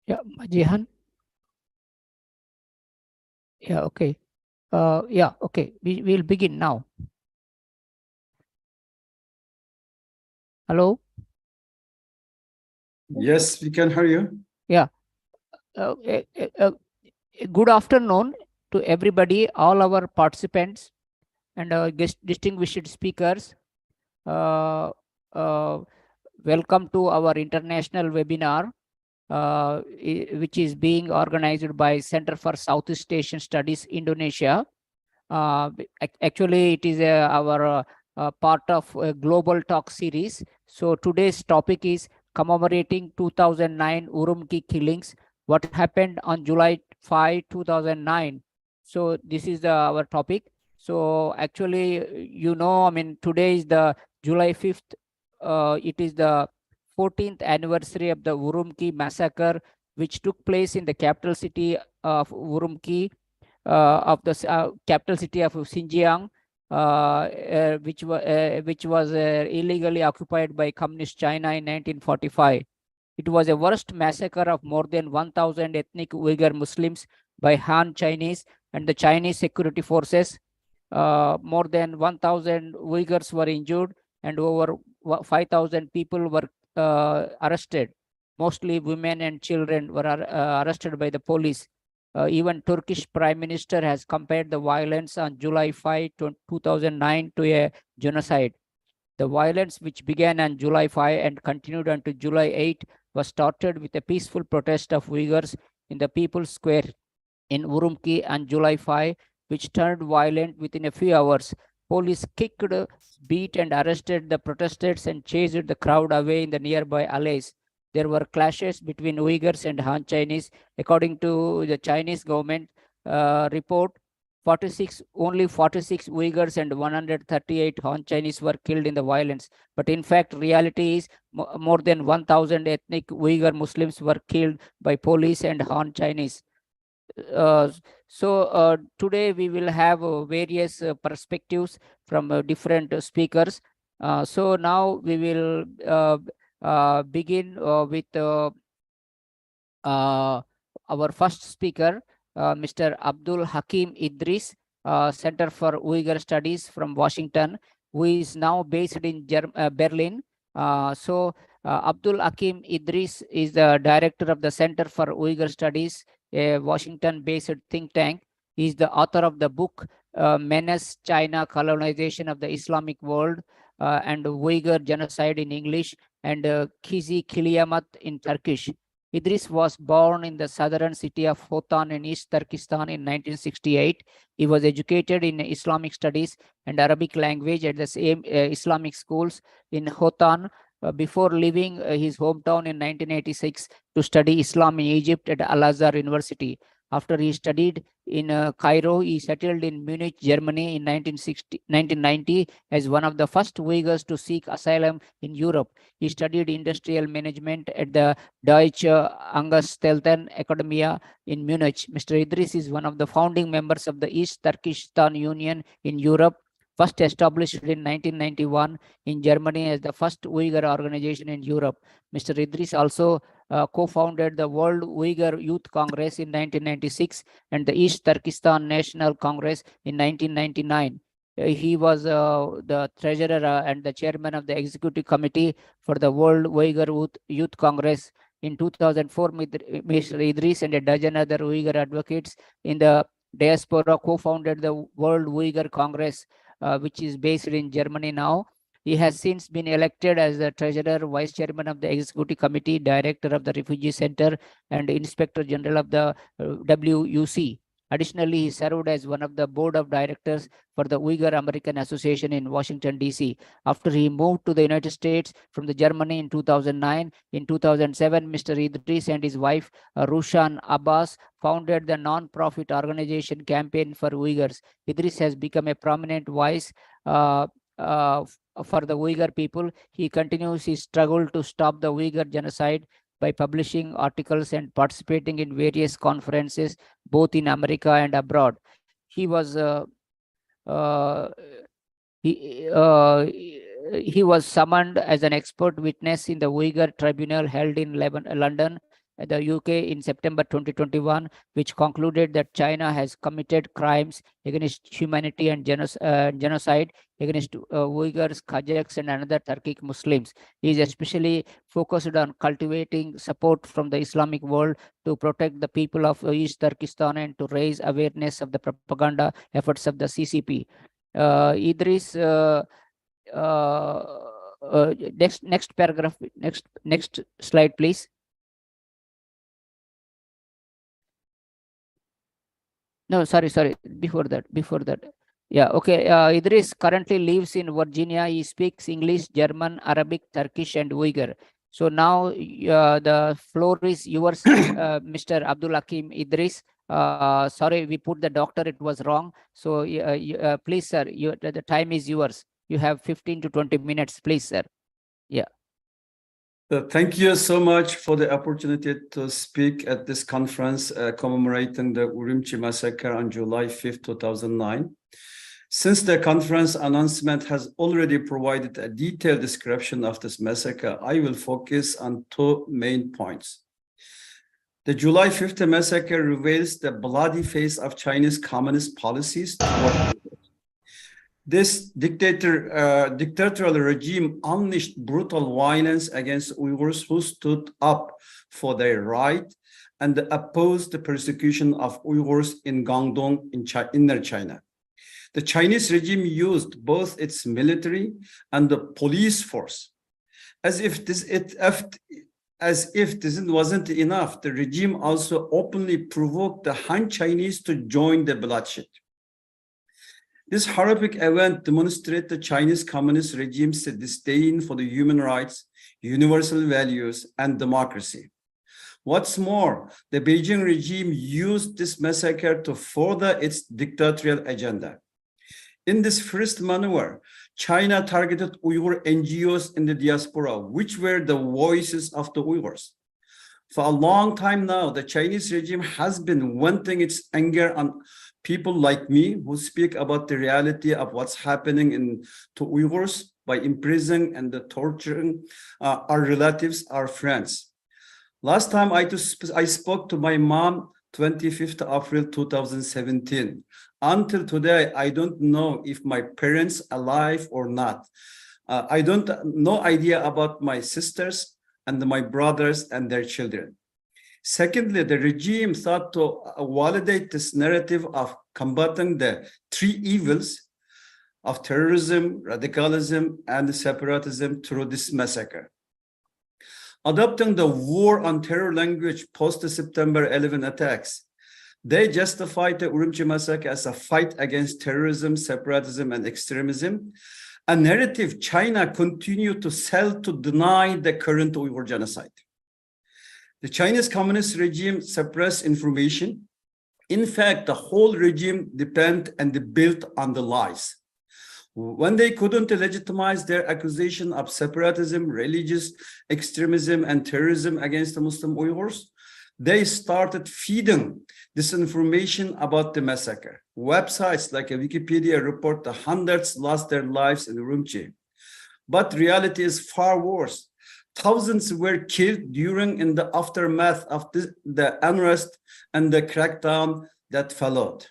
Yeah, Jihan. Yeah, okay. Yeah, okay. We'll begin now. Hello. Yes, we can hear you. Yeah. Uh, uh, uh, uh, Good afternoon to everybody, all our participants and guest distinguished speakers. Uh, uh, Welcome to our international webinar, which is being organized by Center for Southeast Asian Studies, Indonesia. Actually, it is our part of a global talk series. So today's topic is commemorating 2009 Urumqi killings. What happened on July 5, 2009? So this is our topic. So actually, I mean, today is the July 5th. It is the 14th anniversary of the Urumqi massacre, which took place in the capital city of Urumqi, of the capital city of Xinjiang, which was illegally occupied by Communist China in 1945. It was a worst massacre of more than 1,000 ethnic Uyghur Muslims by Han Chinese and the Chinese security forces. More than 1,000 Uyghurs were injured and over 5,000 people were arrested. Mostly women and children were arrested by the police. Even Turkish Prime Minister has compared the violence on July 5, 2009 to a genocide. The violence, which began on July 5 and continued until July 8, was started with a peaceful protest of Uyghurs in the People's Square in Urumqi on July 5, which turned violent within a few hours. Police kicked, beat, and arrested the protesters and chased the crowd away in the nearby alleys. There were clashes between Uyghurs and Han Chinese. According to the Chinese government report, 46 Uyghurs and 138 Han Chinese were killed in the violence. But in fact, reality is more than 1,000 ethnic Uyghur Muslims were killed by police and Han Chinese. uh, Today we will have various perspectives from different speakers. So now we will begin with uh, our first speaker, Mr. Abdul Hakim Idris, Center for Uyghur Studies from Washington, who is now based in Berlin. Abdul Hakim Idris is the director of the Center for Uyghur Studies, a Washington-based think tank. He is the author of the book Menace China Colonization of the Islamic World and Uyghur Genocide in English and Kizi Kiliamat in Turkish. Idris was born in the southern city of Hotan in East Turkestan in 1968. He was educated in Islamic studies and Arabic language at the same Islamic schools in Hotan before leaving his hometown in 1986 to study Islam in Egypt at Al Azhar University. After he studied in Cairo, he settled in Munich, Germany in 1990 as one of the first Uyghurs to seek asylum in Europe. He studied industrial management at the Deutsche Angestellten Academia in Munich. Mr. Idris is one of the founding members of the East Turkestan Union in Europe, first established in 1991 in Germany as the first Uyghur organization in Europe. Mr. Idris also co-founded the World Uyghur Youth Congress in 1996 and the East Turkestan National Congress in 1999. He was the treasurer and the chairman of the executive committee for the World Uyghur Youth Congress. In 2004, Mr. Idris and a dozen other Uyghur advocates in the diaspora co-founded the World Uyghur Congress, which is based in Germany now. He has since been elected as the treasurer, vice chairman of the executive committee, director of the Refugee Center, and inspector general of the WUC. Additionally, he served as one of the board of directors for the Uyghur American Association in Washington, D.C. After he moved to the United States from the Germany in 2009, in 2007, Mr. Idris and his wife, Rushan Abbas, founded the non-profit organization Campaign for Uyghurs. Idris has become a prominent voice uh, uh, for the Uyghur people. He continues his struggle to stop the Uyghur genocide by publishing articles and participating in various conferences, both in America and abroad. He was uh, he, uh, he was summoned as an expert witness in the Uyghur tribunal held in London the UK in September 2021, which concluded that China has committed crimes against humanity and genocide against Uyghurs, Kazakhs, and another Turkic Muslims. He is especially focused on cultivating support from the Islamic world to protect the people of East Turkestan and to raise awareness of the propaganda efforts of the CCP. Idris, next paragraph, next slide, please. No, sorry, before that. Yeah, okay. Idris currently lives in Virginia. He speaks English, German, Arabic, Turkish, and Uyghur. So now the floor is yours, Mr. Abdul Hakim Idris. Sorry, we put the doctor, it was wrong. So please, sir, the time is yours. You have 15 to 20 minutes, please, sir. Yeah. Thank you so much for the opportunity to speak at this conference commemorating the Urumqi massacre on July 5th, 2009. Since the conference announcement has already provided a detailed description of this massacre, I will focus on two main points. The July 5th massacre reveals the bloody face of Chinese communist policies toward this dictatorial regime unleashed brutal violence against Uyghurs who stood up for their right and opposed the persecution of Uyghurs in Guangdong in inner China. The Chinese regime used both its military and the police force. As if this wasn't enough, the regime also openly provoked the Han Chinese to join the bloodshed. This horrific event demonstrated the Chinese communist regime's disdain for the human rights, universal values, and democracy. What's more, the Beijing regime used this massacre to further its dictatorial agenda. In this first maneuver, China targeted Uyghur NGOs in the diaspora, which were the voices of the Uyghurs. For a long time now, the Chinese regime has been venting its anger on people like me who speak about the reality of what's happening to Uyghurs by imprisoning and torturing our relatives, our friends. Last time I spoke to my mom, 25th April 2017. Until today, I don't know if my parents are alive or not. I don't no idea about my sisters and my brothers and their children. Secondly, the regime thought to validate this narrative of combating the three evils of terrorism, radicalism, and separatism through this massacre. Adopting the war on terror language post the September 11 attacks, they justified the Urumqi massacre as a fight against terrorism, separatism, and extremism, a narrative China continued to sell to deny the current Uyghur genocide. The Chinese communist regime suppressed information. In fact, the whole regime depended and built on the lies. When they couldn't legitimize their accusation of separatism, religious extremism, and terrorism against the Muslim Uyghurs, they started feeding disinformation about the massacre. Websites like Wikipedia report the hundreds lost their lives in Urumqi. But reality is far worse. Thousands were killed during and the aftermath of the unrest and the crackdown that followed.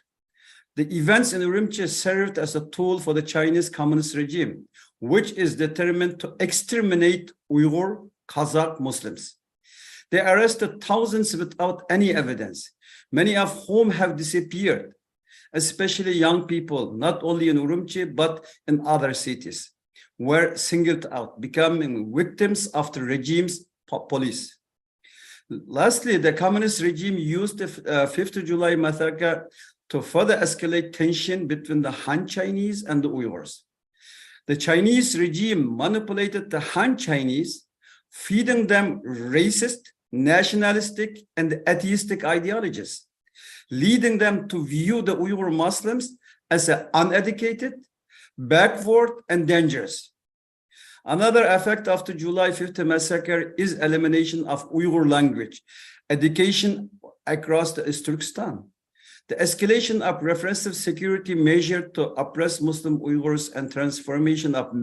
The events in Urumqi served as a tool for the Chinese communist regime, which is determined to exterminate Uyghur, Kazakh Muslims. They arrested thousands without any evidence, many of whom have disappeared, especially young people, not only in Urumqi, but in other cities, were singled out, becoming victims of the regime's police. Lastly, the communist regime used the 5th of July massacre to further escalate tension between the Han Chinese and the Uyghurs. The Chinese regime manipulated the Han Chinese, feeding them racist, nationalistic, and atheistic ideologies, leading them to view the Uyghur Muslims as uneducated, backward, and dangerous. Another effect of the July 5th massacre is elimination of Uyghur language education across the Turkestan. The escalation of repressive security measures to oppress Muslim Uyghurs and transformation of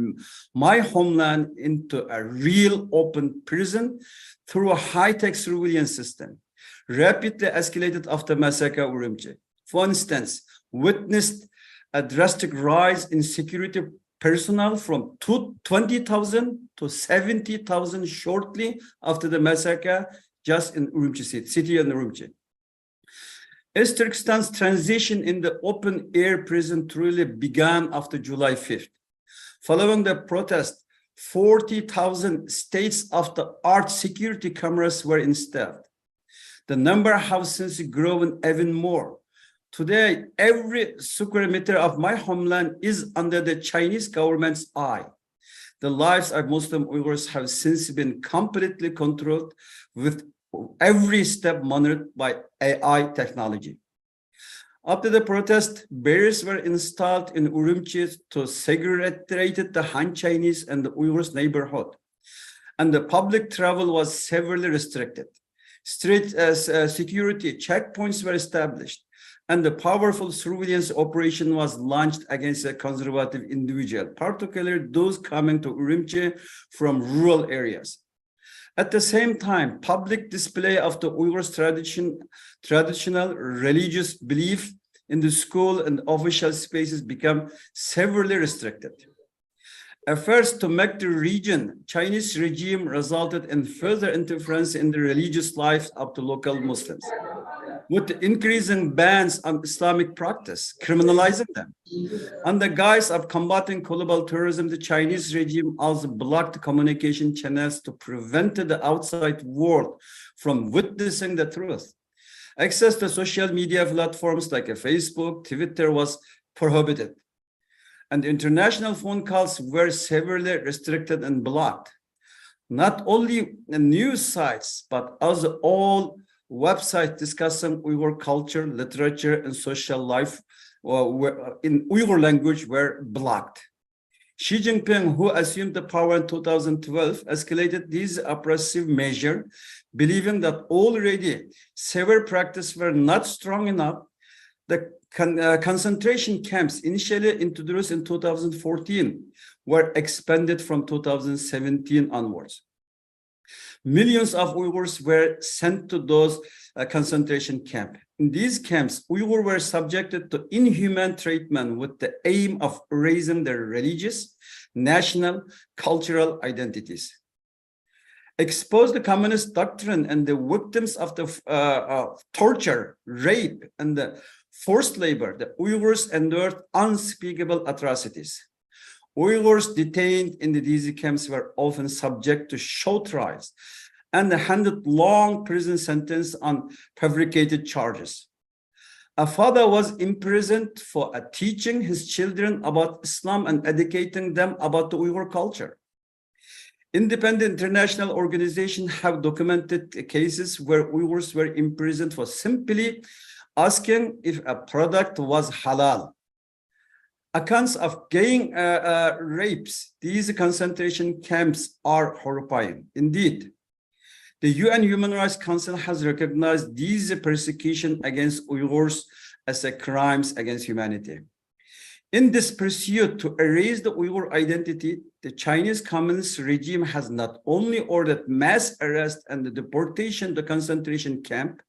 my homeland into a real open prison through a high-tech surveillance system rapidly escalated after massacre Urumqi. For instance, witnessed a drastic rise in security personnel from 20,000 to 70,000 shortly after the massacre just in Urumqi city in Urumqi. As Turkestan's transition in the open-air prison truly began after July 5th. Following the protest, 40,000 state-of-the-art security cameras were installed. The number has since grown even more. Today, every square meter of my homeland is under the Chinese government's eye. The lives of Muslim Uyghurs have since been completely controlled, with every step monitored by AI technology. After the protest, barriers were installed in Urumqi to segregate the Han Chinese and the Uyghurs neighborhood, and the public travel was severely restricted. Strict security checkpoints were established, and the powerful surveillance operation was launched against a conservative individual, particularly those coming to Urumqi from rural areas. At the same time, public display of the Uyghurs' traditional religious belief in the school and official spaces become severely restricted. Efforts to make the region Chinese regime resulted in further interference in the religious life of the local Muslims, with the increasing bans on Islamic practice, criminalizing them. On the guise of combating global terrorism, the Chinese regime also blocked communication channels to prevent the outside world from witnessing the truth. Access to social media platforms like Facebook, Twitter was prohibited, and international phone calls were severely restricted and blocked. Not only news sites, but also all websites discussing Uyghur culture, literature, and social life in Uyghur language were blocked. Xi Jinping, who assumed the power in 2012, escalated these oppressive measures, believing that already severe practices were not strong enough. The concentration camps initially introduced in 2014 were expanded from 2017 onwards. Millions of Uyghurs were sent to those concentration camps. In these camps, Uyghurs were subjected to inhuman treatment with the aim of erasing their religious, national, cultural identities. Exposed the communist doctrine and the victims of the torture, rape, and the forced labor, the Uyghurs endured unspeakable atrocities. Uyghurs detained in these camps were often subject to show trials and handed long prison sentences on fabricated charges. A father was imprisoned for teaching his children about Islam and educating them about the Uyghur culture. Independent international organizations have documented cases where Uyghurs were imprisoned for simply asking if a product was halal. Accounts of gang rapes, these concentration camps are horrifying. Indeed, the UN Human Rights Council has recognized these persecution against Uyghurs as crimes against humanity. In this pursuit to erase the Uyghur identity, the Chinese Communist regime has not only ordered mass arrest and the deportation to concentration camp,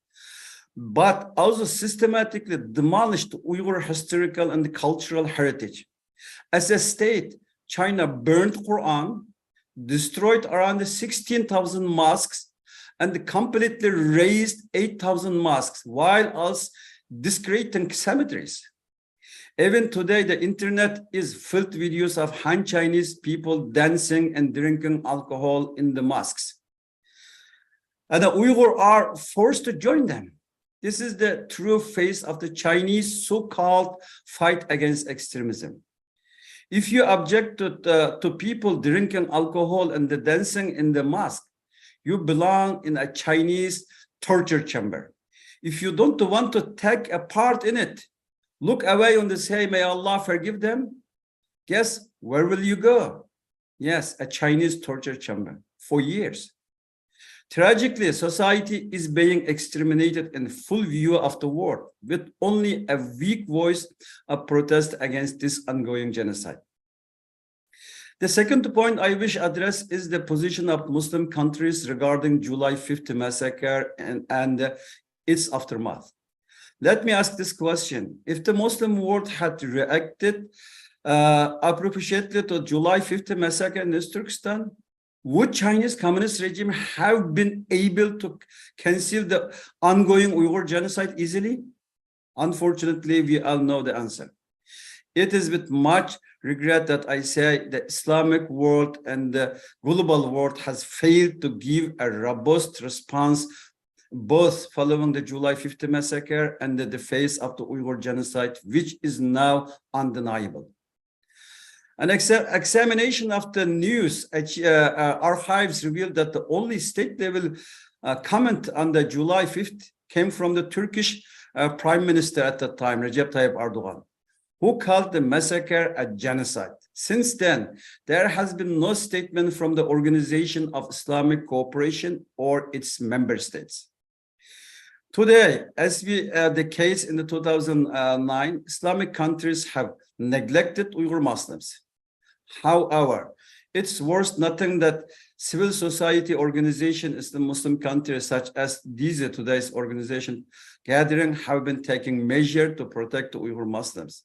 but also systematically demolished Uyghur historical and cultural heritage. As a state, China burned Quran, destroyed around 16,000 mosques, and completely razed 8,000 mosques, while also desecrating cemeteries. Even today, the internet is filled with videos of Han Chinese people dancing and drinking alcohol in the mosques. And the Uyghurs are forced to join them. This is the true face of the Chinese so-called fight against extremism. If you object to people drinking alcohol and the dancing in the mosque, you belong in a Chinese torture chamber. If you don't want to take a part in it, look away and say, may Allah forgive them. Guess where will you go? Yes, a Chinese torture chamber for years. Tragically, society is being exterminated in full view of the world, with only a weak voice of protest against this ongoing genocide. The second point I wish to address is the position of Muslim countries regarding July 5th massacre and its aftermath. Let me ask this question. If the Muslim world had reacted appropriately to July 5th massacre in Turkestan, would Chinese communist regime have been able to conceal the ongoing Uyghur genocide easily? Unfortunately, we all know the answer. It is with much regret that I say the Islamic world and the global world has failed to give a robust response, both following the July 5th massacre and the face of the Uyghur genocide, which is now undeniable. An examination of the news archives revealed that the only state-level comment on the July 5th came from the Turkish Prime Minister at the time, Recep Tayyip Erdogan, who called the massacre a genocide. Since then, there has been no statement from the Organization of Islamic Cooperation or its member states. Today, as the case in the 2009, Islamic countries have neglected Uyghur Muslims. However, it's worth noting that civil society organizations in the Muslim countries, such as today's organization gathering, have been taking measures to protect the Uyghur Muslims.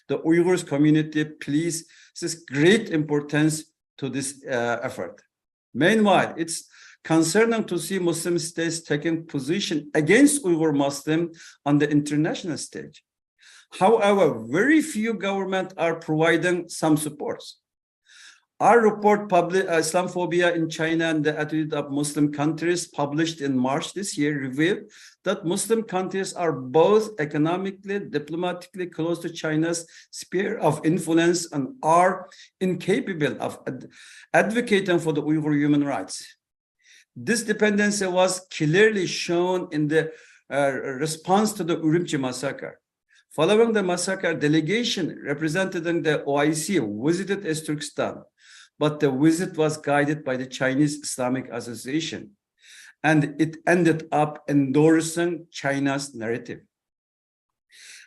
The Uyghurs community places great importance to this effort. Meanwhile, it's concerning to see Muslim states taking position against Uyghur Muslims on the international stage. However, very few governments are providing some supports. Our report, Islamophobia in China and the Attitude of Muslim Countries, published in March this year, revealed that Muslim countries are both economically, diplomatically close to China's sphere of influence and are incapable of advocating for the Uyghur human rights. This dependency was clearly shown in the response to the Urumqi massacre. Following the massacre, a delegation representing the OIC visited Turkestan, but the visit was guided by the Chinese Islamic Association, and it ended up endorsing China's narrative.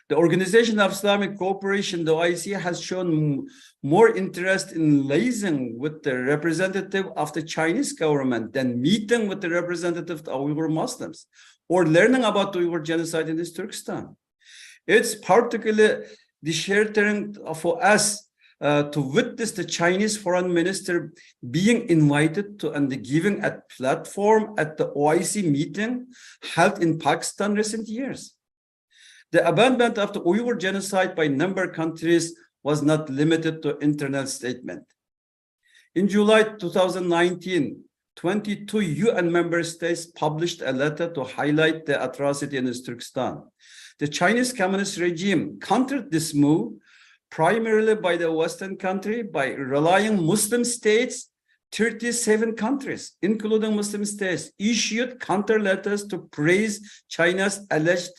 The Organization of Islamic Cooperation, the OIC, has shown more interest in liaising with the representative of the Chinese government than meeting with the representative of Uyghur Muslims or learning about the Uyghur genocide in Turkestan. It's particularly disheartening for us to witness the Chinese foreign minister being invited to and giving a platform at the OIC meeting held in Pakistan recent years. The abandonment of the Uyghur genocide by number of countries was not limited to internal statement. In July 2019, 22 UN member states published a letter to highlight the atrocity in Turkestan. The Chinese Communist regime countered this move primarily by the Western country by relying Muslim states. 37 countries, including Muslim states, issued counter letters to praise China's alleged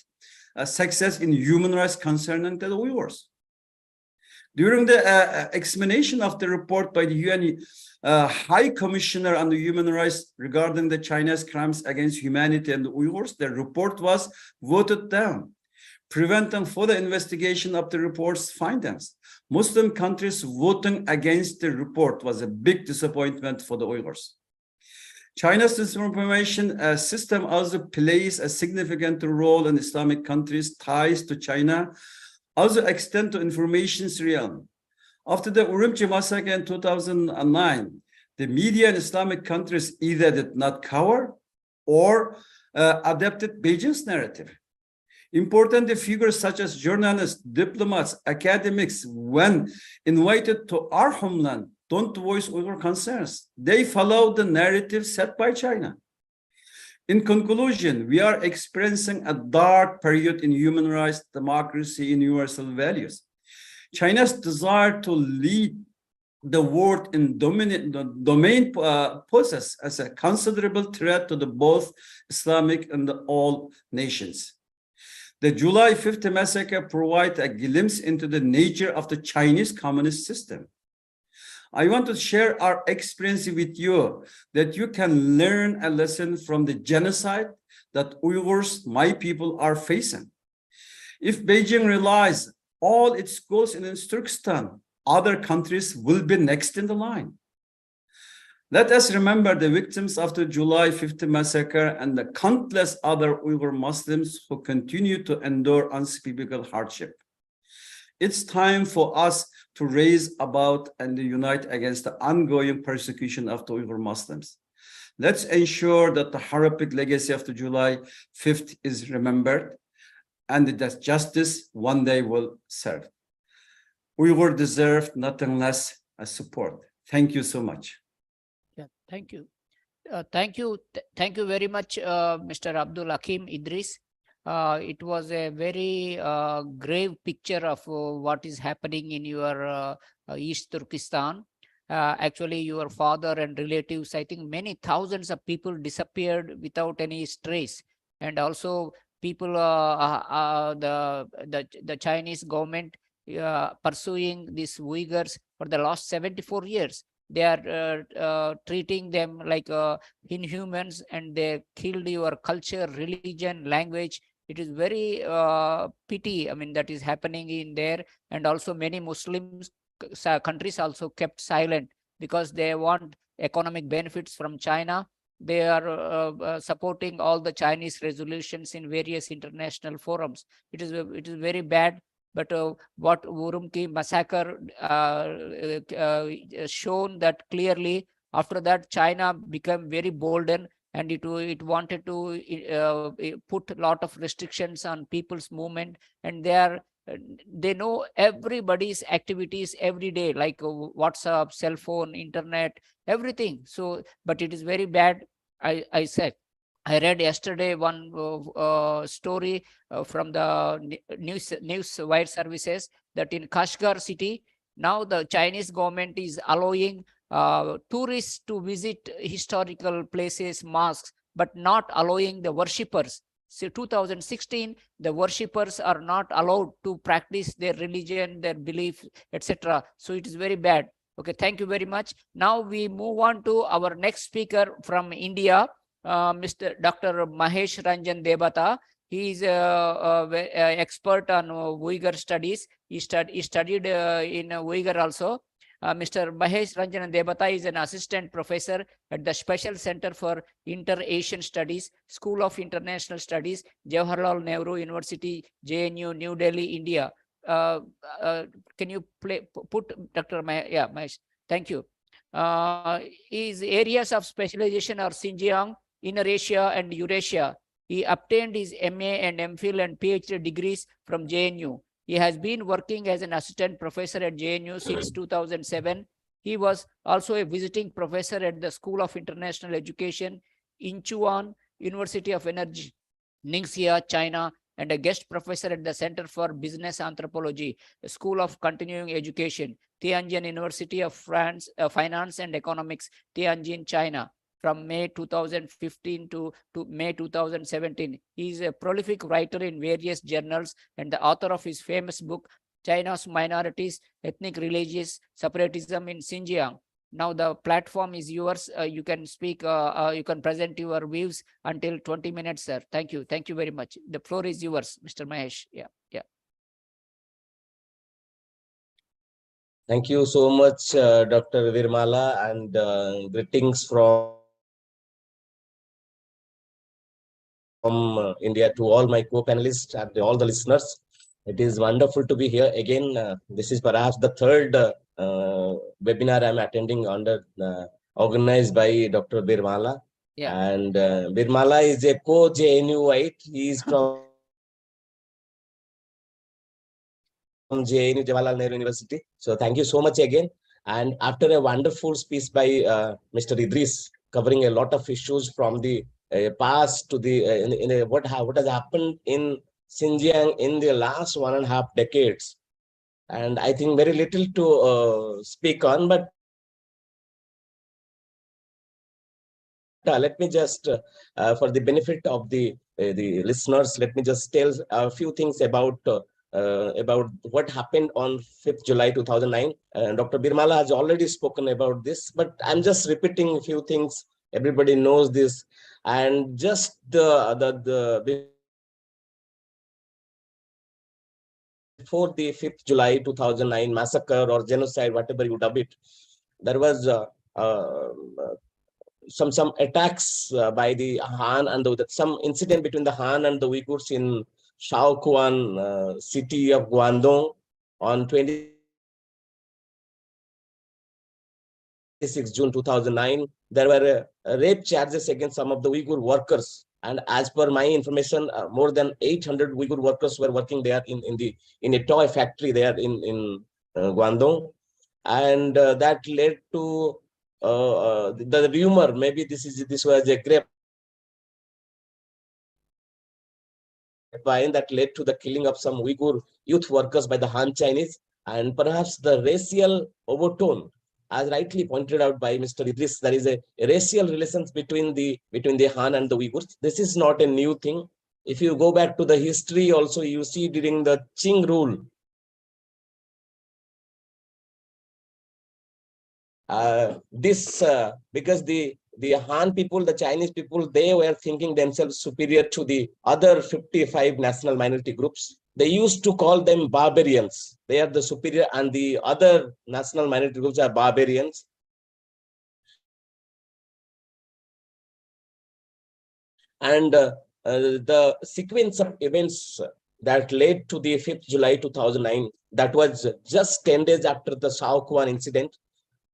success in human rights concerning the Uyghurs. During the examination of the report by the UN High Commissioner on the Human Rights regarding the China's crimes against humanity and the Uyghurs, the report was voted down, preventing further investigation of the report's findings. Muslim countries voting against the report was a big disappointment for the Uyghurs. China's disinformation system also plays a significant role in Islamic countries' ties to China, also extend to information's realm. After the Urumqi massacre in 2009, the media in Islamic countries either did not cover or adapted Beijing's narrative. Important figures such as journalists, diplomats, academics, when invited to our homeland, don't voice Uyghur concerns. They follow the narrative set by China. In conclusion, we are experiencing a dark period in human rights, democracy, and universal values. China's desire to lead the world in domain poses as a considerable threat to both Islamic and all nations. The July 5th massacre provides a glimpse into the nature of the Chinese communist system. I want to share our experience with you that you can learn a lesson from the genocide that Uyghurs, my people, are facing. If Beijing realizes all its goals in Turkestan, other countries will be next in the line. Let us remember the victims of the July 5th massacre and the countless other Uyghur Muslims who continue to endure unspeakable hardship. It's time for us to raise about and unite against the ongoing persecution of the Uyghur Muslims. Let's ensure that the horrific legacy of the July 5th is remembered and that justice one day will serve. Uyghur deserve nothing less as support. Thank you so much. Yeah, thank you. Thank you very much, Mr. Abdul Hakim Idris. It was a very grave picture of what is happening in your East Turkestan. Actually, your father and relatives, I think many thousands of people disappeared without any trace. And also people, the Chinese government pursuing these Uyghurs for the last 74 years. They are treating them like inhumans, and they killed your culture, religion, language. It is very pity, I mean, that is happening in there. And also many Muslims countries also kept silent because they want economic benefits from China. They are supporting all the Chinese resolutions in various international forums. It is very bad. But what Urumqi massacre shown that clearly. After that, China became very bolden, and it wanted to put a lot of restrictions on people's movement, and they know everybody's activities every day, like WhatsApp, cell phone, internet, everything. So, but it is very bad. I said, I read yesterday one story from the news wire services that in Kashgar city, now the Chinese government is allowing tourists to visit historical places, mosques, but not allowing the worshippers. So 2016, the worshippers are not allowed to practice their religion, their belief, etc. So it is very bad. Okay, thank you very much. Now we move on to our next speaker from India. Mr. Dr. Mahesh Ranjan Debata. He is an expert on Uyghur studies. He studied in Uyghur also. Mr. Mahesh Ranjan Debata is an assistant professor at the Special Center for Inter-Asian Studies, School of International Studies, Jawaharlal Nehru University, JNU, New Delhi, India. Can you put Dr. Mahesh? Yeah, Mahesh. Thank you. His areas of specialization are Xinjiang, Inner Asia, and Eurasia. He obtained his MA and MPhil and PhD degrees from JNU. He has been working as an assistant professor at JNU since 2007. He was also a visiting professor at the School of International Education, Incheon, University of Energy, Ningxia, China, and a guest professor at the Center for Business Anthropology, School of Continuing Education, Tianjin University of Finance and Economics, Tianjin, China, from May 2015 to May 2017. He is a prolific writer in various journals and the author of his famous book, China's Minorities, Ethnic Religious Separatism in Xinjiang. Now the platform is yours. You can speak, you can present your views until 20 minutes, sir. Thank you. Thank you very much. The floor is yours, Mr. Mahesh. Yeah. Thank you so much, Dr. Virmala, and greetings from India to all my co-panelists and all the listeners. It is wonderful to be here again. This is perhaps the third webinar I'm attending under organized by Dr. Virmala. Yeah. And Virmala is a co-JNUite. He is from JNU, Jawaharlal Nehru University. So thank you so much again. And after a wonderful speech by Mr. Idris, covering a lot of issues from the past to the what has happened in Xinjiang in the last 1.5 decades, and I think very little to speak on, but let me just, for the benefit of the listeners, let me just tell a few things about about what happened on 5th July 2009. Dr. Birmala has already spoken about this, but I'm just repeating a few things. Everybody knows this. And just before the 5th July 2009 massacre or genocide, whatever you dub it, there was uh, some attacks by the Han and some incident between the Han and the Uyghurs in Shaoquan city of Guangdong on 26 June 2009. There were rape charges against some of the Uyghur workers. And as per my information, more than 800 Uyghur workers were working there in a toy factory there in Guangdong. And that led to the rumor, maybe this was a grapevine that led to the killing of some Uyghur youth workers by the Han Chinese, and perhaps the racial overtone, as rightly pointed out by Mr. Idris, there is a racial relations between the Han and the Uyghurs. This is not a new thing. If you go back to the history also, you see during the Qing rule, because the Han people, the Chinese people, they were thinking themselves superior to the other 55 national minority groups. They used to call them barbarians. They are the superior, and the other national minority groups are barbarians. And the sequence of events that led to the 5th July 2009, that was just 10 days after the Shaoquan incident.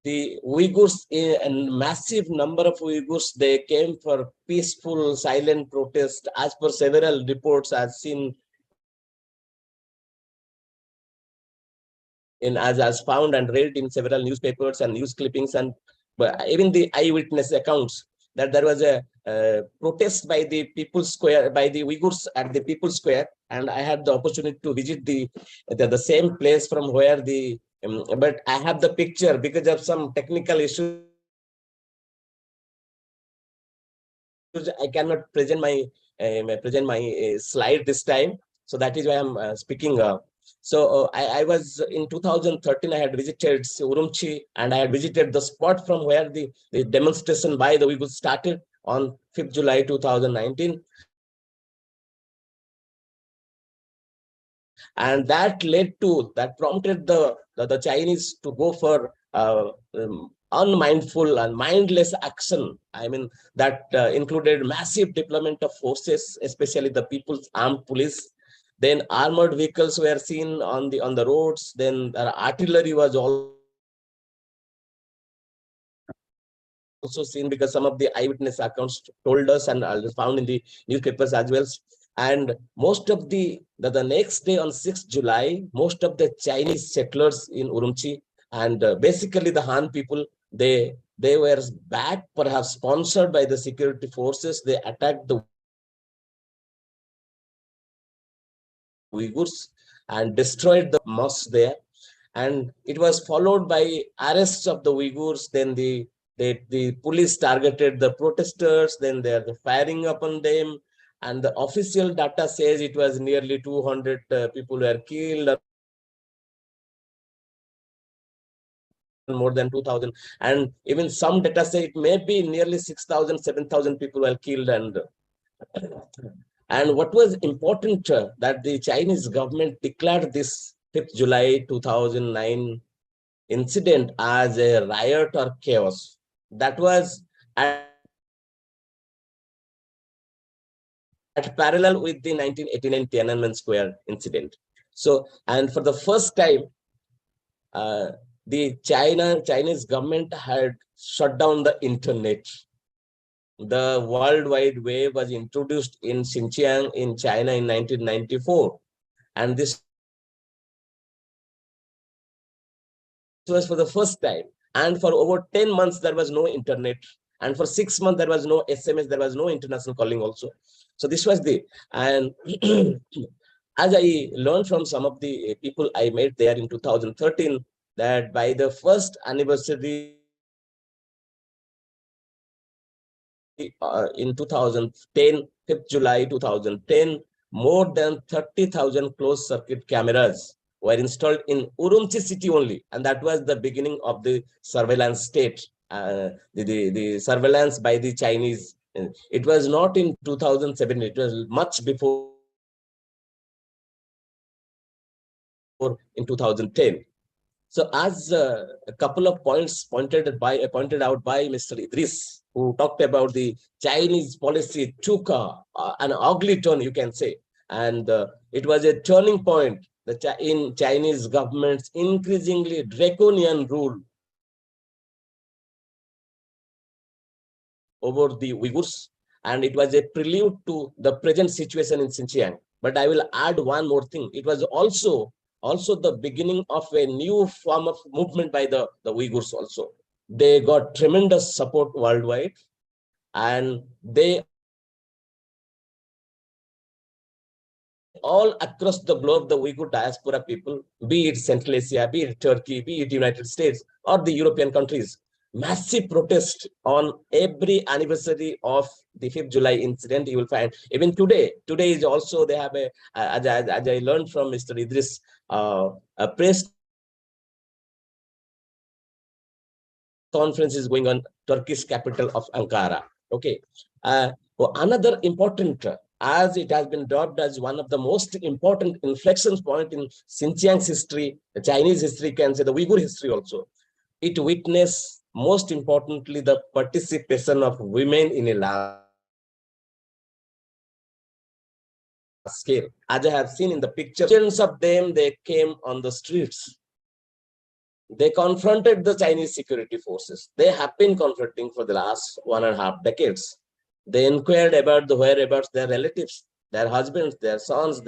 The Uyghurs, a massive number of Uyghurs, they came for peaceful, silent protest, as per several reports as seen as found and read in several newspapers and news clippings, and even the eyewitness accounts, that there was a protest by the People's Square, by the Uyghurs at the People's Square, and I had the opportunity to visit the same place from where but I have the picture because of some technical issues. I cannot present my slide this time, so that is why I'm speaking. I was in 2013. I had visited Urumqi, and I had visited the spot from where the demonstration by the Uyghurs started on 5th July 2019. And that prompted the Chinese to go for unmindful and mindless action. I mean, that included massive deployment of forces, especially the People's Armed Police. Then armored vehicles were seen on the roads. Then artillery was also seen, because some of the eyewitness accounts told us, and found in the newspapers as well. And most of the next day on 6th July, most of the Chinese settlers in Urumqi and basically the Han people, they were back, perhaps sponsored by the security forces. They attacked the Uyghurs and destroyed the mosques there. And it was followed by arrests of the Uyghurs. Then the police targeted the protesters. Then they are firing upon them. And the official data says it was nearly 200 people were killed, more than 2,000. And even some data say it may be nearly 6,000, 7,000 people were killed. And what was important, that the Chinese government declared this 5th July 2009 incident as a riot or chaos. That was at parallel with the 1989 Tiananmen Square incident. So, and for the first time, the Chinese government had shut down the internet. The World Wide Web was introduced in Xinjiang in China in 1994. And this was for the first time. And for over 10 months, there was no internet. And for 6 months, there was no SMS, there was no international calling also. So this was and as I learned from some of the people I met there in 2013, that by the first anniversary in 2010, 5th July 2010, more than 30,000 closed circuit cameras were installed in Urumqi city only. And that was the beginning of the surveillance state, the surveillance by the Chinese. It was not in 2007, it was much before in 2010. So as a couple of points pointed out by Mr. Idris, who talked about the Chinese policy took an ugly turn, you can say. And it was a turning point in Chinese government's increasingly draconian rule over the Uyghurs. And it was a prelude to the present situation in Xinjiang. But I will add one more thing. It was also the beginning of a new form of movement by the Uyghurs also. They got tremendous support worldwide, and they all across the globe, the Uyghur diaspora people, be it Central Asia, be it Turkey, be it United States, or the European countries, massive protest on every anniversary of the 5th July incident. You will find even today is also, they have a, as I learned from Mr. Idris, a press conference is going on Turkish capital of Ankara. Okay. Another important, as it has been dubbed as one of the most important inflection point in Xinjiang's history, the Chinese history, can say the Uyghur history also. It witnessed, most importantly, the participation of women in a large scale. As I have seen in the picture, millions of them, they came on the streets. They confronted the Chinese security forces. They have been confronting for the last 1.5 decades. They inquired about the whereabouts of their relatives, their husbands, their sons,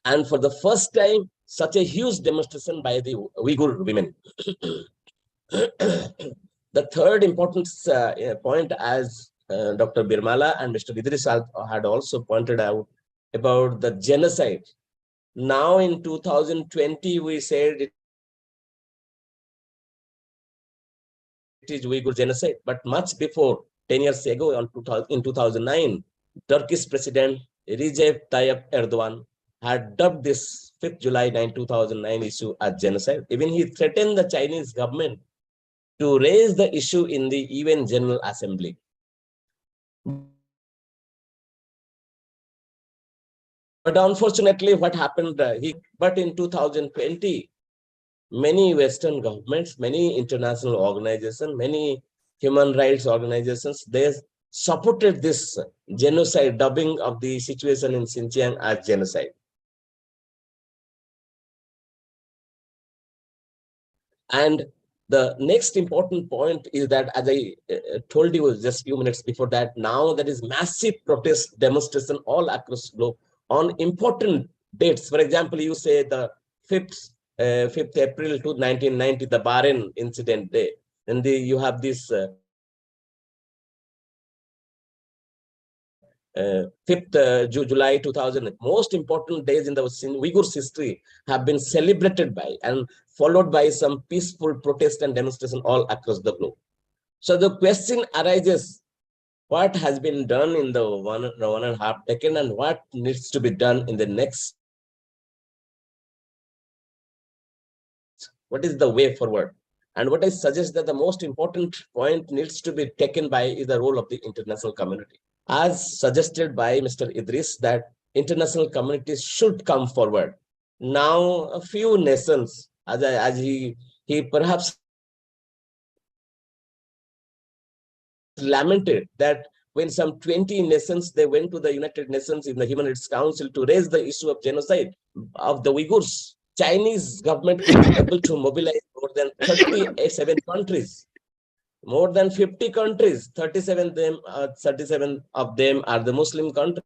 and for the first time, such a huge demonstration by the Uyghur women. The third important point, as Dr. Birmala and Mr. Idris had also pointed out, about the genocide. Now in 2020, we said it is Uyghur genocide, but much before, 10 years ago, in 2009, Turkish President Recep Tayyip Erdogan had dubbed this 5th July 2009 issue as genocide. Even he threatened the Chinese government to raise the issue in the UN General Assembly. But unfortunately, what happened, but in 2020, many Western governments, many international organizations, many human rights organizations, they supported this genocide, dubbing of the situation in Xinjiang as genocide. And the next important point is that, as I told you just a few minutes before that, now there is massive protest demonstration all across the globe on important dates. For example, you say the 5th April 1990, the Bahrain incident day. And you have this 5th July 2000. Most important days in the Uyghurs history have been celebrated by and followed by some peaceful protest and demonstration all across the globe. So the question arises, what has been done in the 1.5 decade and what needs to be done in the next? What is the way forward? And what I suggest that the most important point needs to be taken by is the role of the international community. As suggested by Mr. Idris, that international communities should come forward. Now, a few nations, as he perhaps lamented that when some 20 nations, they went to the United Nations in the Human Rights Council to raise the issue of genocide of the Uyghurs. Chinese government could be able to mobilize more than 37 countries. More than 50 countries, 37 of them are the Muslim countries.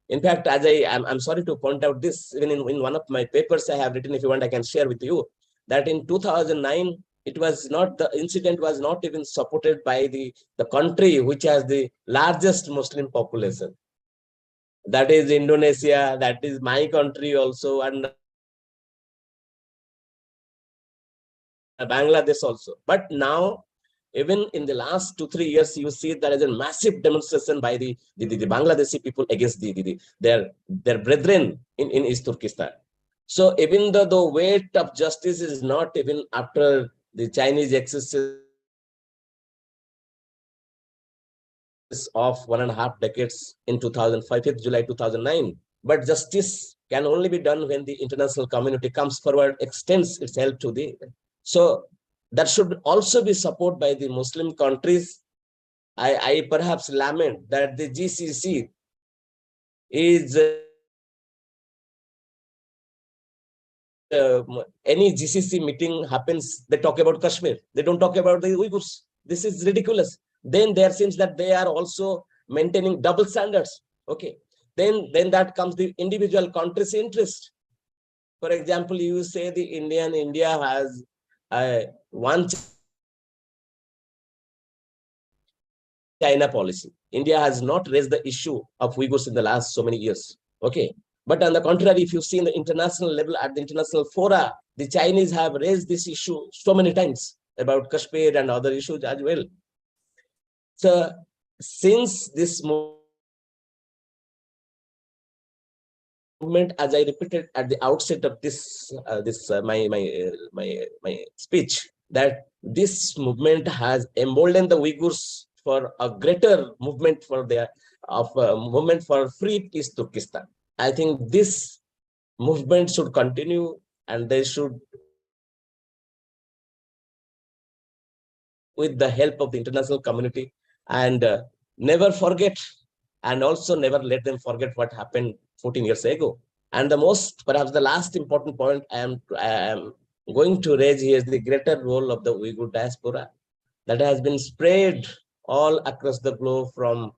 In fact, as I'm sorry to point out this, even in one of my papers I have written, if you want, I can share with you, that in 2009, it was not, the incident was not even supported by the country which has the largest Muslim population. That is Indonesia, that is my country also, and Bangladesh also. But now, even in the last 2-3 years, you see there is a massive demonstration by the Bangladeshi people against their brethren in East Turkestan. So even though the weight of justice is not even after the Chinese excesses of 1.5 decades in 2005, 5th July 2009, but justice can only be done when the international community comes forward, extends its help to the. So that should also be supported by the Muslim countries. I perhaps lament that the GCC is any GCC meeting happens, they talk about Kashmir. They don't talk about the Uyghurs. This is ridiculous. Then there seems that they are also maintaining double standards. Okay. Then that comes the individual country's interest. For example, you say the India has one China policy. India has not raised the issue of Uyghurs in the last so many years. Okay. But on the contrary, if you see in the international level, at the international fora, the Chinese have raised this issue so many times about Kashmir and other issues as well. So since this movement, as I repeated at the outset of this my speech, that this movement has emboldened the Uyghurs for a greater movement for their movement for free East Turkestan. I think this movement should continue, and they should, with the help of the international community, and never forget, and also never let them forget what happened 14 years ago. And the most, perhaps the last important point I am going to raise here is the greater role of the Uyghur diaspora that has been spread all across the globe, from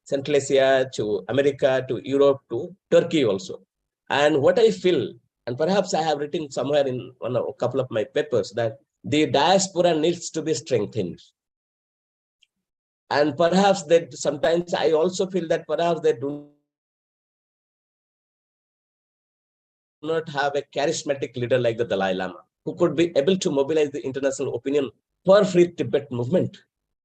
Central Asia to America to Europe to Turkey also. And what I feel, and perhaps I have written somewhere in a couple of my papers, that the diaspora needs to be strengthened. And perhaps that sometimes I also feel that perhaps they do not have a charismatic leader like the Dalai Lama, who could be able to mobilize the international opinion for free Tibet movement.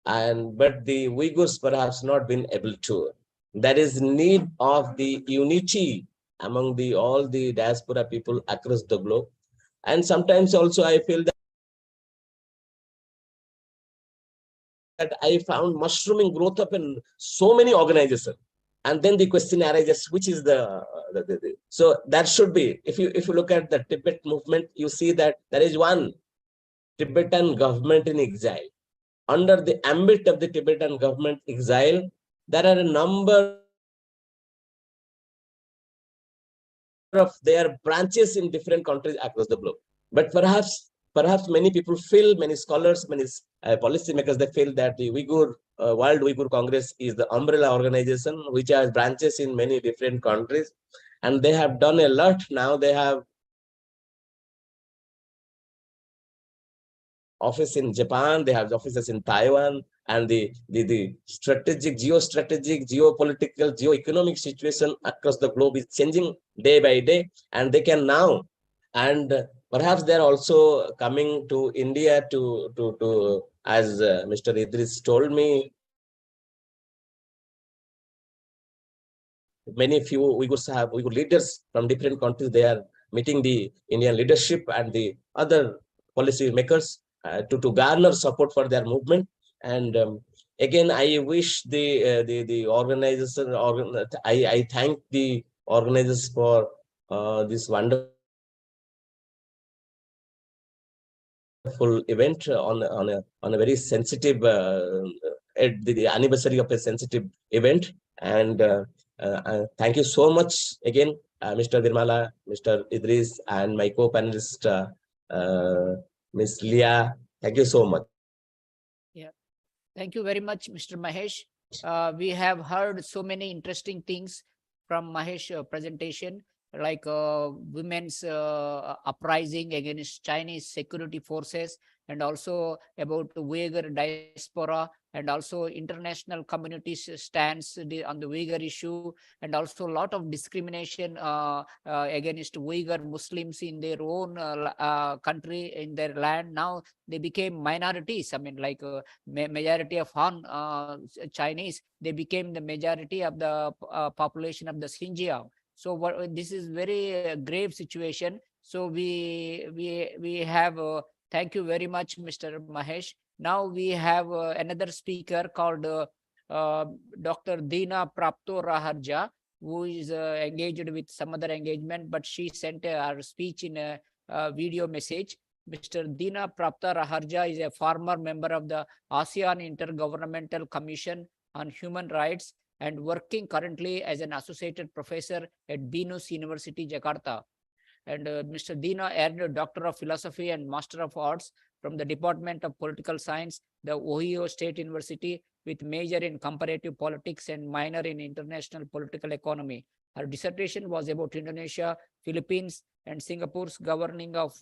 But the Uyghurs perhaps not been able to. There is need of the unity among all the diaspora people across the globe. And sometimes also I feel that I found mushrooming growth up in so many organizations. And then the question arises, which is so that should be, if you look at the Tibet movement, you see that there is one Tibetan government in exile. Under the ambit of the Tibetan government exile, there are a number of their branches in different countries across the globe. But perhaps many people feel, many scholars, many policymakers, they feel that the World Uyghur Congress is the umbrella organization which has branches in many different countries, and they have done a lot. Now they have office in Japan, they have offices in Taiwan, and the strategic, geopolitical, geoeconomic situation across the globe is changing day by day, and they can now, and perhaps they're also coming to India to as Mr. Idris told me, few Uyghur leaders from different countries, they are meeting the Indian leadership and the other policy makers to garner support for their movement. And again, I wish the organization, I thank the organizers for this wonderful event on a very sensitive at the anniversary of a sensitive event. And thank you so much again, Mr. Virmala, Mr. Idris, and my co-panelist, Ms. Leah. Thank you so much. Yeah, thank you very much, Mr. Mahesh. We have heard so many interesting things from Mahesh presentation, like women's uprising against Chinese security forces, and also about the Uyghur diaspora and also international communities stance on the Uyghur issue, and also a lot of discrimination against Uyghur Muslims in their own country, in their land. Now they became minorities. I mean, like majority of Han Chinese, they became the majority of the population of the Xinjiang. So this is very grave situation. So we have thank you very much, Mr. Mahesh. Now we have another speaker called Dr. Dina Prapto Raharja, who is engaged with some other engagement, but she sent her speech in a video message. Mr. Dina Prapta Raharja is a former member of the ASEAN Intergovernmental Commission on Human Rights and working currently as an associated professor at BINUS University, Jakarta. And Mr. Dina earned a Doctor of Philosophy and Master of Arts from the Department of Political Science, the Ohio State University, with major in comparative politics and minor in international political economy. Her dissertation was about Indonesia, Philippines, and Singapore's governing of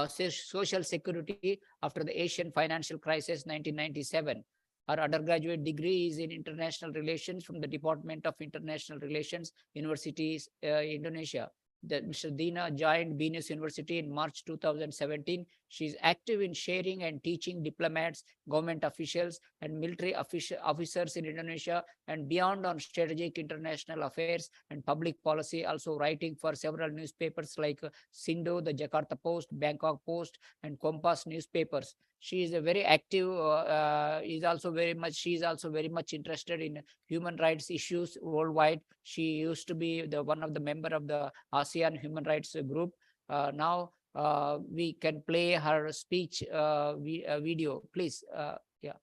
social security after the Asian financial crisis 1997. Her undergraduate degree is in international relations from the Department of International Relations, Universities, Indonesia. Mr. Dina joined BINUS University in March 2017. She is active in sharing and teaching diplomats, government officials, and military officers in Indonesia and beyond on strategic international affairs and public policy, also writing for several newspapers like Sindo, the Jakarta Post, Bangkok Post, and Kompas newspapers. She is a very active, she is also very much interested in human rights issues worldwide. She used to be one of the member of the ASEAN Human Rights Group. Now we can play her speech video, please. Yeah.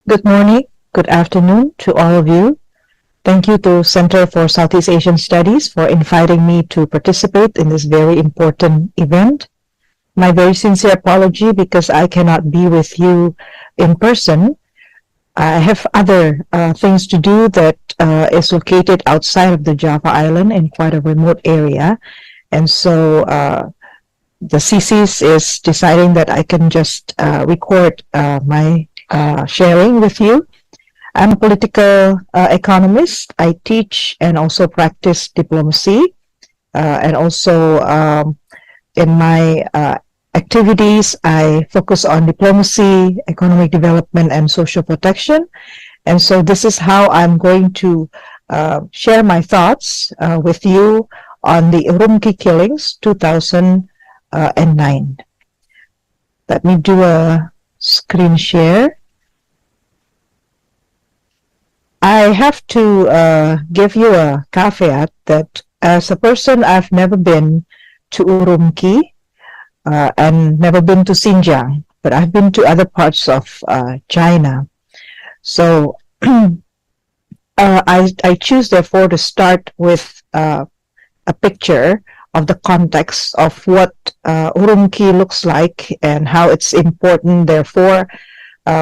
Good morning, good afternoon to all of you. Thank you to Center for Southeast Asian Studies for inviting me to participate in this very important event. My very sincere apology because I cannot be with you in person. I have other things to do that is located outside of the Java Island in quite a remote area. And so the CSEAS is deciding that I can just record my sharing with you. I'm a political economist. I teach and also practice diplomacy. And also in my activities, I focus on diplomacy, economic development, and social protection. And so this is how I'm going to share my thoughts with you on the Urumqi killings, 2009. Let me do a screen share. I have to give you a caveat that as a person, I've never been to Urumqi and never been to Xinjiang, but I've been to other parts of China. So I choose, therefore, to start with a picture of the context of what Urumqi looks like and how it's important, therefore,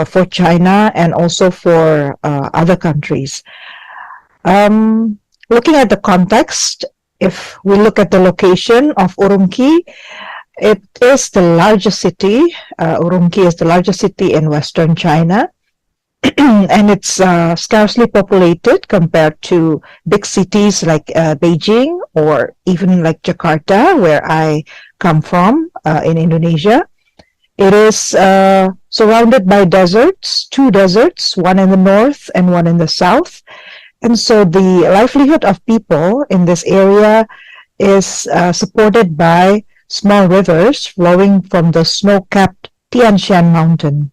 for China and also for other countries. Looking at the context, if we look at the location of Urumqi, it is the largest city. Urumqi is the largest city in Western China, and it's scarcely populated compared to big cities like Beijing or even like Jakarta, where I come from in Indonesia. It is surrounded by deserts, two deserts, one in the north and one in the south. And so the livelihood of people in this area is supported by small rivers flowing from the snow-capped Tian Shan mountain.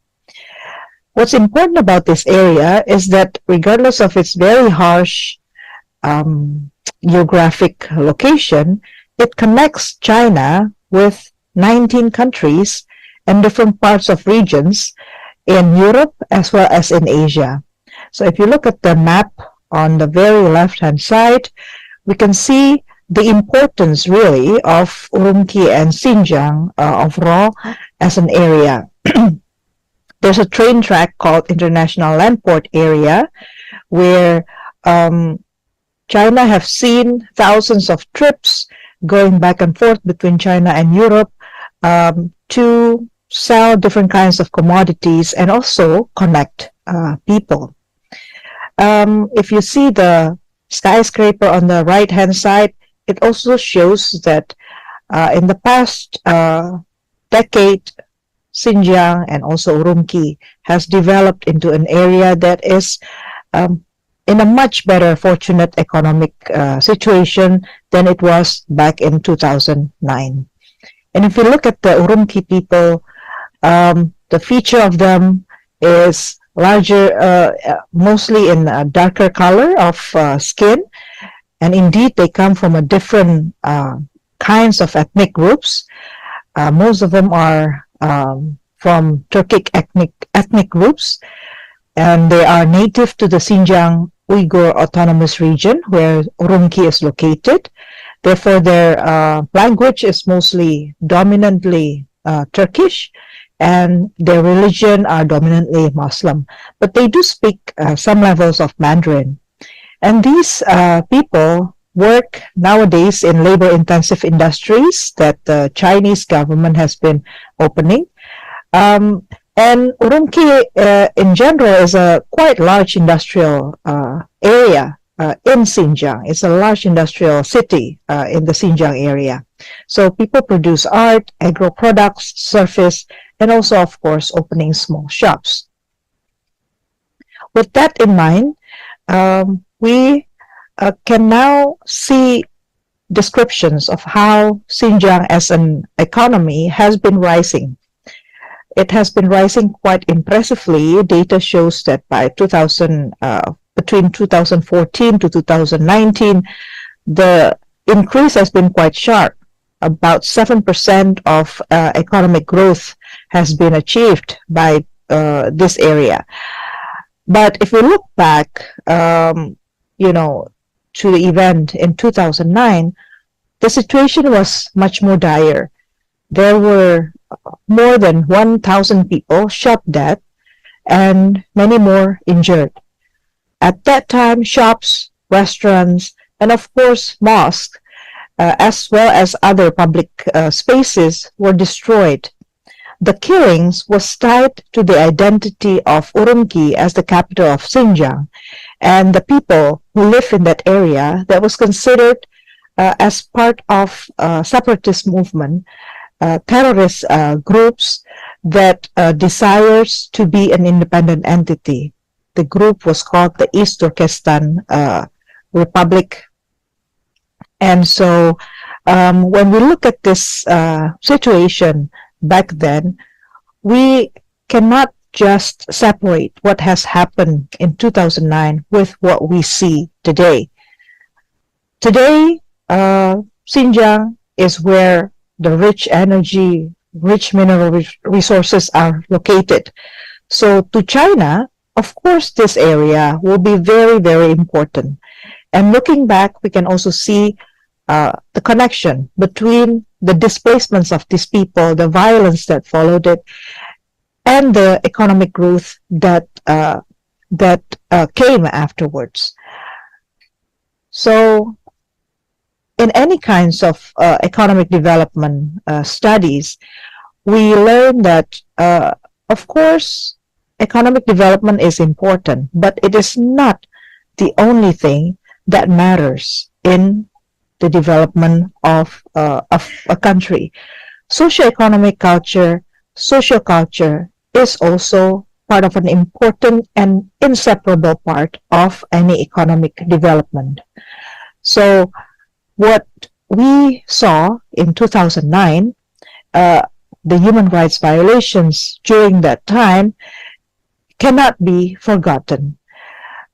What's important about this area is that regardless of its very harsh geographic location, it connects China with 19 countries and different parts of regions in Europe as well as in Asia. So if you look at the map on the very left-hand side, we can see the importance really of Urumqi and Xinjiang overall as an area. There's a train track called International Landport Area where China have seen thousands of trips going back and forth between China and Europe to sell different kinds of commodities and also connect people. If you see the skyscraper on the right-hand side, it also shows that in the past decade, Xinjiang and also Urumqi has developed into an area that is in a much better fortunate economic situation than it was back in 2009. And if you look at the Urumqi people, the feature of them is larger, mostly in a darker color of skin. And indeed, they come from a different kinds of ethnic groups. Most of them are from Turkic ethnic groups, and they are native to the Xinjiang Uyghur Autonomous Region, where Urumqi is located. Therefore, their language is mostly dominantly Turkish, and their religion are dominantly Muslim. But they do speak some levels of Mandarin. And these people work nowadays in labor-intensive industries that the Chinese government has been opening. And Urumqi in general is a quite large industrial area in Xinjiang. It's a large industrial city in the Xinjiang area. So people produce art, agro products, service, and also, of course, opening small shops. With that in mind, we can now see descriptions of how Xinjiang as an economy has been rising. It has been rising quite impressively. Data shows that by between 2014 to 2019, the increase has been quite sharp. About 7% of economic growth has been achieved by this area. But if we look back, to the event in 2009, the situation was much more dire. There were more than 1,000 people shot dead and many more injured. At that time, shops, restaurants, and of course mosques, as well as other public spaces were destroyed. The killings was tied to the identity of Urumqi as the capital of Xinjiang, and the people who live in that area that was considered as part of separatist movement, terrorist groups that desires to be an independent entity. The group was called the East Turkestan Republic. And so when we look at this situation back then, we cannot just separate what has happened in 2009 with what we see today. Today, Xinjiang is where the rich energy, rich mineral resources are located. So to China, of course, this area will be very, very important. And looking back, we can also see the connection between the displacements of these people, the violence that followed it, and the economic growth that came afterwards. So in any kinds of economic development studies, we learn that, of course, economic development is important, but it is not the only thing that matters in the development of a country. Socioeconomic culture, social culture is also part of an important and inseparable part of any economic development. So what we saw in 2009, the human rights violations during that time cannot be forgotten.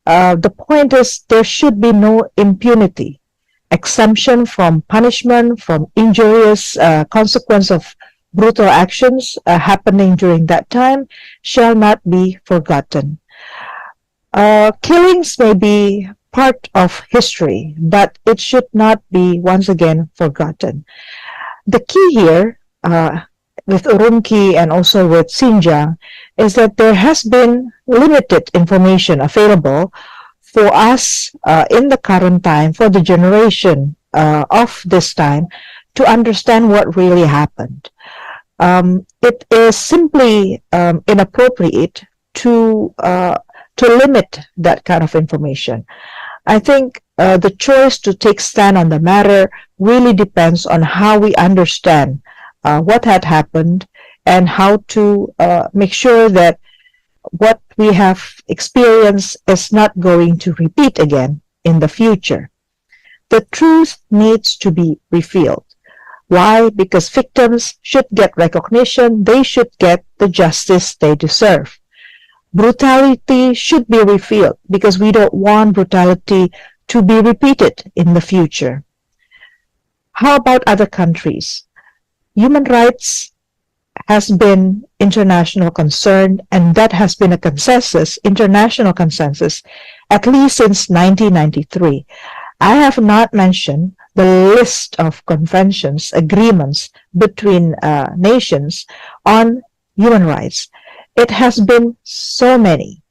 The point is there should be no impunity. Exemption from punishment, from injurious consequence of brutal actions happening during that time shall not be forgotten. Killings may be part of history, but it should not be once again forgotten. The key here with Urumqi and also with Xinjiang is that there has been limited information available for us in the current time, for the generation of this time, to understand what really happened. It is simply inappropriate to limit that kind of information. I think the choice to take stand on the matter really depends on how we understand what had happened and how to make sure that what we have experienced is not going to repeat again in the future. The truth needs to be revealed. Why? Because victims should get recognition, they should get the justice they deserve. Brutality should be revealed because we don't want brutality to be repeated in the future. How about other countries? Human rights has been international concern, and that has been a consensus, international consensus, at least since 1993. I have not mentioned the list of conventions, agreements between nations on human rights. It has been so many,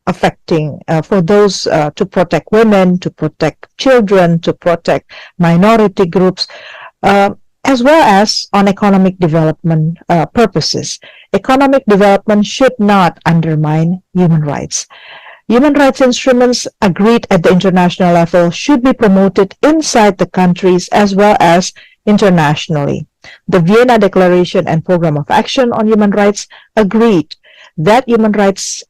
affecting for those to protect women, to protect children, to protect minority groups, as well as on economic development purposes. Economic development should not undermine human rights. Human rights instruments agreed at the international level should be promoted inside the countries as well as internationally. The Vienna Declaration and Program of Action on Human Rights agreed that human rights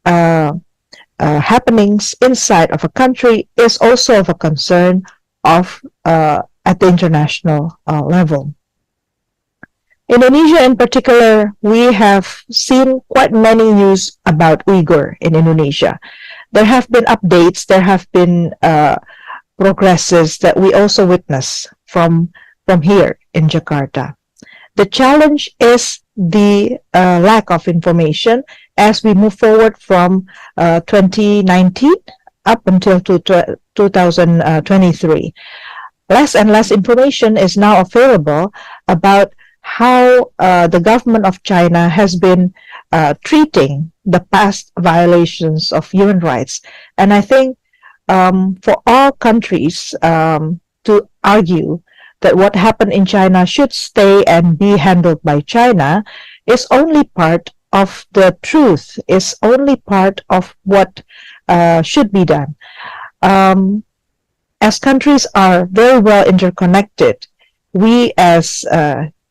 happenings inside of a country is also of a concern of at the international level. Indonesia in particular, we have seen quite many news about Uyghur in Indonesia. There have been updates, there have been progresses that we also witness from here in Jakarta. The challenge is the lack of information as we move forward from 2019 up until 2023. Less and less information is now available about how the government of China has been treating the past violations of human rights. And I think for all countries to argue that what happened in China should stay and be handled by China is only part of the truth, is only part of what should be done. As countries are very well interconnected, we as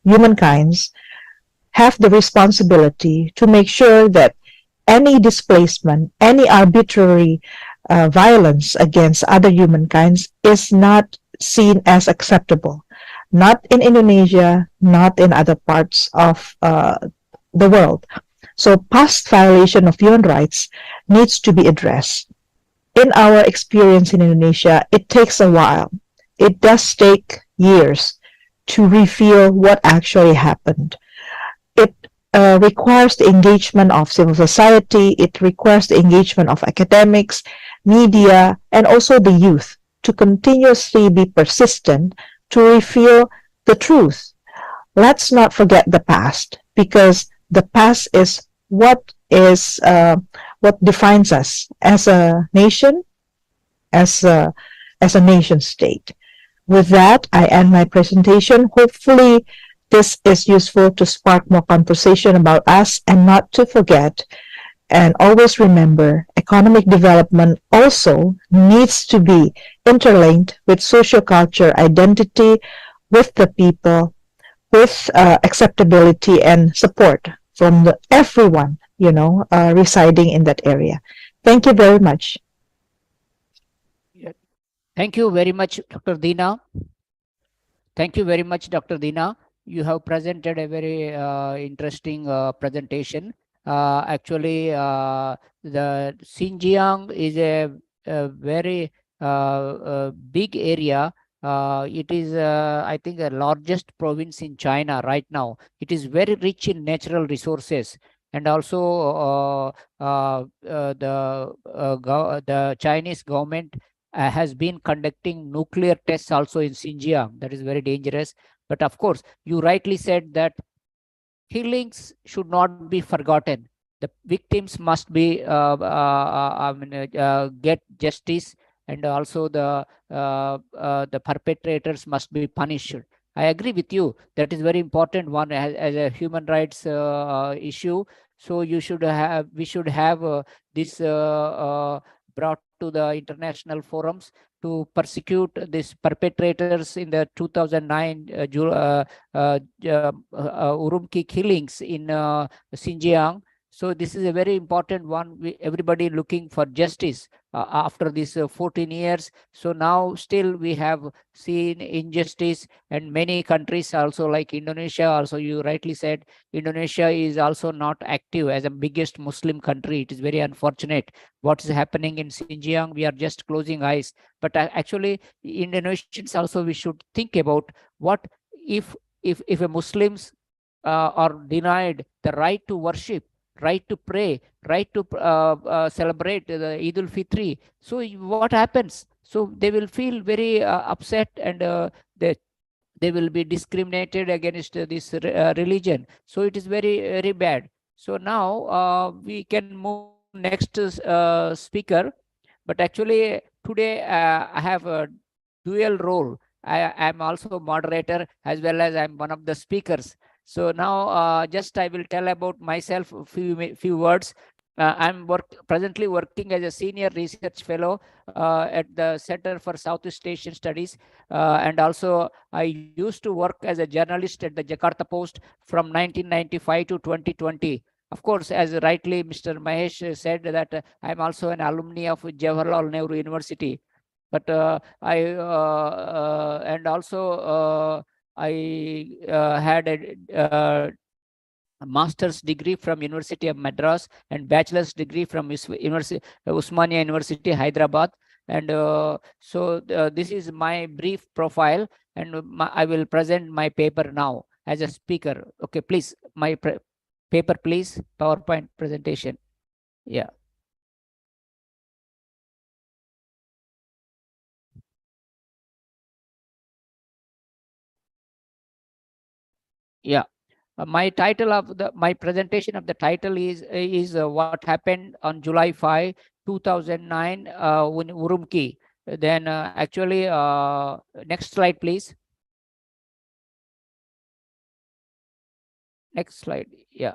humankinds have the responsibility to make sure that any displacement, any arbitrary violence against other humankinds is not seen as acceptable, not in Indonesia, not in other parts of the world. So past violation of human rights needs to be addressed. In our experience in Indonesia, it takes a while. It does take years to reveal what actually happened. It requires the engagement of civil society, it requires the engagement of academics, media, and also the youth to continuously be persistent to reveal the truth. Let's not forget the past, because the past is what defines us as a nation, as a nation state. With that, I end my presentation. Hopefully, this is useful to spark more conversation about us, and not to forget and always remember, economic development also needs to be interlinked with social culture identity, with the people, with acceptability and support from everyone, residing in that area. Thank you very much. Thank you very much, Dr. Dina. Thank you very much, Dr. Dina. You have presented a very interesting presentation. Actually, the Xinjiang is a very big area. It is, I think, the largest province in China right now. It is very rich in natural resources, and also the Chinese government has been conducting nuclear tests also in Xinjiang. That is very dangerous. But of course, you rightly said that killings should not be forgotten. The victims must be get justice, and also the perpetrators must be punished. I agree with you. That is very important one as a human rights issue. So we should have this brought to the international forums to persecute these perpetrators in the 2009 Urumqi killings in Xinjiang. So this is a very important one. Everybody looking for justice after these 14 years. So now still we have seen injustice, and many countries also, like Indonesia also, you rightly said, Indonesia is also not active as a biggest Muslim country. It is very unfortunate what is happening in Xinjiang. We are just closing eyes. But actually, Indonesians also, we should think about what if a Muslims are denied the right to worship, right to pray, right to celebrate the Eid al-Fitri. So what happens? So they will feel very upset, and they will be discriminated against this religion. So it is very bad. So now we can move to next speaker. But actually today I have a dual role. I am also moderator as well as I'm one of the speakers. So now just I will tell about myself a few words. I'm presently working as a senior research fellow at the Center for Southeast Asian Studies, and also I used to work as a journalist at the Jakarta Post from 1995 to 2020. Of course, as rightly Mr. Mahesh said, that I'm also an alumni of Jawaharlal Nehru University. But and also I had a master's degree from University of Madras and bachelor's degree from Usmania University, Hyderabad. And so this is my brief profile, and I will present my paper now as a speaker. Okay, please, my paper, please, PowerPoint presentation. Yeah. Yeah. My title of my presentation of the title is what happened on July 5, 2009 in Urumqi. Then actually, next slide, please. Next slide. Yeah.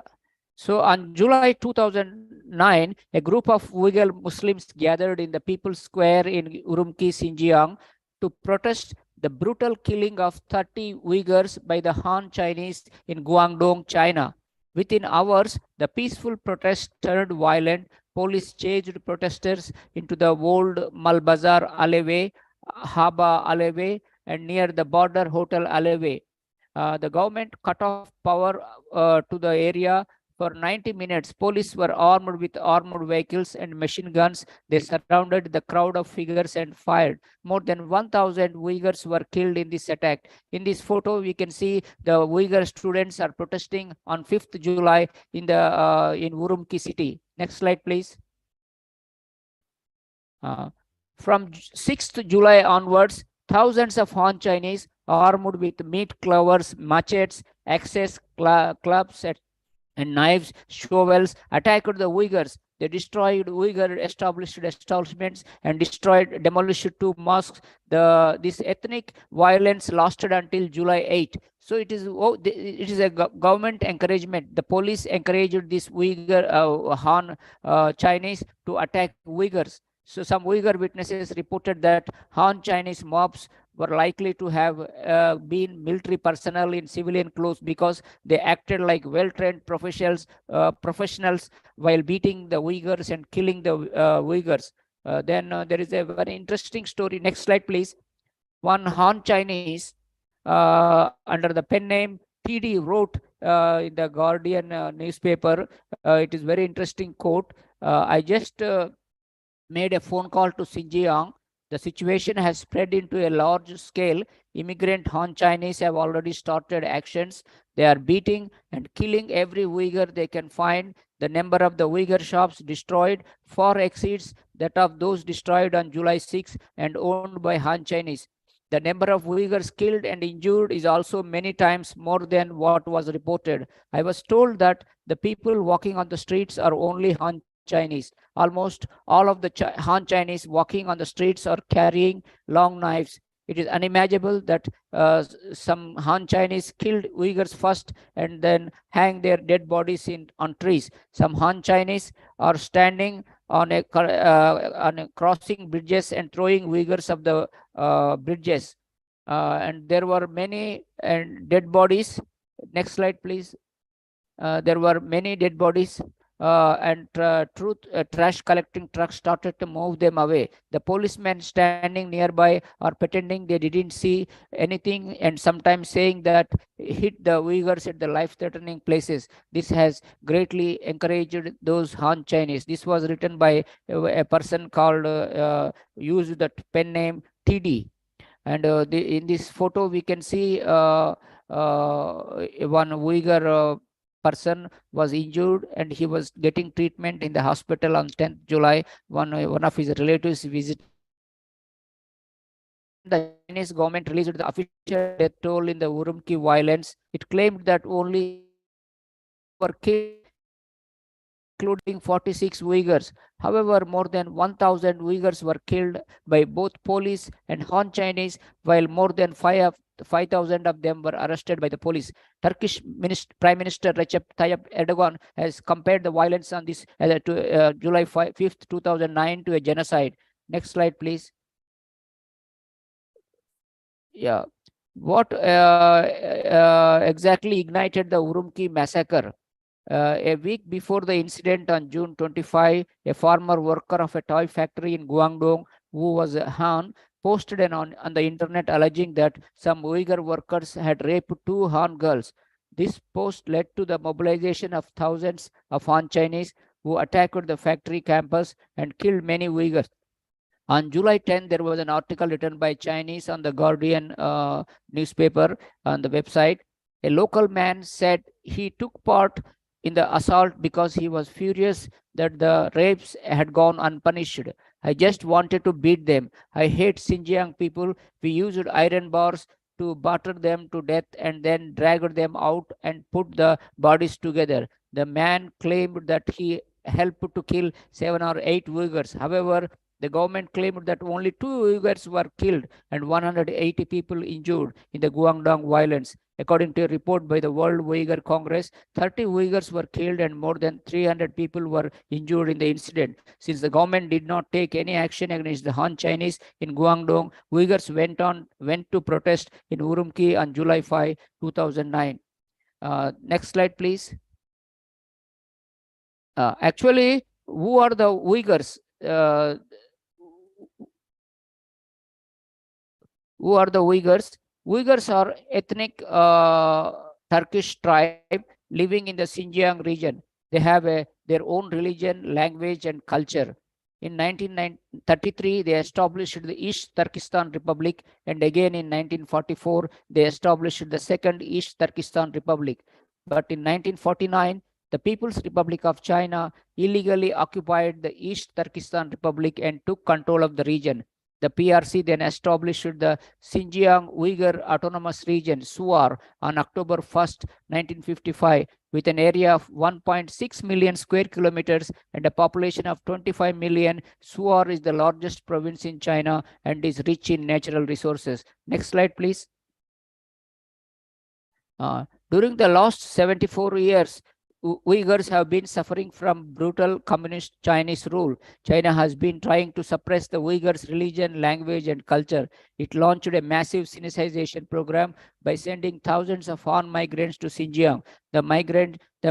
So on July 2009, a group of Uyghur Muslims gathered in the People's Square in Urumqi, Xinjiang, to protest the brutal killing of 30 Uyghurs by the Han Chinese in Guangdong, China. Within hours, the peaceful protest turned violent. Police chased protesters into the old Malbazar alleyway, Haba alleyway, and near the border hotel alleyway. The government cut off power to the area for 90 minutes. Police were armed with armored vehicles and machine guns. They surrounded the crowd of figures and fired. More than 1,000 Uyghurs were killed in this attack. In this photo, we can see the Uyghur students are protesting on 5th July in Urumqi city. Next slide, please. From 6th July onwards, thousands of Han Chinese armed with meat clovers, machetes, axes, clubs, and knives, shovels attacked the Uyghurs. They destroyed Uyghur establishments and demolished 2 mosques. This ethnic violence lasted until July 8. So it is a government encouragement. The police encouraged this Uyghur Han Chinese to attack Uyghurs. So some Uyghur witnesses reported that Han Chinese mobs were likely to have been military personnel in civilian clothes because they acted like well-trained professionals while beating the Uyghurs and killing the Uyghurs. Then there is a very interesting story. Next slide, please. One Han Chinese under the pen name TD wrote in the Guardian newspaper. It is very interesting quote. I just made a phone call to Xinjiang. The situation has spread into a large scale. Immigrant Han Chinese have already started actions. They are beating and killing every Uyghur they can find. The number of the Uyghur shops destroyed far exceeds that of those destroyed on July 6 and owned by Han Chinese. The number of Uyghurs killed and injured is also many times more than what was reported. I was told that the people walking on the streets are only Han Chinese. Almost all of the Han Chinese walking on the streets are carrying long knives. It is unimaginable that some Han Chinese killed Uyghurs first and then hang their dead bodies on trees. Some Han Chinese are standing on a crossing bridges and throwing Uyghurs of the bridges. And there were many dead bodies. Next slide, please. There were many dead bodies. And trash collecting trucks started to move them away. The policemen standing nearby are pretending they didn't see anything and sometimes saying that hit the Uyghurs at the life-threatening places. This has greatly encouraged those Han Chinese. This was written by a person called, used the pen name TD. And in this photo, we can see one Uyghur person was injured and he was getting treatment in the hospital on 10th July. One of his relatives visited. The Chinese government released the official death toll in the Urumqi violence. It claimed that only were killed, including 46 Uyghurs. However, more than 1,000 Uyghurs were killed by both police and Han Chinese, while more than 5,000 of them were arrested by the police. Turkish Prime Minister Recep Tayyip Erdogan has compared the violence on this to July 5th, 2009 to a genocide. Next slide, please. Yeah. What exactly ignited the Urumqi massacre? A week before the incident on June 25, a former worker of a toy factory in Guangdong, who was a Han, posted on the internet alleging that some Uyghur workers had raped 2 Han girls. This post led to the mobilization of thousands of Han Chinese who attacked the factory campus and killed many Uyghurs. On July 10, there was an article written by Chinese on the Guardian newspaper on the website. A local man said he took part in the assault because he was furious that the rapes had gone unpunished. I just wanted to beat them. I hate Xinjiang people. We used iron bars to batter them to death and then dragged them out and put the bodies together. The man claimed that he helped to kill 7 or 8 Uyghurs. However, the government claimed that only 2 Uyghurs were killed and 180 people injured in the Guangdong violence. According to a report by the World Uyghur Congress, 30 Uyghurs were killed and more than 300 people were injured in the incident. Since the government did not take any action against the Han Chinese in Guangdong, Uyghurs went to protest in Urumqi on July 5, 2009. Next slide, please. Actually, who are the Uyghurs? Who are the Uyghurs? Uyghurs are ethnic Turkish tribe living in the Xinjiang region. They have their own religion, language, and culture. In 1933, they established the East Turkestan Republic, and again in 1944, they established the Second East Turkestan Republic. But in 1949, the People's Republic of China illegally occupied the East Turkestan Republic and took control of the region. The PRC then established the Xinjiang Uyghur Autonomous Region, SUAR, on October 1st, 1955, with an area of 1.6 million square kilometers and a population of 25 million. SUAR is the largest province in China and is rich in natural resources. Next slide, please. During the last 74 years, Uyghurs have been suffering from brutal communist Chinese rule. China has been trying to suppress the Uyghurs' religion, language, and culture. It launched a massive Sinicization program by sending thousands of Han migrants to Xinjiang. The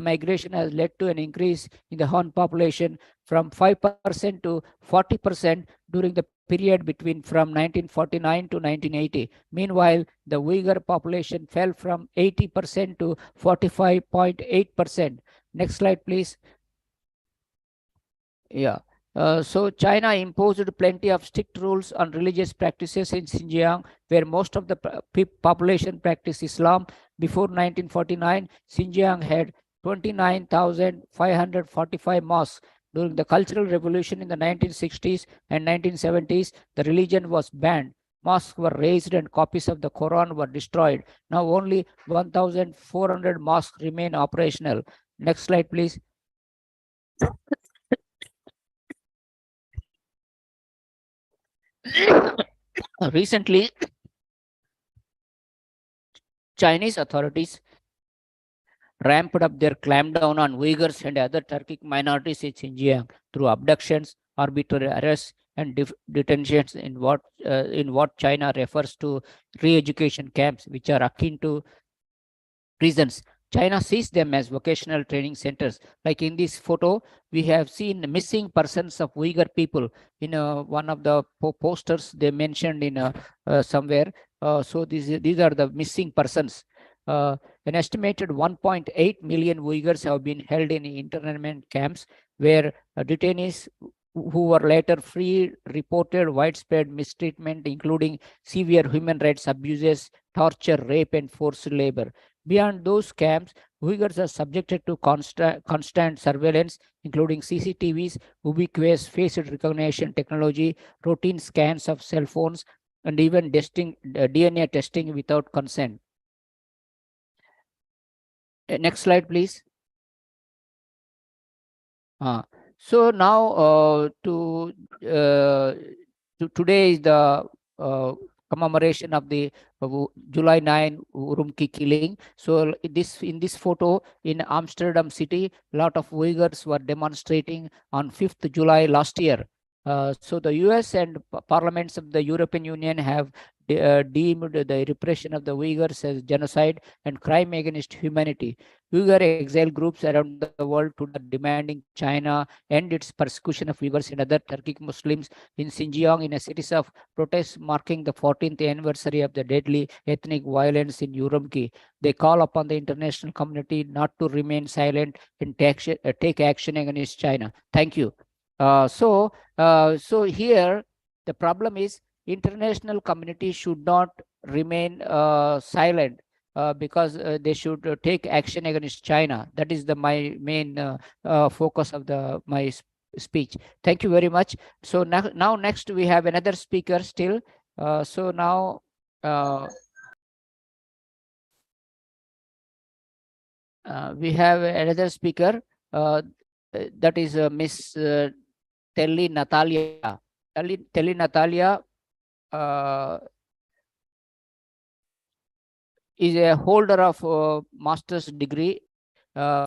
migration has led to an increase in the Han population from 5% to 40% during the period between from 1949 to 1980. Meanwhile, the Uyghur population fell from 80% to 45.8%. Next slide, please. Yeah. So China imposed plenty of strict rules on religious practices in Xinjiang, where most of the population practiced Islam. Before 1949, Xinjiang had 29,545 mosques. During the Cultural Revolution in the 1960s and 1970s, the religion was banned. Mosques were razed and copies of the Quran were destroyed. Now only 1,400 mosques remain operational. Next slide, please. Recently, Chinese authorities ramped up their clampdown on Uyghurs and other Turkic minorities in Xinjiang through abductions, arbitrary arrests, and detentions in what China refers to re-education camps, which are akin to prisons. China sees them as vocational training centers. Like in this photo, we have seen missing persons of Uyghur people in one of the posters they mentioned in somewhere. So these are the missing persons. An estimated 1.8 million Uyghurs have been held in internment camps where detainees who were later free reported widespread mistreatment, including severe human rights abuses, torture, rape, and forced labor. Beyond those camps, Uyghurs are subjected to constant surveillance, including CCTVs, ubiquitous face recognition technology, routine scans of cell phones, and even DNA testing without consent. Next slide, please. So now today is the commemoration of the July 9 Urumqi killing. So in this photo in Amsterdam city, a lot of Uyghurs were demonstrating on 5th July last year. So the US and parliaments of the European Union have deemed the repression of the Uyghurs as genocide and crime against humanity. Uyghur exile groups around the world today are demanding China end its persecution of Uyghurs and other Turkic Muslims in Xinjiang in a series of protests marking the 14th anniversary of the deadly ethnic violence in Urumqi. They call upon the international community not to remain silent and take action against China. Thank you. So here the problem is international community should not remain silent. Because they should take action against China. That is my main focus of my speech. Thank you very much. So now next we have another speaker still. So now we have another speaker. That is Miss Telly Natalia. Telly Natalia is a holder of master's degree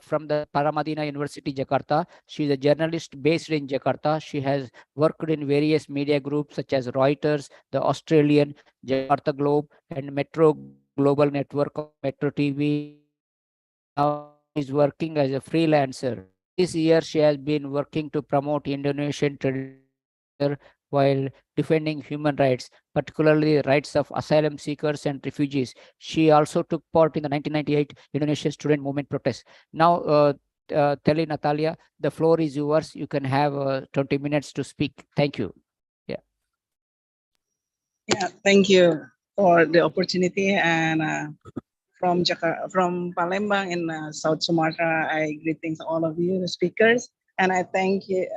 from the Paramadina University, Jakarta. She is a journalist based in Jakarta. She has worked in various media groups such as Reuters, the Australian, Jakarta Globe, and Metro Global Network of Metro TV. Now is working as a freelancer. This year, she has been working to promote Indonesian tradition while defending human rights, particularly the rights of asylum seekers and refugees. She also took part in the 1998 Indonesian student movement protest. Now, Telly Natalia, the floor is yours. You can have 20 minutes to speak. Thank you. Yeah, thank you for the opportunity. And from Jakarta, from Palembang in South Sumatra, I greetings all of you, the speakers, and I thank you.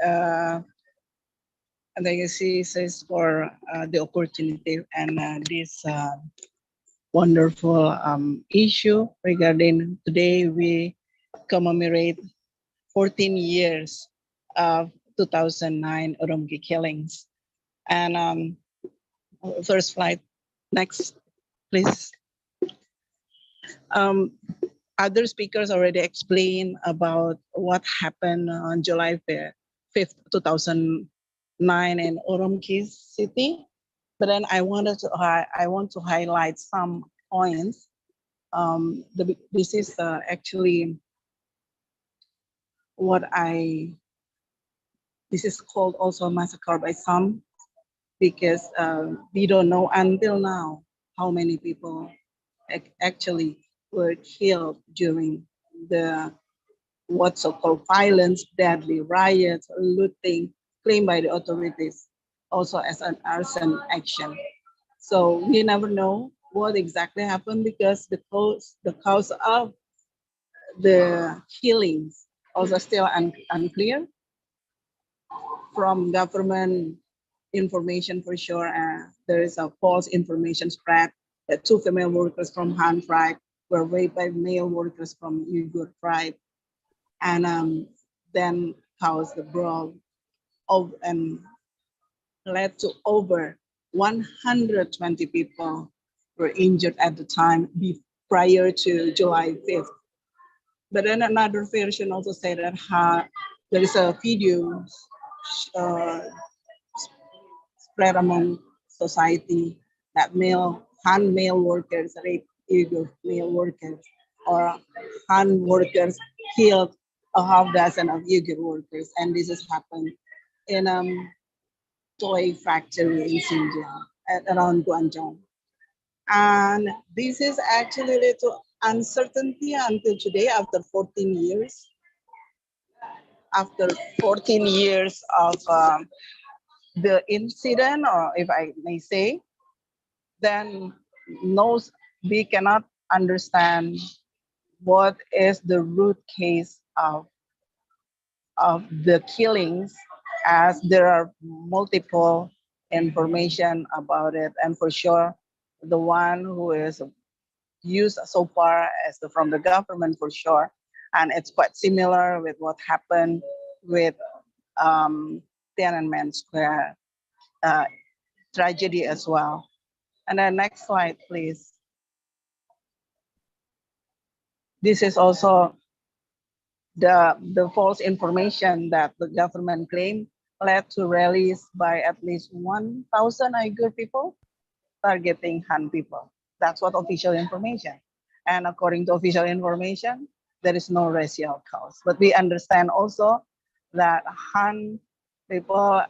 And the CSEAS for the opportunity and this wonderful issue regarding today we commemorate 14 years of 2009 Urumqi killings. And first slide, next, please. Other speakers already explained about what happened on July 5th, 2009 in Urumqi city, but then I want to highlight some points. This is actually this is called also massacre by some. because we don't know until now how many people actually were killed during the what's so-called violence, deadly riots, looting, claimed by the authorities, also as an arson action. So we never know what exactly happened because the cause of the killings also still unclear. From government information for sure, there is a false information spread that two female workers from Han tribe were raped by male workers from Uyghur tribe, and then caused the brawl of and led to over 120 people were injured at the time prior to July 5th. But then another version also said that there is a video uh, spread among society that Han male workers rape Uyghur male workers, or Han workers killed a half dozen of Uyghur workers, and this has happened in toy factory in Xinjiang around Guangzhou. And this is actually led to uncertainty until today after 14 years. After 14 years of the incident, or if I may say, then we cannot understand what is the root case of the killings, as there are multiple information about it, and for sure the one who is used so far as from the government for sure, and it's quite similar with what happened with Tiananmen Square tragedy as well. And then next slide, please. This is also the false information that the government claimed led to rallies by at least 1,000 Uyghur people targeting Han people. That's what official information. And according to official information, there is no racial cause. But we understand also that Han people,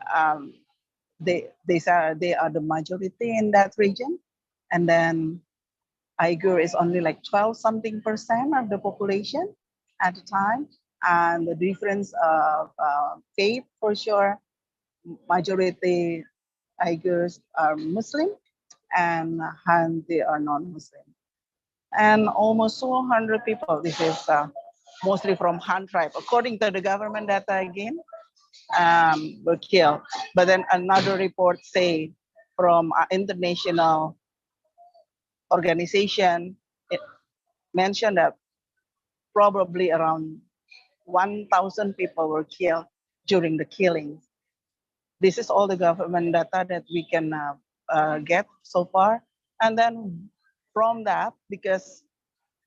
they are the majority in that region, and then Uyghur is only like 12 something percent of the population at the time, and the difference of faith for sure. Majority Uyghurs are Muslim, and Han they are non-Muslim, and almost 200 people. This is mostly from Han tribe, according to the government data again, were killed. But then another report say from international organization, it mentioned that probably around 1,000 people were killed during the killings. This is all the government data that we can get so far. And then from that, because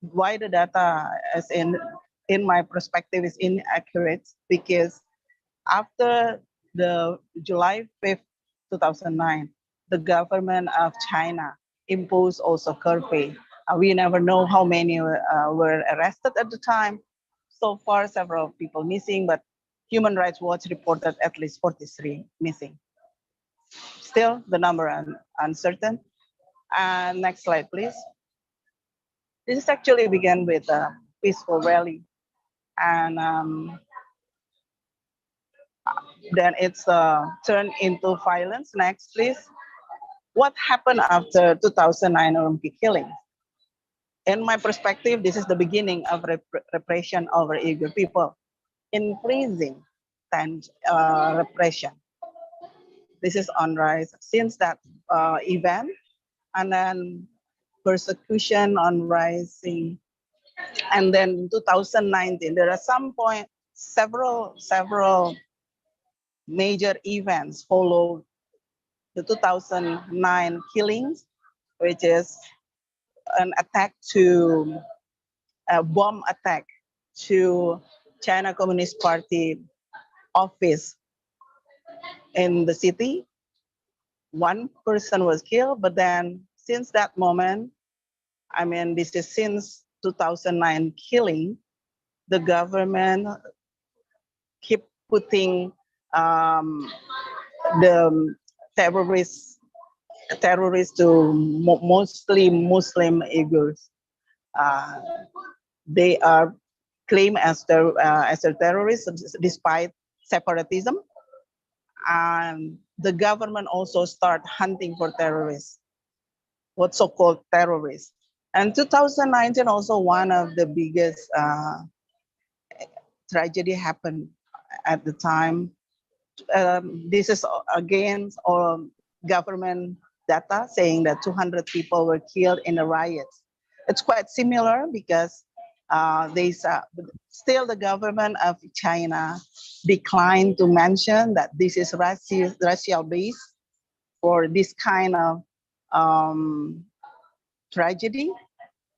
why the data is in my perspective is inaccurate, because after the July 5th, 2009, the government of China imposed also curfew. We never know how many were arrested at the time. So far, several people missing, but Human Rights Watch reported at least 43 missing. Still, the number uncertain. And next slide, please. This is actually began with a peaceful rally, and then it's turned into violence. Next, please. What happened after 2009 Urumqi killing? In my perspective, this is the beginning of repression over Uyghur people, increasing repression. This is on rise since that event, and then persecution on rising. And then in 2019, there are several major events followed the 2009 killings, which is an attack to a bomb attack to China Communist Party office in the city. One person was killed, but then since that moment, I mean, this is since 2009 killing, the government keep putting the terrorists to mostly Muslim Uyghurs. They are claimed as terrorists despite separatism, and the government also start hunting for terrorists, what so-called terrorists. And 2019 also one of the biggest tragedy happened at the time. This is again government data saying that 200 people were killed in the riots. It's quite similar because still the government of China declined to mention that this is racial based for this kind of tragedy,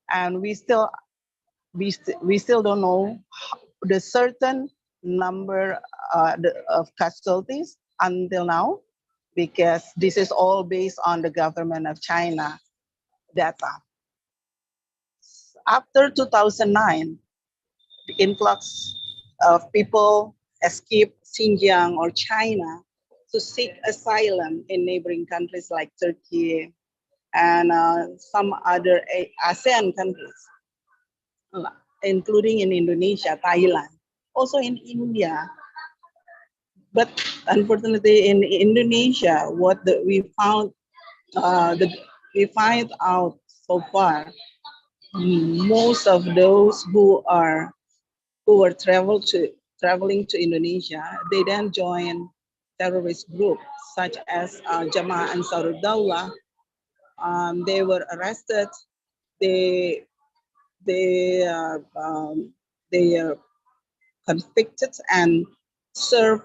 and we still don't know the certain number of casualties until now, because this is all based on the government of China data. After 2009, the influx of people escaped Xinjiang or China to seek asylum in neighboring countries like Turkey and some other ASEAN countries, including in Indonesia, Thailand, also in India. But unfortunately, in Indonesia, we find out so far, most of those who were traveling to Indonesia, they then join terrorist groups such as Jamaah Ansarud Daulah. They were arrested. They are convicted and served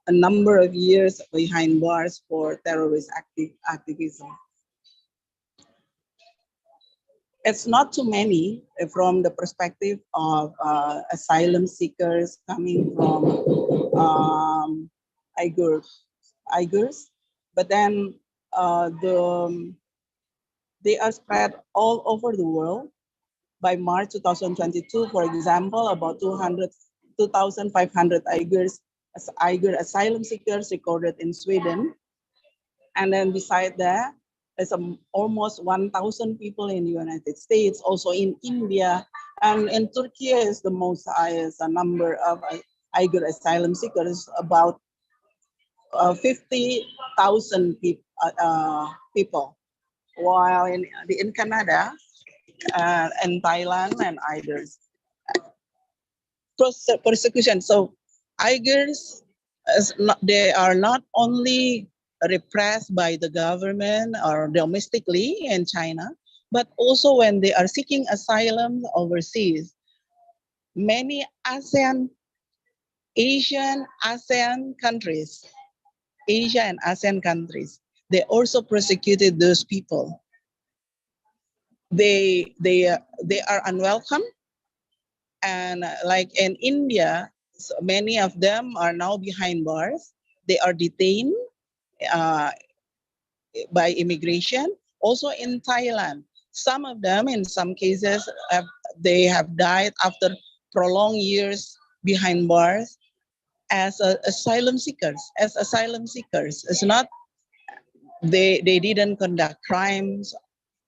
a number of years behind bars for terrorist activism. It's not too many from the perspective of asylum seekers coming from Uyghurs, but then they are spread all over the world. By March 2022, for example, about 2,500 Uyghur asylum seekers recorded in Sweden. And then beside that, there's almost 1,000 people in the United States, also in India, and in Turkey is the most highest number of Uyghur asylum seekers, about 50,000 people, while in Canada and Thailand and others. Persecution. So Uyghurs, they are not only repressed by the government or domestically in China, but also when they are seeking asylum overseas. Many Asia and ASEAN countries, they also persecuted those people. They are unwelcome, and like in India, so many of them are now behind bars. They are detained by immigration. Also in Thailand, some of them, in some cases, they have died after prolonged years behind bars as asylum seekers. It's not they didn't conduct crimes,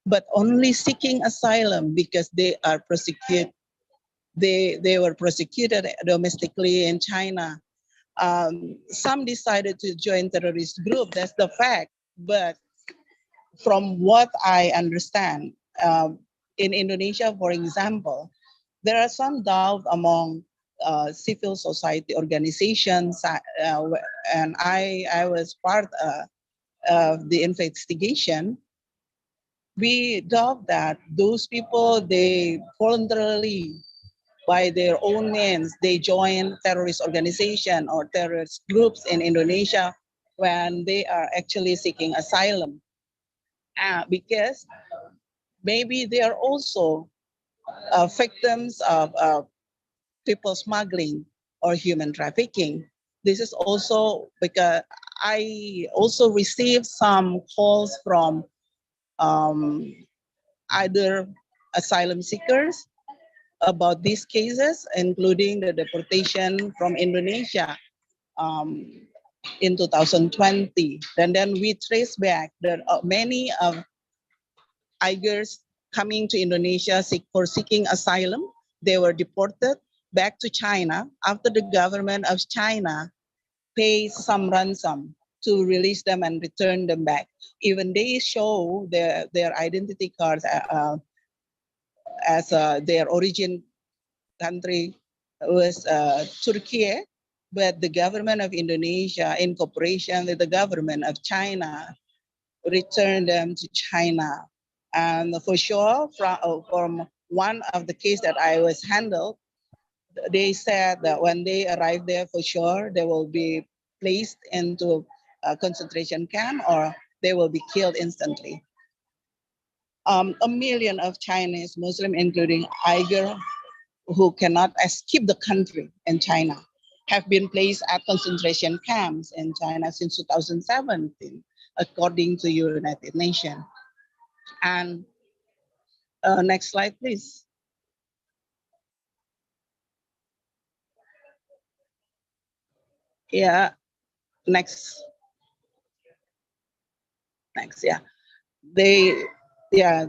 but only seeking asylum because they are persecuted. They were persecuted domestically in China. Some decided to join terrorist group. That's the fact. But from what I understand, in Indonesia, for example, there are some doubt among civil society organizations, and I was part of the investigation. We doubt that those people, they voluntarily, by their own means, they join terrorist organization or terrorist groups in Indonesia when they are actually seeking asylum. Because maybe they are also victims of people smuggling or human trafficking. This is also because I also received some calls from other asylum seekers about these cases, including the deportation from Indonesia. in 2020. And then we trace back that many of Uyghurs coming to Indonesia for seeking asylum, they were deported back to China after the government of China pays some ransom to release them and return them back. Even they show their identity cards as their origin country was Turkey, but the government of Indonesia, in cooperation with the government of China, returned them to China. And for sure, from one of the case that I was handled, they said that when they arrive there, for sure, they will be placed into a concentration camp or they will be killed instantly. 1 million of Chinese Muslim, including Uyghur, who cannot escape the country in China, have been placed at concentration camps in China since 2017, according to United Nations. And next slide, please. Yeah, next, yeah.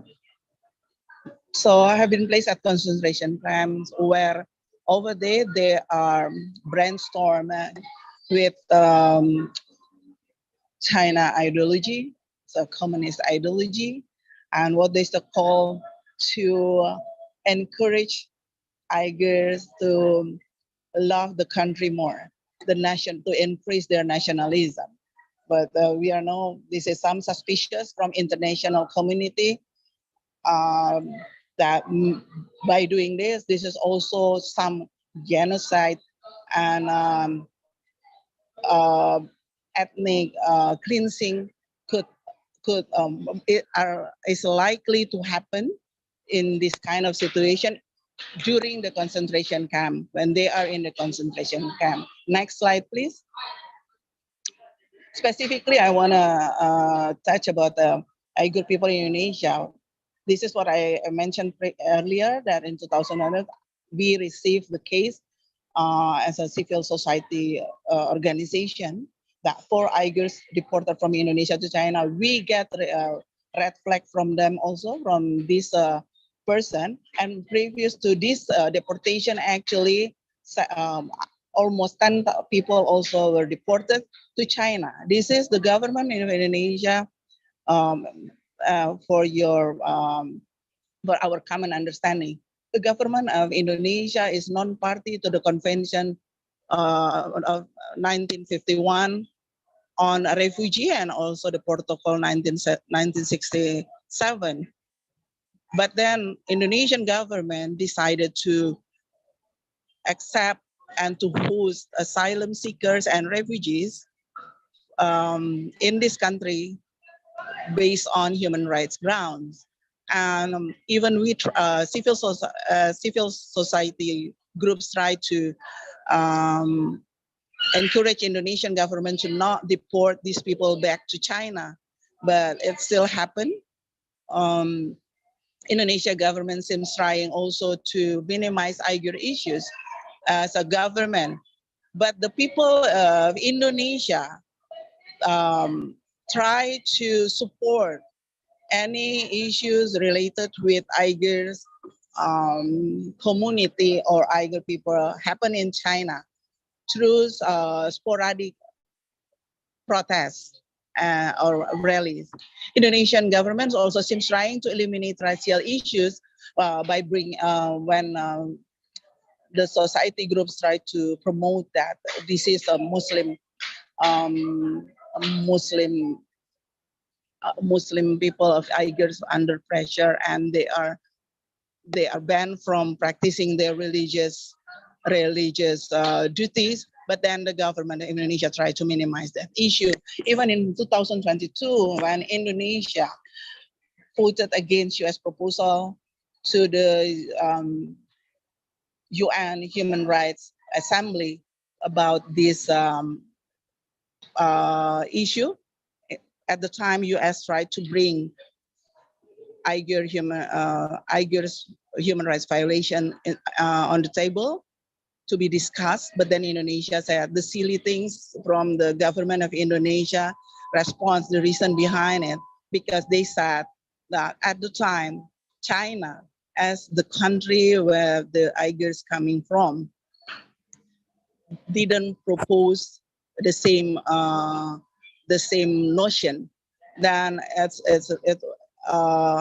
So I have been placed at concentration camps where over there they are brainstorm with China ideology, so communist ideology, and what they call to encourage Uyghurs to love the country more, the nation, to increase their nationalism. But we are now, this is some suspicious from international community that by doing this is also some genocide and ethnic cleansing is likely to happen in this kind of situation during the concentration camp, when they are in the concentration camp. Next slide, please. Specifically, I want to touch about the Uyghur people in Indonesia. This is what I mentioned earlier, that in 2011, we received the case as a civil society organization that 4 Uyghurs deported from Indonesia to China. We get red flag from them also, from this person. And previous to this deportation, actually, almost 10 people also were deported to China. This is the government of Indonesia, for our common understanding. The government of Indonesia is non-party to the Convention of 1951 on refugee and also the Protocol 1967. But then Indonesian government decided to accept and to host asylum seekers and refugees in this country based on human rights grounds. And even we civil society groups try to encourage Indonesian government to not deport these people back to China, but it still happened. Indonesia government seems trying also to minimize Uyghur issues as a government, but the people of Indonesia try to support any issues related with Uyghurs community or Uyghur people happen in China through sporadic protests or rallies. Indonesian government also seems trying to eliminate racial issues by when the society groups try to promote that this is a Muslim people of Uyghurs under pressure, and they are banned from practicing their religious duties. But then the government of Indonesia tried to minimize that issue. Even in 2022, when Indonesia voted against U.S. proposal to the UN Human Rights Assembly about this issue, at the time U.S. tried to bring Uyghurs human rights violation on the table. to be discussed, but then Indonesia said the silly things from the government of Indonesia response, the reason behind it, because they said that at the time, China, as the country where the Uyghurs coming from, didn't propose the same notion. Then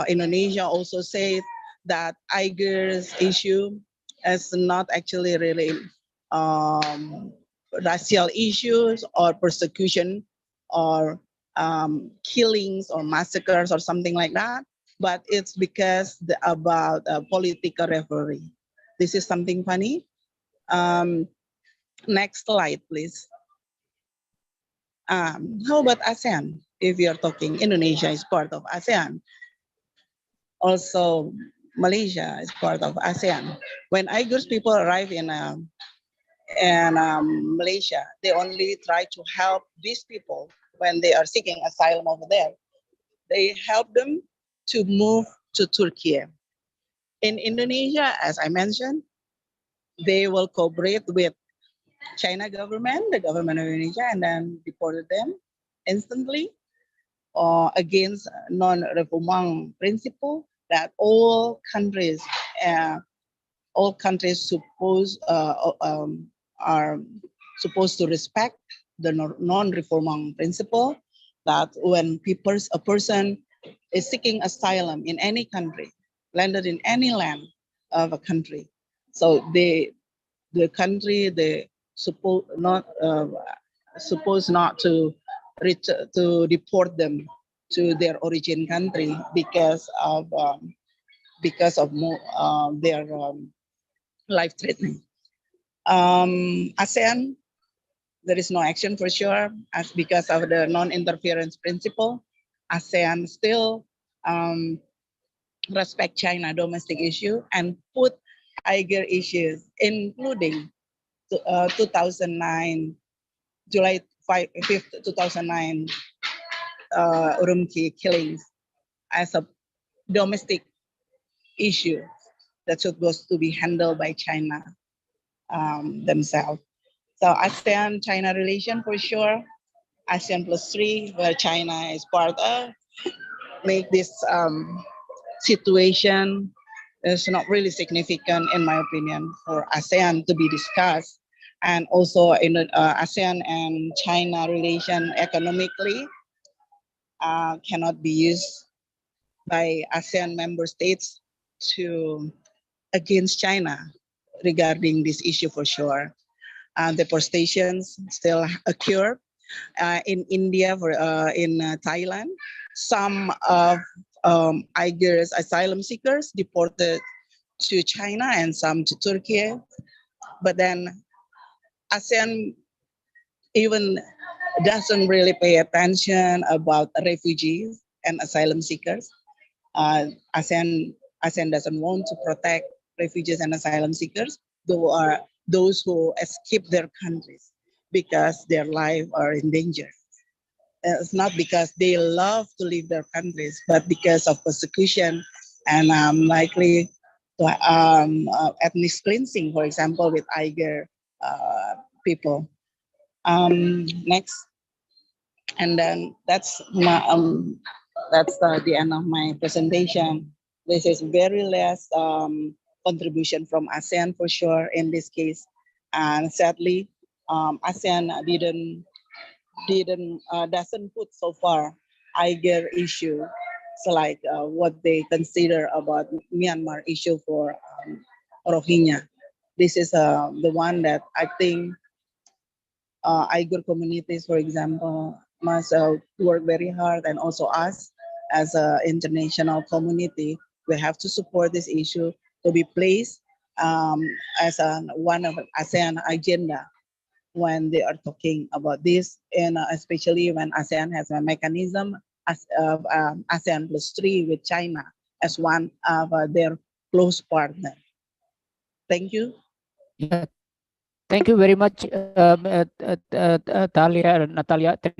Indonesia also said that Uyghurs issue is not actually really racial issues or persecution or killings or massacres or something like that, but it's because about political referee. This is something funny. Next slide, please. How about ASEAN? If you're talking, Indonesia is part of ASEAN. Also, Malaysia is part of ASEAN. When Uyghurs people arrive in Malaysia, they only try to help these people when they are seeking asylum over there. They help them to move to Turkey. In Indonesia, as I mentioned, they will cooperate with China government, the government of Indonesia, and then deported them instantly against non-refoulement principle that all countries are supposed to respect the non-refoulement principle, that when a person is seeking asylum in any country, landed in any land of a country, so the country they supposed not to deport them to their origin country because of their life threatening. ASEAN, there is no action for sure, as because of the non-interference principle. ASEAN still respect China domestic issue and put Uyghur issues, including 2009, July 5th, 2009, Urumqi killings as a domestic issue that's supposed to be handled by China themselves. So ASEAN-China relation for sure, ASEAN +3, where China is part of, make this situation is not really significant, in my opinion, for ASEAN to be discussed. And also in ASEAN and China relation economically cannot be used by ASEAN member states to against China regarding this issue for sure. Deportations still occur in India, in Thailand. Some of Uyghurs asylum seekers deported to China and some to Turkey. But then ASEAN even doesn't really pay attention about refugees and asylum seekers. ASEAN doesn't want to protect refugees and asylum seekers, though are those who escape their countries because their lives are in danger. It's not because they love to leave their countries, but because of persecution and likely to ethnic cleansing, for example, with Uyghur people. Next, and then that's the end of my presentation. This is very less contribution from ASEAN for sure in this case, and sadly, ASEAN doesn't put so far Uyghur issue. So like what they consider about Myanmar issue for Rohingya. This is the one that I think Uyghur communities, for example, must work very hard, and also us as an international community, we have to support this issue to be placed as one of ASEAN agenda when they are talking about this, and especially when ASEAN has a mechanism as ASEAN +3 with China as one of their close partner. Thank you. Yeah. Thank you very much,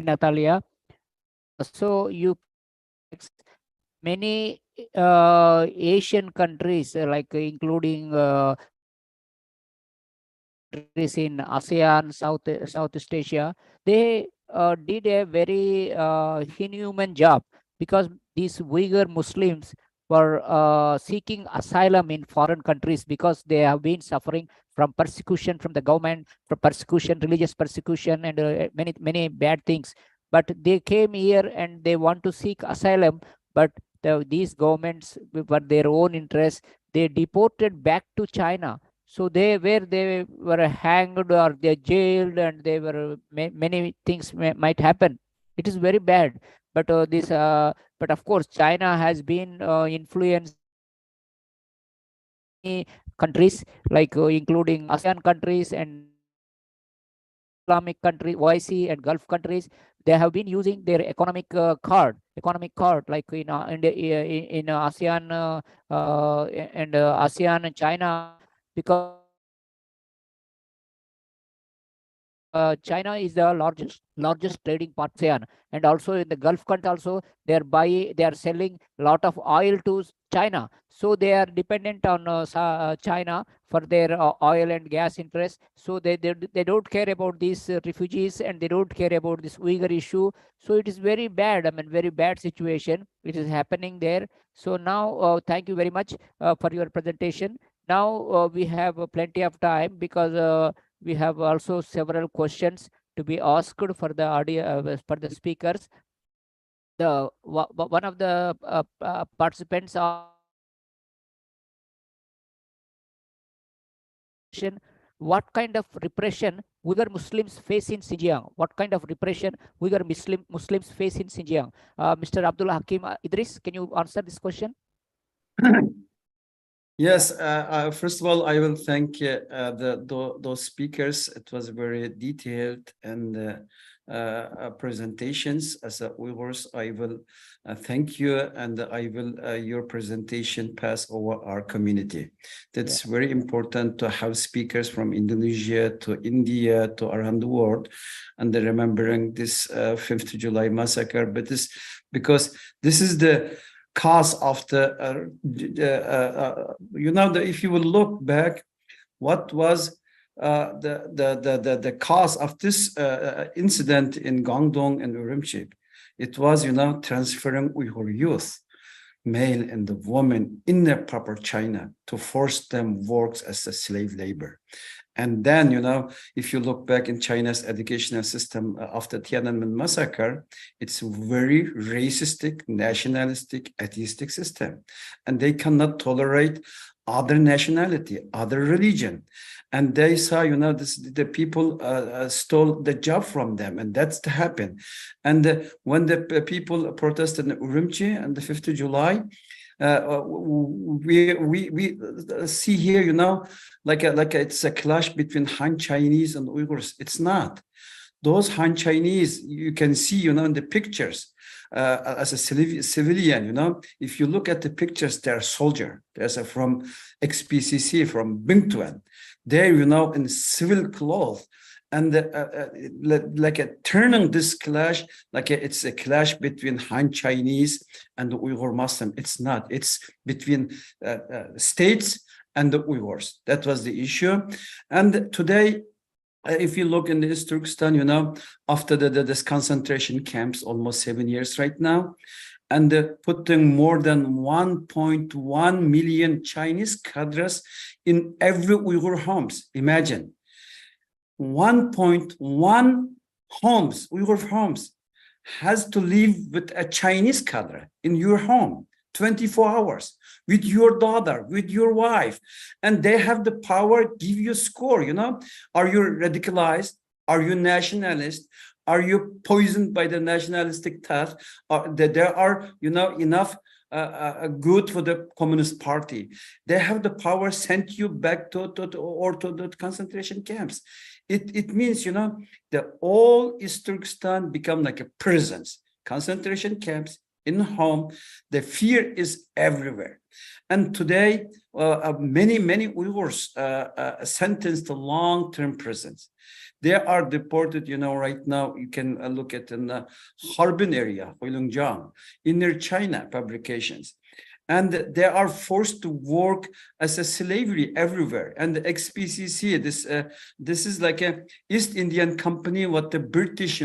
Natalia. So you many Asian countries, like including countries in ASEAN, Southeast Asia, they did a very inhuman job, because these Uyghur Muslims were seeking asylum in foreign countries because they have been suffering from persecution from the government, from persecution, religious persecution, and many bad things. But they came here and they want to seek asylum, but these governments, for their own interests, they deported back to China. So they were hanged or they jailed, and they were many things might happen. It is very bad. But but of course, China has been influenced countries, like including ASEAN countries and Islamic countries, OIC and Gulf countries. They have been using their economic card, like in ASEAN and ASEAN and China, because China is the largest trading part of ASEAN, and also in the Gulf country also they are selling a lot of oil to China, so they are dependent on China for their oil and gas interests. So they don't care about these refugees, and they don't care about this Uyghur issue. So it is very bad. I mean, very bad situation it is happening there. So now thank you very much for your presentation. Now we have plenty of time, because we have also several questions to be asked for the audio for the speakers. One of the participants are what kind of repression Uyghur Muslims face in Xinjiang? What kind of repression Uyghur Muslims face in Xinjiang? Mr. Abdul Hakim Idris, can you answer this question? Yes, first of all, I will thank those speakers. It was very detailed and presentations. As a Uyghurs, I will thank you, and I will your presentation pass over our community. That's very important to have speakers from Indonesia to India to around the world, and remembering this 5th of July massacre. But this, because this is the cause of the if you will look back, what was the cause of this incident in Guangdong and Urumqi? It was, transferring Uyghur youth, male and the woman, in the proper China to force them works as a slave labor. And then, if you look back in China's educational system after Tiananmen massacre, it's a very racistic, nationalistic, atheistic system. And they cannot tolerate other nationality, other religion. And they saw, the people stole the job from them, and that's to happen. And when the people protested in Urumqi on the 5th of July, we see here, like it's a clash between Han Chinese and Uyghurs. It's not. Those Han Chinese, you can see, in the pictures, as a civilian, if you look at the pictures, they're soldier. There's from XPCC, from Bingtuan. They're, in civil clothes. And turning this clash, it's a clash between Han Chinese and the Uyghur Muslim. It's not. It's between states and the Uyghurs. That was the issue. And today, if you look in the East Turkestan, after this concentration camps, almost 7 years right now, and putting more than 1.1 million Chinese cadres in every Uyghur homes. Imagine. 1.1 homes, Uyghur homes, has to live with a Chinese cadre in your home, 24 hours, with your daughter, with your wife. And they have the power, give you score, Are you radicalized? Are you nationalist? Are you poisoned by the nationalistic thought? There are, enough good for the Communist Party. They have the power, sent you back to the concentration camps. It means, the all East Turkestan become like a prisons, concentration camps, in home. The fear is everywhere. And today, many Uyghurs sentenced to long-term prisons. They are deported, right now. You can look at in the Harbin area, Heilongjiang, Inner China publications. and they are forced to work as a slavery everywhere. And the XPCC, this is like a East Indian company, what the British,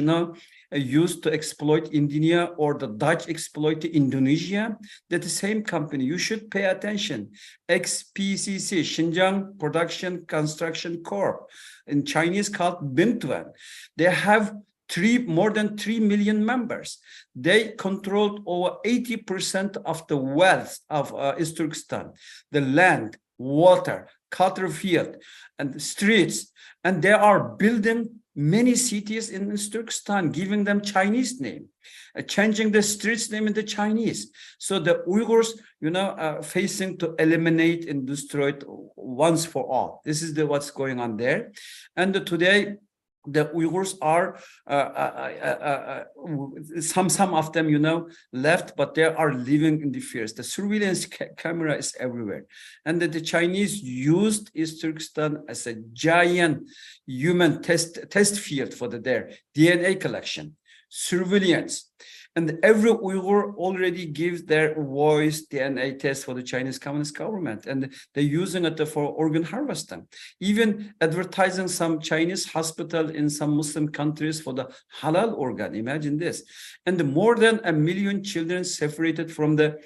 used to exploit India, or the Dutch exploit Indonesia. That's the same company. You should pay attention. XPCC, Xinjiang Production Construction Corp, in Chinese called Bintuan. They have more than 3 million members. They controlled over 80% of the wealth of East Turkestan, the land, water, cotton field, and the streets. And they are building many cities in East Turkestan, giving them Chinese name, changing the streets name into Chinese. So the Uyghurs, facing to eliminate and destroy it once for all. This is what's going on there. And today, the Uyghurs are some of them left, but they are living in the fears. The surveillance camera is everywhere, and the Chinese used East Turkestan as a giant human test field for their DNA collection, surveillance. And every Uyghur already gives their voice DNA test for the Chinese Communist government, and they're using it for organ harvesting, even advertising some Chinese hospital in some Muslim countries for the halal organ. Imagine this. And more than 1 million children separated from the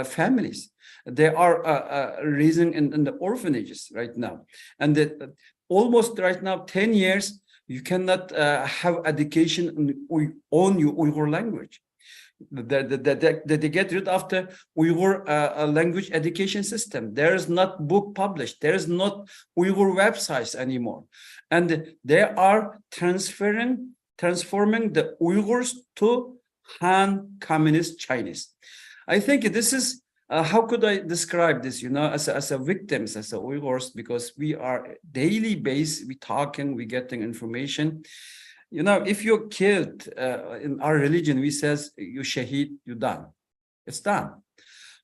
families. They are raising in the orphanages right now. And almost right now, 10 years, you cannot have education on your Uyghur language. They get rid of the Uyghur language education system. There is not book published. There is not Uyghur websites anymore. And they are transforming the Uyghurs to Han Communist Chinese. I think this is, how could I describe this, as a victims, as a Uyghurs, because we are daily based, we talking, we getting information. If you're killed in our religion, we says you shaheed, you done. It's done.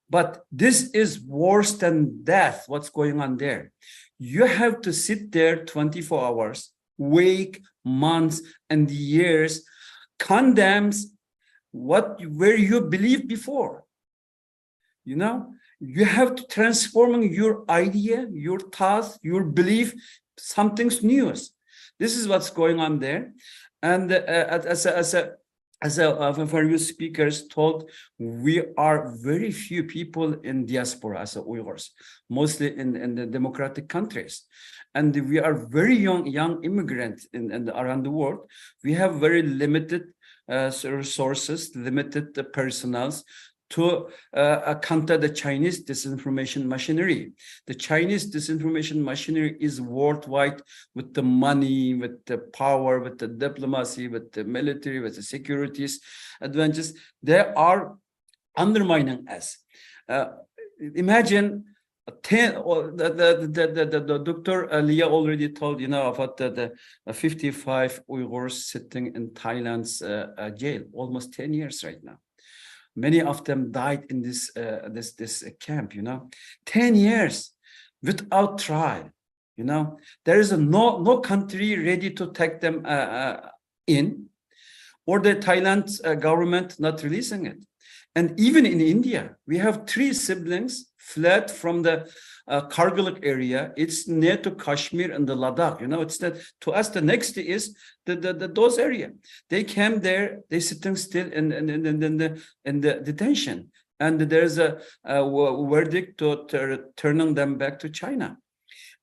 But this is worse than death. What's going on there? You have to sit there 24 hours, wake months and years, condemns where you believed before. You have to transform your idea, your thoughts, your belief, something's new. This is what's going on there. And as various speakers told, we are very few people in diaspora as Uyghurs, mostly in the democratic countries. And we are very young immigrants around the world. We have very limited resources, limited personnel to counter the Chinese disinformation machinery. The Chinese disinformation machinery is worldwide, with the money, with the power, with the diplomacy, with the military, with the securities advantages. They are undermining us. Imagine 10, the Dr. Leah already told, about the 55 Uyghurs sitting in Thailand's jail, almost 10 years right now. Many of them died in this camp, 10 years without trial, There is no country ready to take them in, or the Thailand government not releasing it. And even in India, we have 3 siblings fled from the Kargil area. It's near to Kashmir and the Ladakh. It's that to us the next is those area. They came there. They sitting still in the detention, and there's a verdict to turning them back to China.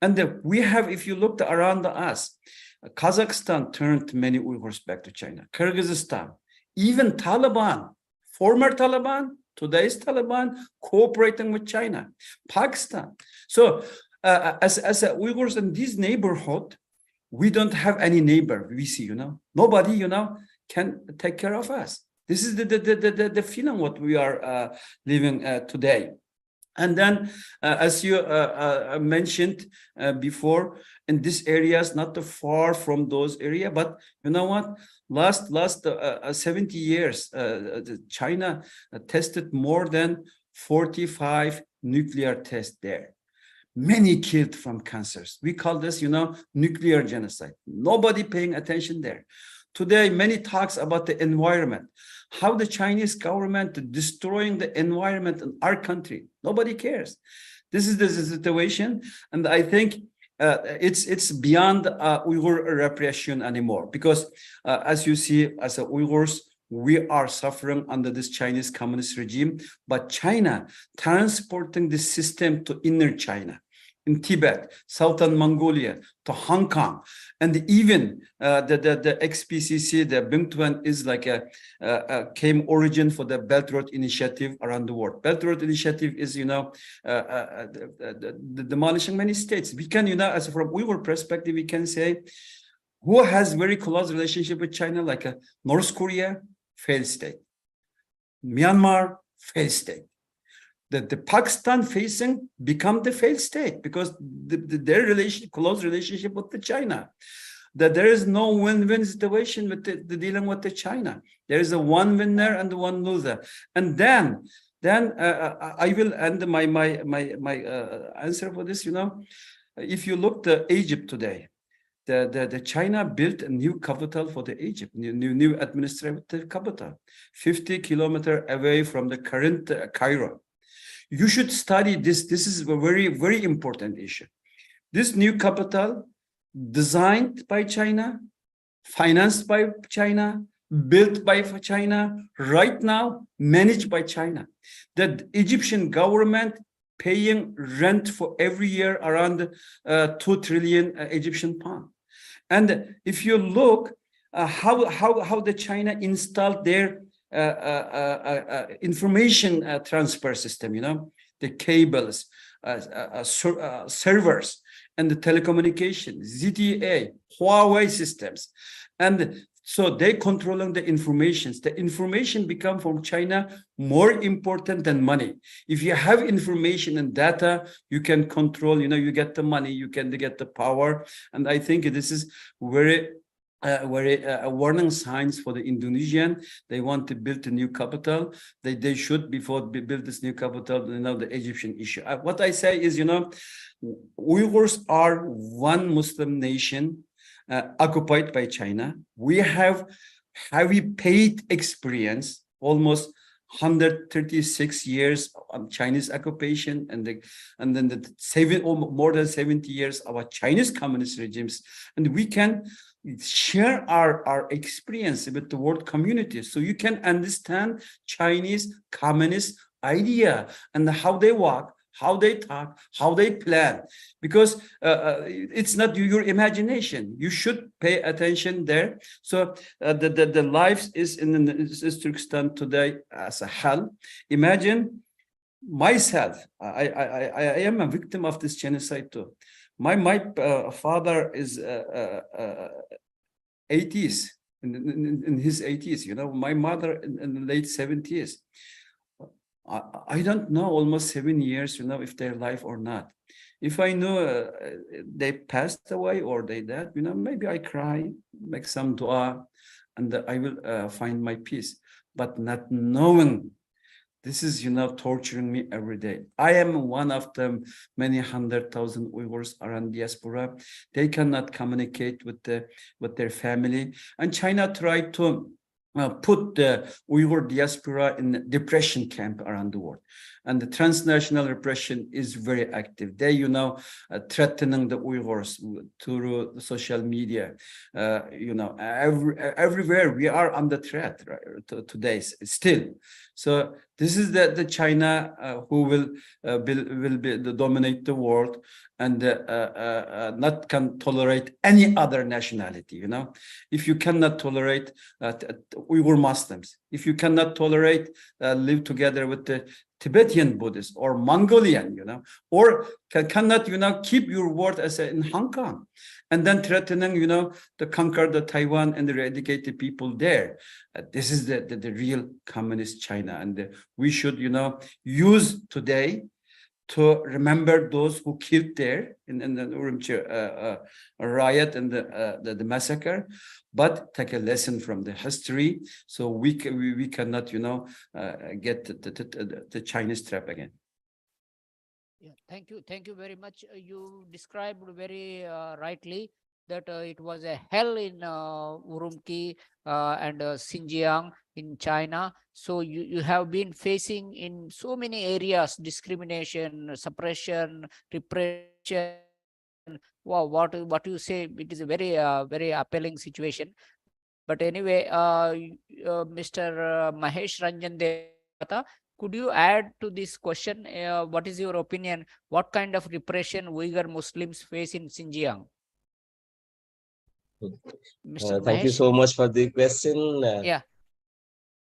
And we have, if you look around us, Kazakhstan turned many Uyghurs back to China. Kyrgyzstan, even Taliban, former Taliban, today's Taliban, cooperating with China. Pakistan. So as Uyghurs in this neighborhood, we don't have any neighbor. We see, nobody, can take care of us. This is the feeling what we are living today. And then, as you mentioned before, in these areas, not too far from those areas, but you know what? Last 70 years, China tested more than 45 nuclear tests there. Many killed from cancers. We call this, nuclear genocide. Nobody paying attention there. Today, many talks about the environment, how the Chinese government destroying the environment in our country. Nobody cares. This is the situation, and I think it's beyond Uyghur repression anymore, because as you see, as Uyghurs, we are suffering under this Chinese communist regime, but China transporting this system to inner China, in Tibet, Southern Mongolia, to Hong Kong, and even the XPCC, the Bingtuan is like came origin for the Belt Road Initiative around the world. Belt Road Initiative is, demolishing many states. We can, as from Uyghur perspective, we can say, who has very close relationship with China, like North Korea, failed state. Myanmar, failed state. The Pakistan facing become the failed state because their close relationship with the China. That there is no win-win situation with the dealing with the China. There is a one winner and one loser. And then I will end my answer for this. If you look at Egypt today, the China built a new capital for the Egypt, new administrative capital, 50 kilometers away from the current Cairo. You should study this. This is a very, very important issue. This new capital, designed by China, financed by China, built by China, right now managed by China. The Egyptian government paying rent for every year around 2 trillion Egyptian pound. And if you look how the China installed their information transfer system, the cables, servers, and the telecommunication, ZTE, Huawei systems. And so they controlling the informations. The information become from China more important than money. If you have information and data, you can control, you get the money, you can get the power. And I think this is very warning signs for the Indonesian. They want to build a new capital. They should, before build this new capital, the Egyptian issue. What I say is, Uyghurs are one Muslim nation occupied by China. We have heavy paid experience, almost 136 years of Chinese occupation, and then more than 70 years of Chinese communist regimes, and we can share our experience with the world community, so you can understand Chinese communist idea and how they walk, how they talk, how they plan, because it's not your imagination. You should pay attention there. So the life is in Turkestan today as a hell. Imagine myself. I am a victim of this genocide too. My father is 80s, in his 80s. My mother in the late 70s. I don't know, almost 7 years, if they're alive or not. If I know they passed away or they died, maybe I cry, make some dua, and I will find my peace. But not knowing, this is, torturing me every day. I am one of them, many 100,000 Uyghurs around diaspora. They cannot communicate with their family. And China tried to put the Uyghur diaspora in depression camp around the world. And the transnational repression is very active. They, threatening the Uyghurs through the social media. Everywhere we are under threat today still. So this is the China who will dominate the world, and not can tolerate any other nationality. If you cannot tolerate Uyghur Muslims, if you cannot tolerate live together with the Tibetan Buddhists or Mongolian, or cannot, keep your word as in Hong Kong, and then threatening, to conquer the Taiwan and eradicate the people there. This is the real communist China, and we should, use today to remember those who killed there in the Urumqi riot and the massacre, but take a lesson from the history, so we cannot, get the Chinese trap again. Yeah, thank you very much. You described very rightly that it was a hell in Urumqi and Xinjiang in China. So you have been facing in so many areas discrimination, suppression, repression. Wow, what you say? It is a very very appalling situation. But anyway, Mr. Mahesh Ranjan Devata, could you add to this question? What is your opinion? What kind of repression Uyghur Muslims face in Xinjiang? Mr. Thank you Mahesh? so much for the question. Yeah.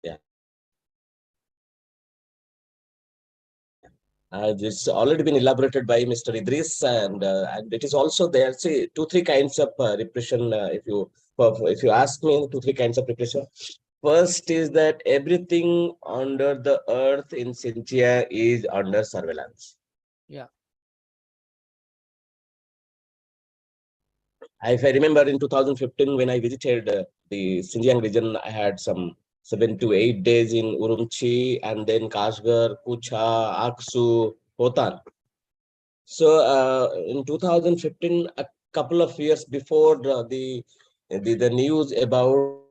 Yeah. It's already been elaborated by Mr. Idris, and it is also there. See, two, three kinds of repression. If you ask me, two, three kinds of repression. First is that everything under the earth in Xinjiang is under surveillance. Yeah. If I remember in 2015, when I visited the Xinjiang region, I had some 7 to 8 days in Urumqi and then Kashgar, Kucha, Aksu, Hotan. So in 2015, a couple of years before the news about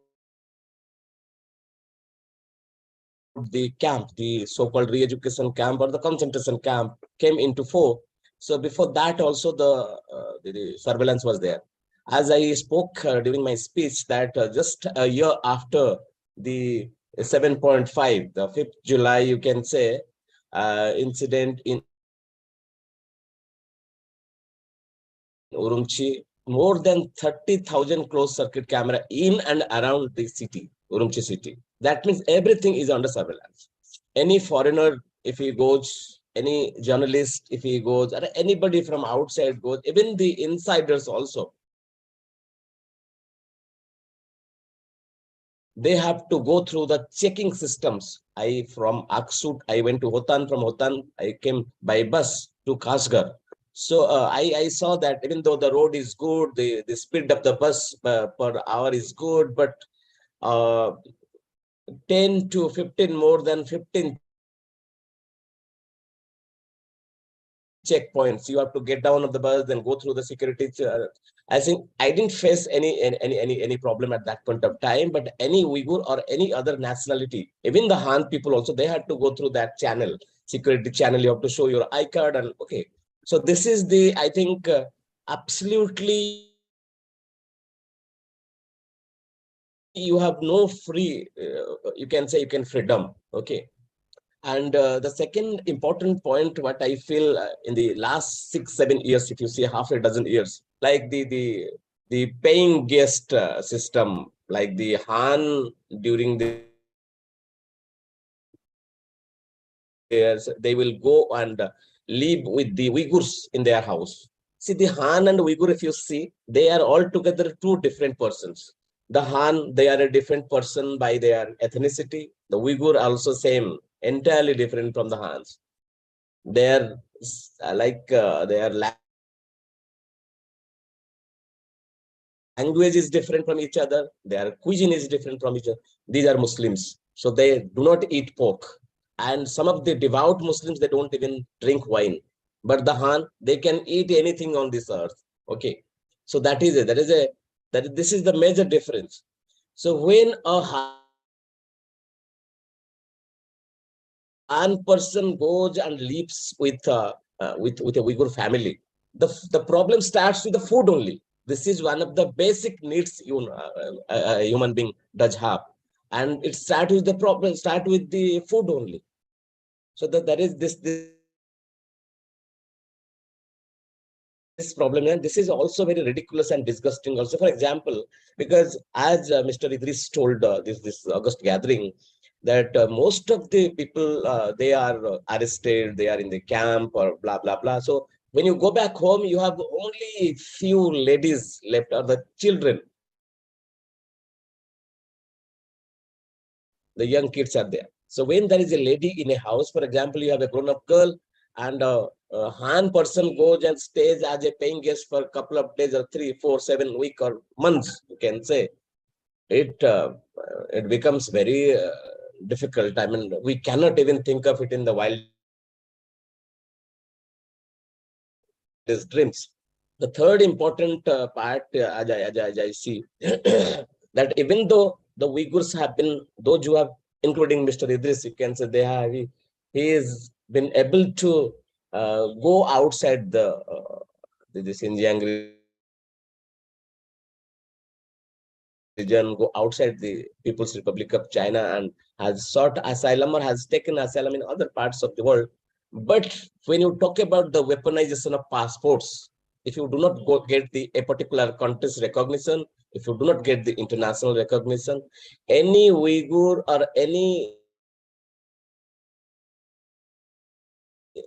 the camp, the so-called re-education camp or the concentration camp came into force. So before that also the surveillance was there. As I spoke during my speech that just a year after the 7.5, the 5th July, you can say, incident in Urumqi, more than 30,000 closed circuit camera in and around the city, Urumqi city. That means everything is under surveillance. Any foreigner, if he goes, any journalist, if he goes, or anybody from outside goes, even the insiders also, they have to go through the checking systems. From Aksut, I went to Hotan. From Hotan, I came by bus to Kashgar. So I saw that even though the road is good, the speed of the bus per hour is good, but 10 to 15, more than 15 checkpoints. You have to get down of the bus, then go through the security. I think I didn't face any problem at that point of time, but any Uyghur or any other nationality, even the Han people also, they had to go through that channel, security channel. You have to show your I card and okay. So this is the, I think, absolutely you have no free, you can say you can freedom. Okay. And the second important point, what I feel in the last 6-7 years, if you see half a dozen years, like the paying guest system, like the Han during the years, they will go and live with the Uyghurs in their house. See, the Han and Uyghur, if you see, they are altogether two different persons. The Han, they are a different person by their ethnicity. The Uyghur also same, entirely different from the Hans. Their their language is different from each other. Their cuisine is different from each other. These are Muslims, so they do not eat pork. And some of the devout Muslims, they don't even drink wine. But the Han, they can eat anything on this earth. Okay, so that is it. This is the major difference. So when a Han person goes and lives with a Uyghur family, the problem starts with the food only. This is one of the basic needs a human being does have, and it starts with the problem. Start with the food only. So that is this problem, and this is also very ridiculous and disgusting. Also, for example, because as Mr. Idris told this August gathering, that most of the people they are arrested, they are in the camp or blah blah blah. So when you go back home, you have only few ladies left or the children. The young kids are there. So when there is a lady in a house, for example, you have a grown-up girl and a Han person goes and stays as a paying guest for a couple of days or 3, 4, 7 weeks or months, you can say, it becomes very difficult. I mean, we cannot even think of it in the wildest dreams. the third important part, as I see, that even though the Uyghurs have been, those who have, including Mr. Idris, you can say he has been able to go outside the Xinjiang region, go outside the People's Republic of China, and has sought asylum or has taken asylum in other parts of the world. But when you talk about the weaponization of passports, if you do not get a particular country's recognition, if you do not get the international recognition, any Uyghur or any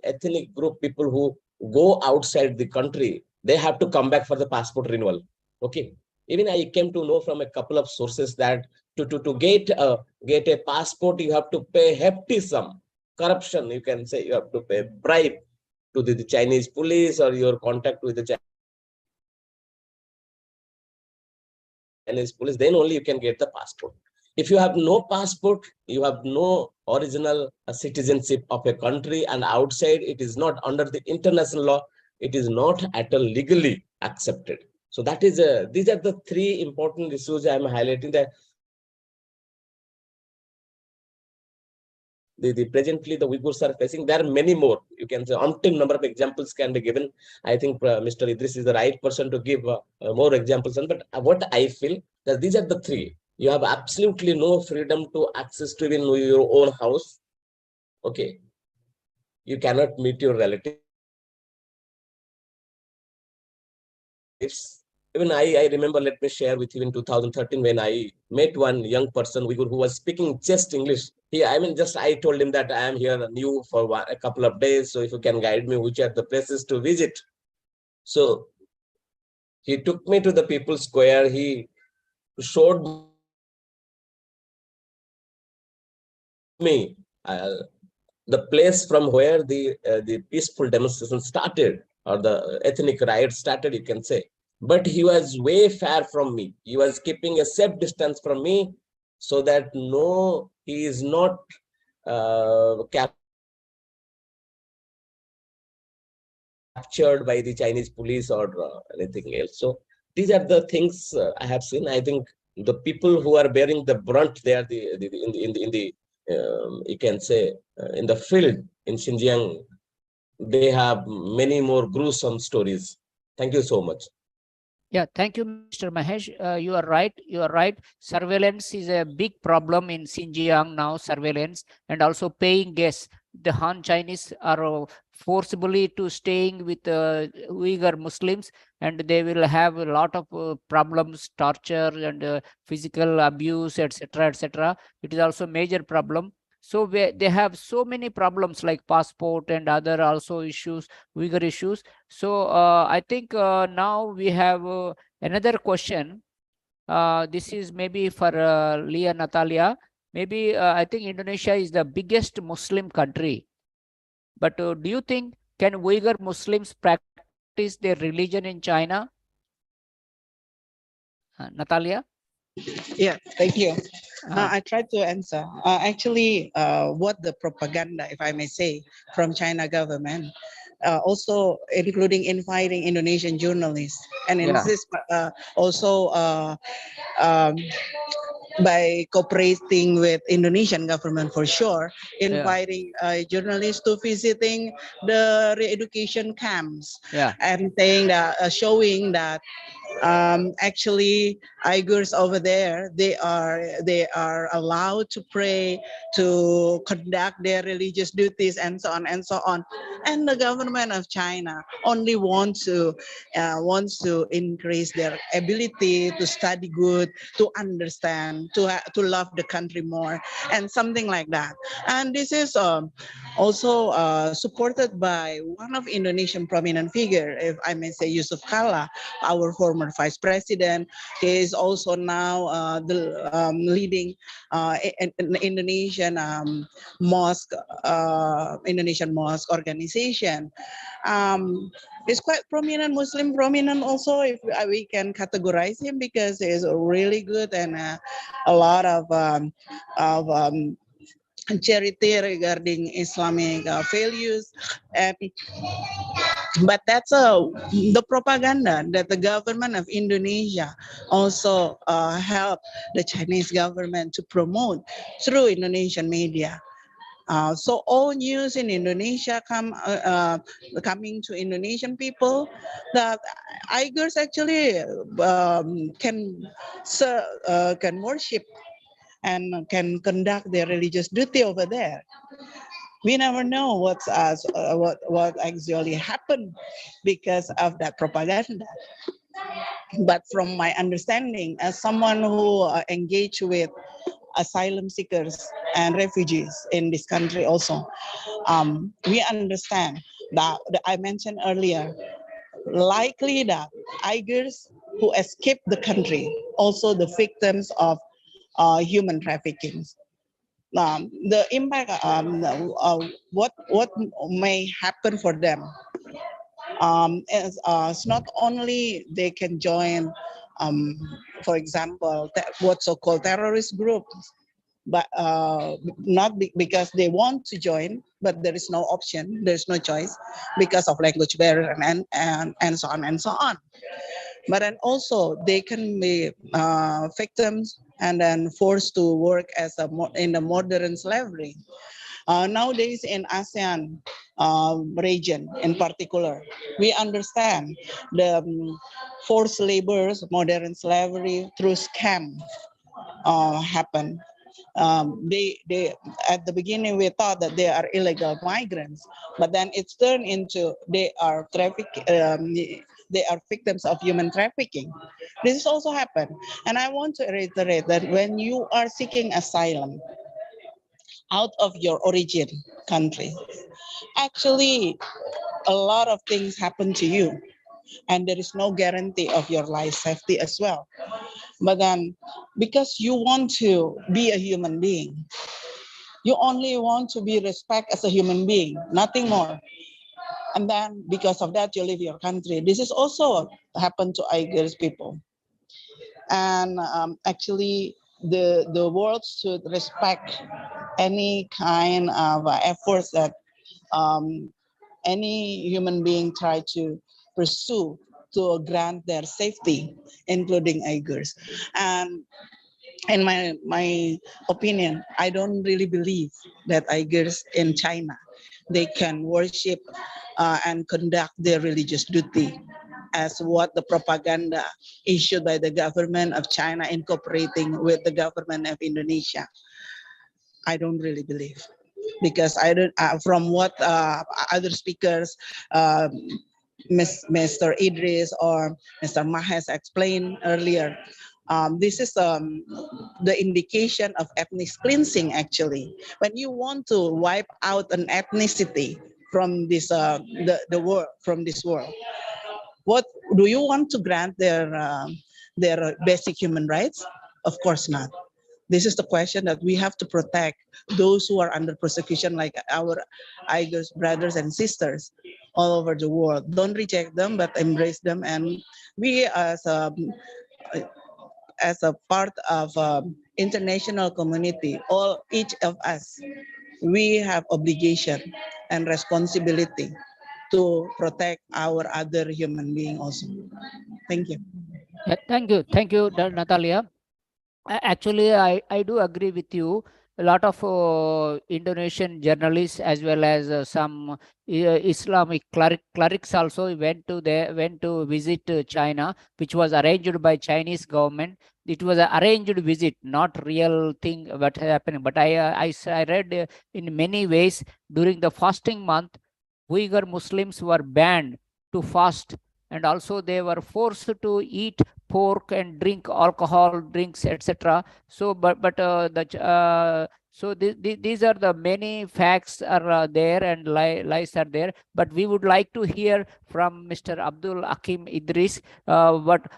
ethnic group, people who go outside the country, they have to come back for the passport renewal. Okay. Even I came to know from a couple of sources that to get a passport, you have to pay hefty sum. Corruption, you can say, you have to pay bribe to the Chinese police, or your contact with the Chinese police, then only you can get the passport. If you have no passport, you have no original citizenship of a country, and outside it is not under the international law, it is not at all legally accepted. So that is these are the three important issues I am highlighting, that presently the Uyghurs are facing. There are many more. You can say umpteen number of examples can be given. I think Mr. Idris is the right person to give more examples. But what I feel that these are the three. You have absolutely no freedom to access to even your own house. Okay. You cannot meet your relatives. Even I remember, let me share with you, in 2013, when I met one young person, Uyghur, who was speaking just English. I told him that I am here new for a couple of days. So if you can guide me, which are the places to visit. So he took me to the People's Square. He showed me the place from where the peaceful demonstration started, or the ethnic riot started, you can say. But he was way far from me. He was keeping a safe distance from me, so that he is not captured by the Chinese police or anything else. So these are the things I have seen. I think the people who are bearing the brunt, they are you can say in the field in Xinjiang. They have many more gruesome stories. Thank you so much. Yeah, thank you, Mr. Mahesh. You are right. You are right. Surveillance is a big problem in Xinjiang now. Surveillance and also paying guests. The Han Chinese are forcibly to staying with Uyghur Muslims, and they will have a lot of problems, torture and physical abuse, etc., etc. It is also major problem. So they have so many problems like passport and other also issues, Uyghur issues. So I think now we have another question. This is maybe for Leah Natalia. Maybe I think Indonesia is the biggest Muslim country. But do you think can Uyghur Muslims practice their religion in China? Natalia? Yeah, thank you. I tried to answer. Actually, what the propaganda, if I may say, from China government, also including inviting Indonesian journalists, and insist also um, by cooperating with Indonesian government for sure, inviting journalists to visiting the re-education camps, and saying that, showing that actually Uyghurs over there, they are allowed to pray, to conduct their religious duties, and so on and so on. And the government of China only wants to increase their ability to study good, to understand, to love the country more, and something like that. And this is also supported by one of Indonesian prominent figure, if I may say, Yusuf Kala, our former vice president. He is also now leading an Indonesian Indonesian mosque organization. He's quite prominent, Muslim prominent also, if we can categorize him, because he is really good, and a lot of charity regarding Islamic values, and But that's the propaganda that the government of Indonesia also helped the Chinese government to promote through Indonesian media. So all news in Indonesia coming to Indonesian people that Uyghurs actually can worship and can conduct their religious duty over there. We never know what actually happened because of that propaganda. But from my understanding, as someone who engaged with asylum seekers and refugees in this country also, we understand that I mentioned earlier, likely that Uyghurs who escaped the country, also the victims of human trafficking. The impact, what may happen for them is not only they can join, for example, what so-called terrorist groups, but not because they want to join, but there is no option, there's no choice because of language barrier and so on and so on. But then also they can be victims and then forced to work as in the modern slavery. Nowadays in ASEAN region in particular, we understand the forced labors, modern slavery through scam happen. They at the beginning we thought that they are illegal migrants, but then it's turned into they are they are victims of human trafficking. This has also happened, and I want to reiterate that when you are seeking asylum out of your origin country, actually a lot of things happen to you, and there is no guarantee of your life safety as well. But then, because you want to be a human being, you only want to be respected as a human being, nothing more. And then, because of that, you leave your country. This is also happened to Uyghurs people. And actually, the world should respect any kind of efforts that any human being try to pursue to grant their safety, including Uyghurs. And in my opinion, I don't really believe that Uyghurs in China, they can worship and conduct their religious duty as what the propaganda issued by the government of China incorporating with the government of Indonesia. I don't really believe, because I don't. From what other speakers, Mr. Idris or Mr. Mahes explained earlier, this is the indication of ethnic cleansing. Actually, when you want to wipe out an ethnicity from this the world, from this world, what do you want to grant their basic human rights? Of course not. This is the question that we have to protect those who are under persecution, like our Uyghurs brothers and sisters all over the world. Don't reject them, but embrace them. And we, as a part of international community, each of us, we have obligation and responsibility to protect our other human being also. Thank you. Yeah, thank you, Natalia. Actually, I do agree with you. A lot of Indonesian journalists, as well as some Islamic clerics also went to visit China, which was arranged by Chinese government. It was an arranged visit, not real thing what happening. But I read in many ways during the fasting month, Uyghur Muslims were banned to fast, and also they were forced to eat pork and drink alcohol drinks, etc. So these are the many facts are there, and lies are there. But we would like to hear from Mr. Abdul Hakim Idris. What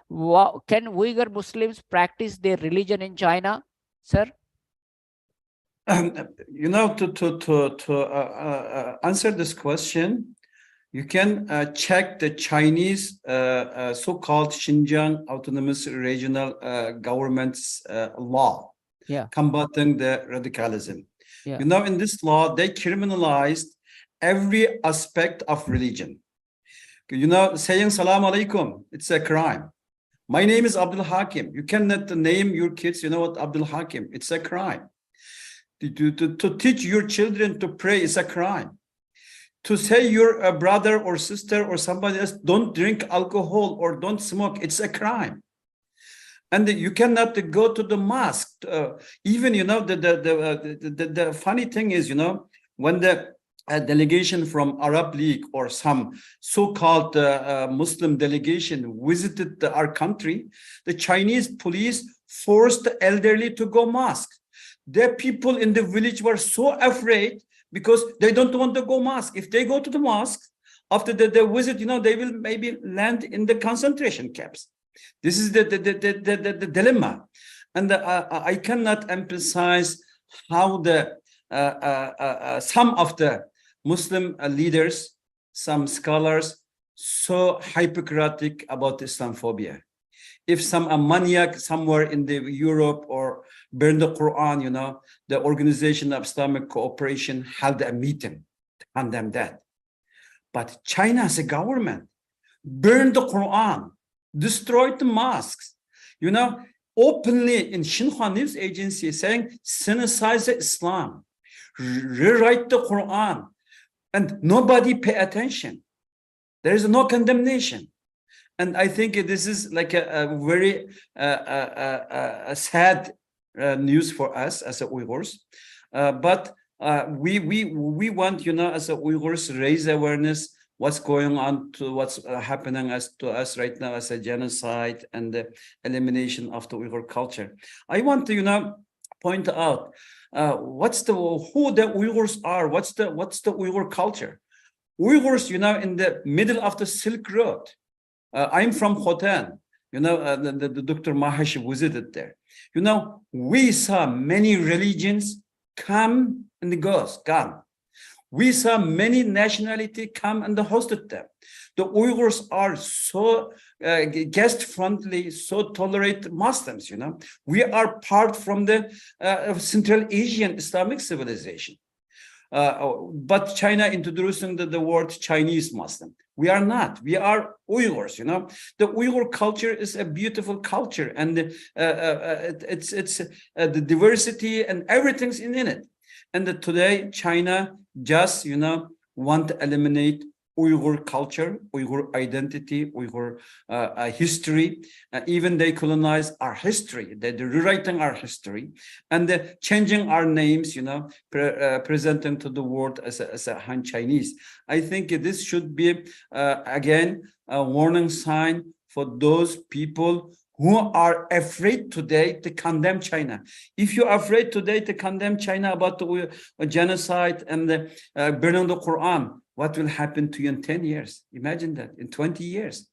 can Uyghur Muslims practice their religion in China, sir? You know, to answer this question, you can check the Chinese so-called Xinjiang Autonomous Regional Government's law, combating the radicalism. You know, in this law, they criminalized every aspect of religion. You know, saying salam alaikum, it's a crime. My name is Abdul Hakim. You cannot name your kids, you know what, Abdul Hakim. It's a crime. To teach your children to pray is a crime. To say your brother or sister or somebody else don't drink alcohol or don't smoke, it's a crime. And you cannot go to the mosque. Even, you know, the funny thing is, you know, when the delegation from Arab League or some so-called Muslim delegation visited our country, the Chinese police forced the elderly to go mosque. The people in the village were so afraid because they don't want to go mosque. If they go to the mosque, after the visit, you know, they will maybe land in the concentration camps. This is the dilemma. And I cannot emphasize how the some of the Muslim leaders, some scholars, so hypocritic about Islamophobia. If some maniac somewhere in the Europe or burn the Quran, you know, the Organization of Islamic Cooperation held a meeting to condemn that. But China as a government burned the Quran, destroyed the mosques, you know, openly in Xinhua News Agency saying, synthesize Islam, rewrite the Quran, and nobody pay attention. There is no condemnation. And I think this is like a very sad news for us as a Uyghurs. But we want, you know, as a Uyghurs, raise awareness what's going on, to what's happening to us right now as a genocide and the elimination of the Uyghur culture. I want to, you know, point out who the Uyghurs are, what's the Uyghur culture. Uyghurs, you know, in the middle of the Silk Road. I'm from Khotan, you know, the Dr. Mahesh visited there. You know, we saw many religions come and gone. We saw many nationalities come and hosted them. The Uyghurs are so guest-friendly, so tolerate Muslims, you know. We are part from the Central Asian Islamic civilization. But China introducing the word Chinese Muslim. We are not. We are Uyghurs, you know. The Uyghur culture is a beautiful culture, and it's the diversity and everything's in it. And today China just, you know, want to eliminate Uyghur culture, Uyghur identity, Uyghur history. Even they colonize our history. They're rewriting our history, and they're changing our names, you know, presenting to the world as a Han Chinese. I think this should be, again, a warning sign for those people who are afraid today to condemn China. If you're afraid today to condemn China about the genocide and the burning the Quran, what will happen to you in 10 years? Imagine that, in 20 years.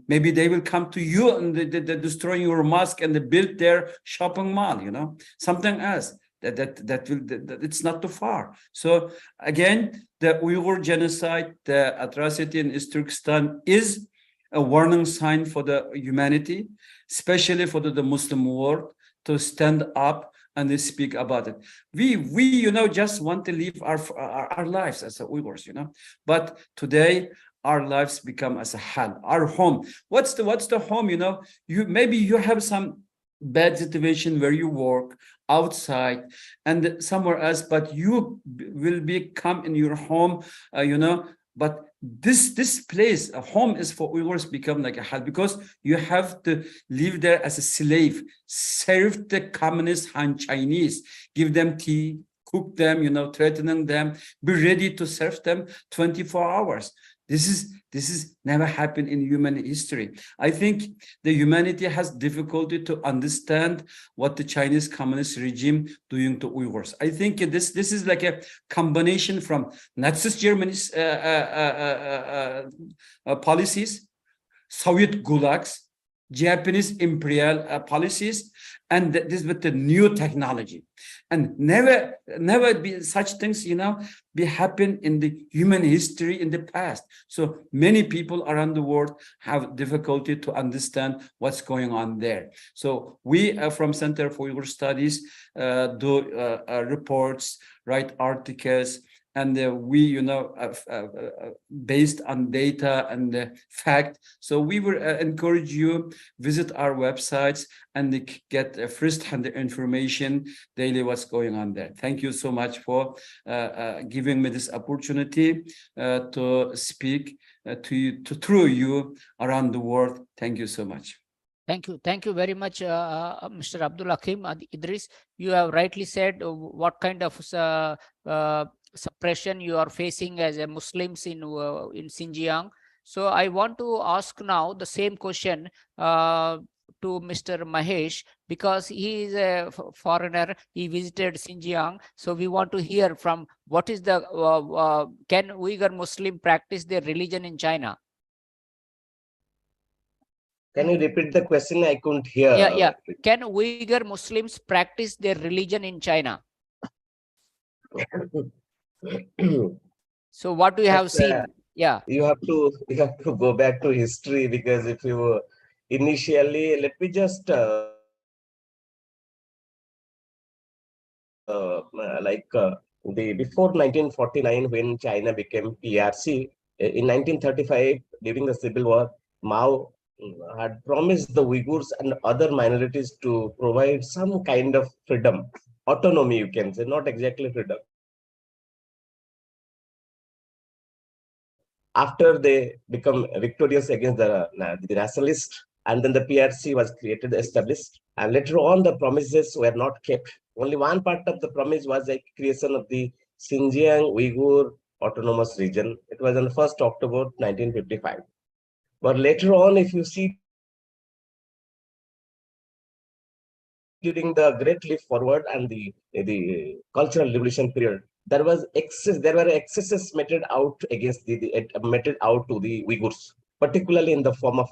Maybe they will come to you and they're destroying your mosque and they build their shopping mall, you know, something else. It's not too far. So again, the Uyghur genocide, the atrocity in East Turkestan is a warning sign for the humanity, especially for the Muslim world, to stand up and they speak about it. We you know, just want to live our lives as a Uyghurs, you know. But today our lives become as a hell, our home. What's the home, you know? Maybe you have some bad situation where you work outside and somewhere else, but you will come in your home, you know. But this place, a home, is for Uyghurs become like a hell, because you have to live there as a slave, serve the communist Han Chinese, give them tea, cook them, you know, threatening them, be ready to serve them 24 hours. This is never happened in human history. I think the humanity has difficulty to understand what the Chinese communist regime doing to Uyghurs. I think this is like a combination from Nazi Germany's policies, Soviet gulags, Japanese imperial policies, and this with the new technology. And never be such things, you know, be happen in the human history in the past. So many people around the world have difficulty to understand what's going on there. So we from Center for Uyghur Studies do reports, write articles, and we, based on data and fact. So we will encourage you visit our websites and get first-hand information daily what's going on there. Thank you so much for giving me this opportunity to speak through you around the world. Thank you so much. Thank you very much, Mr. Abdul Hakim Idris. You have rightly said what kind of suppression you are facing as a Muslims in Xinjiang. So I want to ask now the same question to Mr. Mahesh, because he is a foreigner. He visited Xinjiang, so we want to hear from what is the can Uyghur Muslim practice their religion in China? Can you repeat the question? I couldn't hear. Yeah. Can Uyghur Muslims practice their religion in China? So what do you have seen? Yeah. You have to go back to history, because if you initially, let me just the before 1949, when China became PRC, in 1935 during the Civil War, Mao had promised the Uyghurs and other minorities to provide some kind of freedom, autonomy, you can say, not exactly freedom. After they become victorious against the nationalists, and then the PRC was created, established, and later on the promises were not kept. Only one part of the promise was the creation of the Xinjiang Uyghur Autonomous Region. It was on the 1st October 1955. But later on, if you see, during the Great Leap Forward and the Cultural Revolution period, there were excesses meted out against meted out to the Uyghurs, particularly in the form of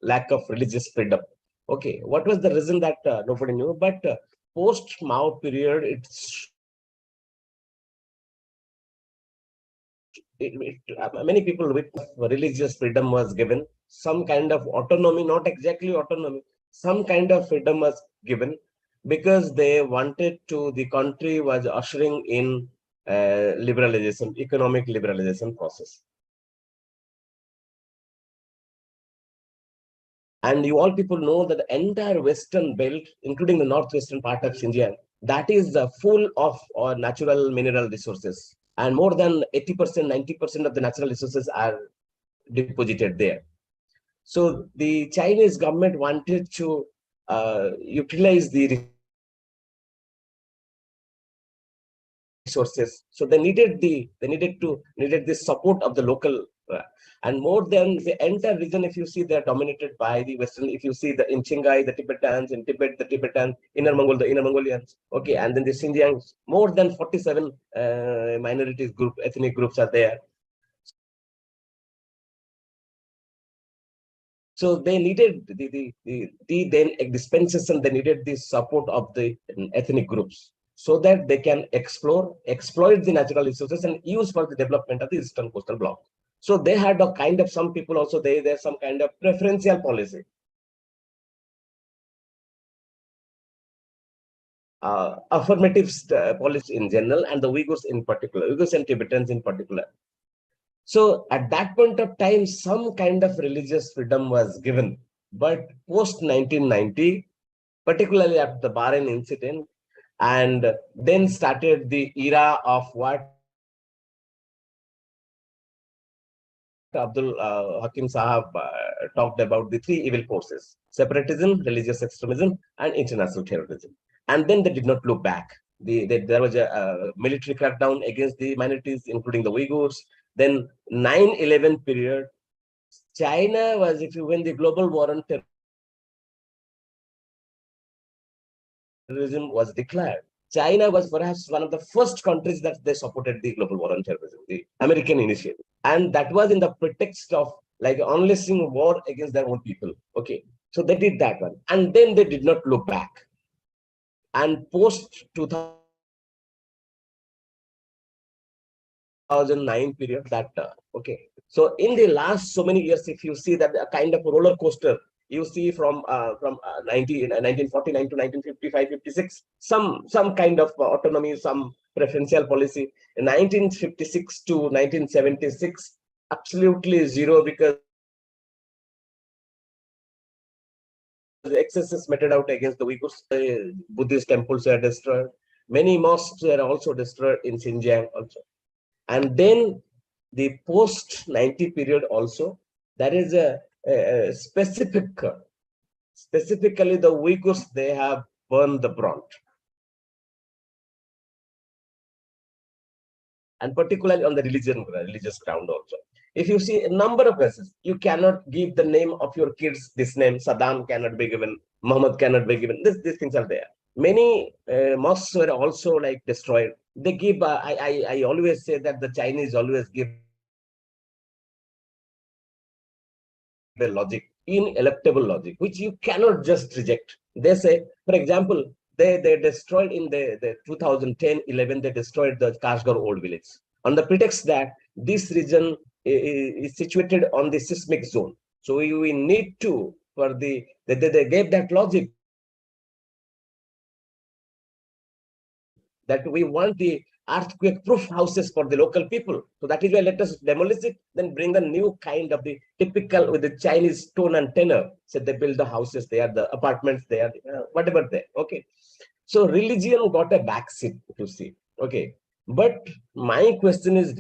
lack of religious freedom. Okay, what was the reason that nobody knew? But post Mao period, many people with religious freedom was given, some kind of autonomy, not exactly autonomy, some kind of freedom was given, because they wanted to, the country was ushering in liberalization, economic liberalization process. And you all people know that the entire western belt, including the northwestern part of Xinjiang, that is full of natural mineral resources. And more than 80%, 90% of the natural resources are deposited there. So the Chinese government wanted to utilize the resources. So they needed the support of the local, and more than the entire region. If you see, they are dominated by the Western. If you see in Qinghai, the Tibetans; in Tibet, the Tibetans; Inner Mongol, the Inner Mongolians. Okay, and then the Xinjiang, more than 47 minorities ethnic groups are there. So they needed the dispensation. They needed the support of the ethnic groups, so that they can exploit the natural resources and use for the development of the Eastern Coastal Bloc. So they had a kind of, some people also, there's some kind of preferential policy. Affirmative policy in general, and the Uyghurs in particular, Uyghurs and Tibetans in particular. So at that point of time, some kind of religious freedom was given. But post 1990, particularly after the Bahrain incident, and then started the era of what Abdul Hakim Sahab talked about, the three evil forces: separatism, religious extremism, and international terrorism. And then they did not look back. There was a military crackdown against the minorities, including the Uyghurs. Then 9/11 period, China was, if you win the global war on terrorism was declared, China was perhaps one of the first countries that they supported the global war on terrorism, the American initiative. And that was in the pretext of like unleashing war against their own people. Okay, so they did that one. And then they did not look back. And post 2009 period, that okay. So in the last so many years, if you see that a kind of roller coaster You see from 1949 to 1955, 56, some kind of autonomy, some preferential policy. In 1956 to 1976, absolutely zero, because excesses meted out against the Uyghurs. Buddhist temples were destroyed. Many mosques were also destroyed in Xinjiang also. And then the post-90 period also, there is a specifically the Uyghurs, they have burned the brunt. And particularly on the religious ground also. If you see a number of verses, you cannot give the name of your kids this name. Saddam cannot be given, Muhammad cannot be given. These things are there. Many mosques were also like destroyed. They give, I always say that the Chinese always give a logic, ineluctable logic, which you cannot just reject. They say, for example, they destroyed in the 2010-11, they destroyed the Kashgar old village on the pretext that this region is situated on the seismic zone. So we need to, for they gave that logic that we want the earthquake-proof houses for the local people. So that is why let us demolish it, then bring a new kind of the typical with the Chinese tone and tenor. So they build the houses, they are the apartments, they are whatever there. Okay. So religion got a backseat to see. Okay. But my question is,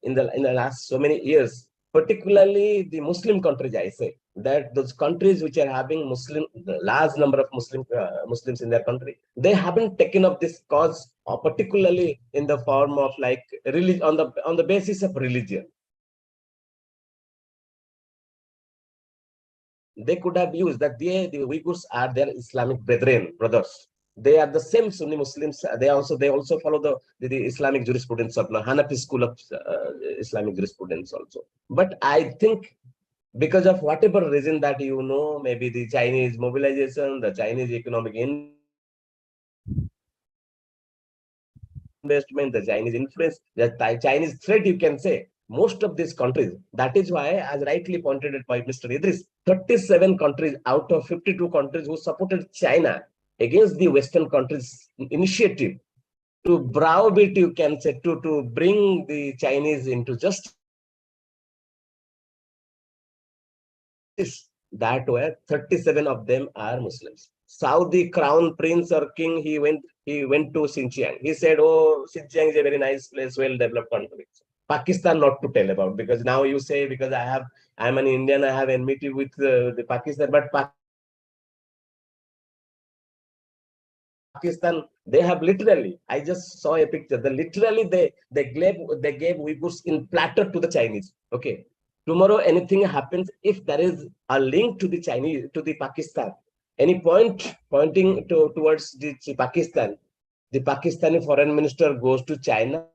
in the last so many years, particularly the Muslim countries, I say that those countries which are having large number of Muslims in their country, they haven't taken up this cause, or particularly in the form of like religion, on the basis of religion. They could have used that the Uyghurs are their Islamic brothers. They are the same Sunni Muslims. They also follow the Islamic jurisprudence of Hanafi school of Islamic jurisprudence also. But I think because of whatever reason that maybe the Chinese mobilization, the Chinese economic investment, the Chinese influence, the Chinese threat, you can say, most of these countries. That is why, as rightly pointed out by Mr. Idris, 37 countries out of 52 countries who supported China against the Western countries' initiative to browbeat, you can say, to bring the Chinese into justice. That were 37 of them are Muslims. Saudi crown prince or king, he went to Xinjiang. He said, oh, Xinjiang is a very nice place, well developed country. Pakistan not to tell about, because now you say, because I'm an Indian, I have enmity with the Pakistan, but Pakistan, they have literally, I just saw a picture, they gave Uyghurs in platter to the Chinese. Okay. Tomorrow anything happens, if there is a link to the Chinese, to the Pakistan, any pointing towards the Pakistan, the Pakistani foreign minister goes to China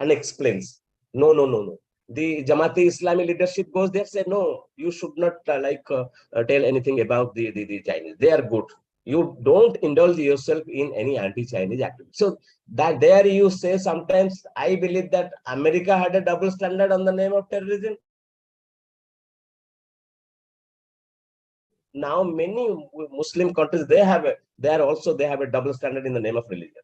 and explains, no. The Jamaati Islami leadership goes there, say, no, you should not tell anything about the Chinese. They are good. You don't indulge yourself in any anti-Chinese activity. So that there you say, sometimes I believe that America had a double standard on the name of terrorism. Now many Muslim countries, they have a double standard in the name of religion.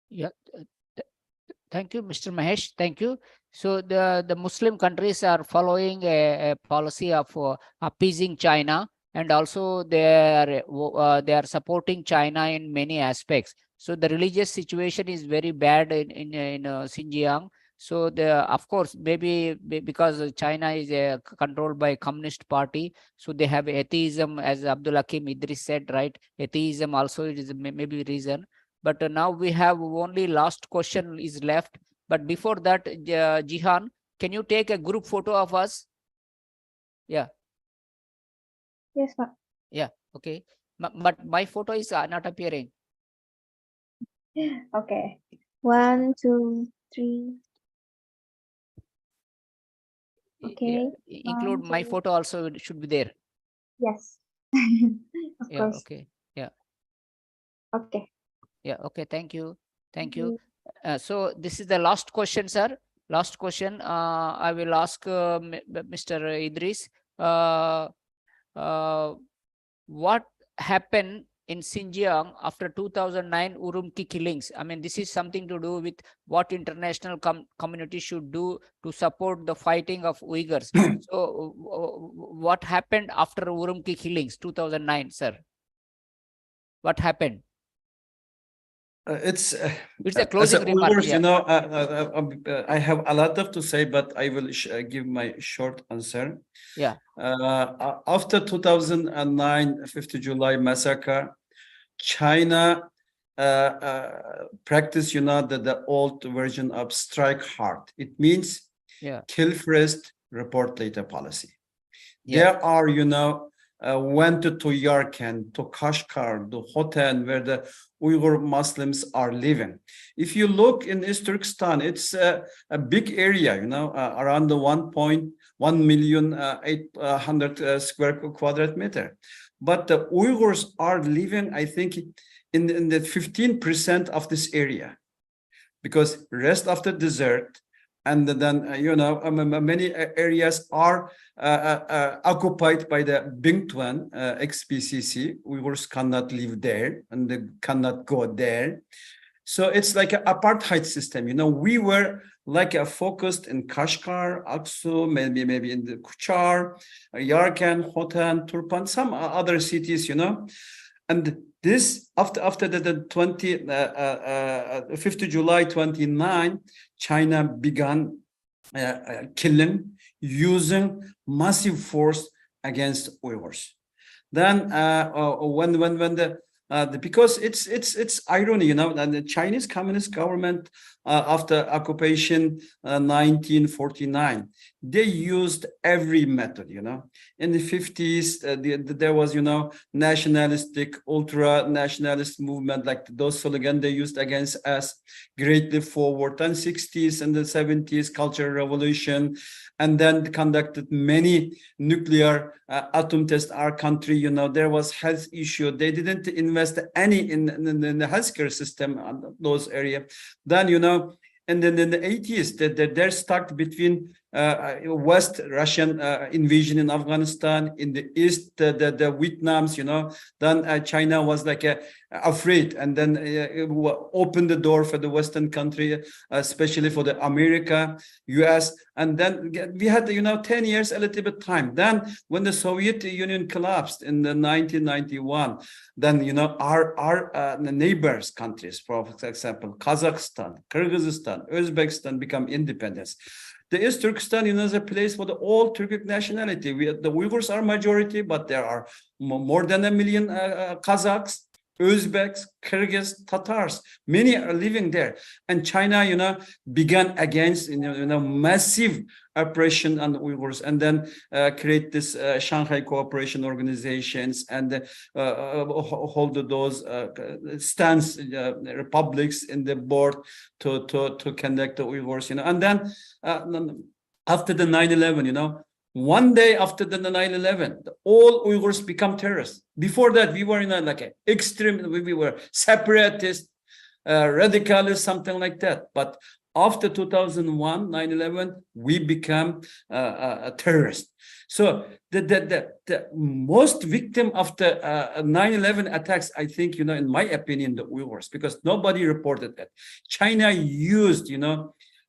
Yeah. Thank you, Mr. Mahesh. Thank you. So the Muslim countries are following a policy of appeasing China, and also they are supporting China in many aspects. So the religious situation is very bad in Xinjiang. So of course, maybe because China is controlled by Communist Party, so they have atheism, as Abdul Hakim Idris said, right? Atheism also is maybe reason. But now we have only last question is left. But before that, Jihan, can you take a group photo of us? Yeah. Yes, ma'am. Yeah. Okay. But my photo is not appearing. Okay. 1, 2, 3. Okay. Include my photo also should be there. Yes. Of Yeah, course. okay. Yeah. Okay. Yeah, okay. Thank you. Thank you. So this is the last question, sir. Last question. I will ask Mr. Idris. What happened in Xinjiang after 2009 Urumqi killings? I mean, this is something to do with what international community should do to support the fighting of Uyghurs. So, what happened after Urumqi killings 2009, sir? What happened? It's It's a as closing a remark. Uyghurs, Yeah. I have a lot to say, but I will give my short answer. Yeah. After 2009 5th July massacre, China practiced, the old version of strike hard. It means Yeah. kill first, report later policy. Yeah. There are, went to Yarkand, to Kashgar, to Hotan, where the Uyghur Muslims are living. If you look in East Turkestan, it's a big area, around the 1.1,800,000 square quadrat meter. But the Uyghurs are living, I think, in the 15% of this area, because rest of the desert, and then many areas are occupied by the Bingtuan XPCC. Uyghurs cannot live there and they cannot go there. So it's like an apartheid system. We were like focused in Kashgar, Aksu, maybe in the Kuchar, Yarkand, Hotan, Turpan, some other cities, And this after the 5th July 29, China began killing using massive force against Uyghurs. Then when because it's irony, and the Chinese Communist government after occupation 1949, they used every method. In the 50s, there was nationalistic, ultra nationalist movement, like those slogans they used against us, greatly forward. And 60s and the 70s, cultural revolution, and then conducted many nuclear atom tests. Our country, there was health issue. They didn't invest any in the healthcare system in those areas. Then, and then in the 80s, they're stuck between West Russian invasion in Afghanistan, in the East, the Vietnams, then China was like afraid, and then opened the door for the Western country, especially for the America, US. And then we had, 10 years, a little bit time. Then when the Soviet Union collapsed in the 1991, then, our neighbors countries, for example, Kazakhstan, Kyrgyzstan, Uzbekistan become independence. The East Turkestan, is a place for the all Turkic nationality. The Uyghurs are majority, but there are more than 1 million Kazakhs, Uzbeks, Kyrgyz, Tatars. Many are living there. And China, began against, massive oppression on the Uyghurs, and then create this Shanghai Cooperation Organizations, and hold those stance republics in the board to connect the Uyghurs, And then after the 9/11, one day after the 9/11, all Uyghurs become terrorists. Before that, we were in like extreme, we were separatist, radicalist, something like that. But after 2001, 9/11, we become a terrorist. So the most victim of the 9/11 attacks, I think, in my opinion, the Uyghurs, because nobody reported that. China used,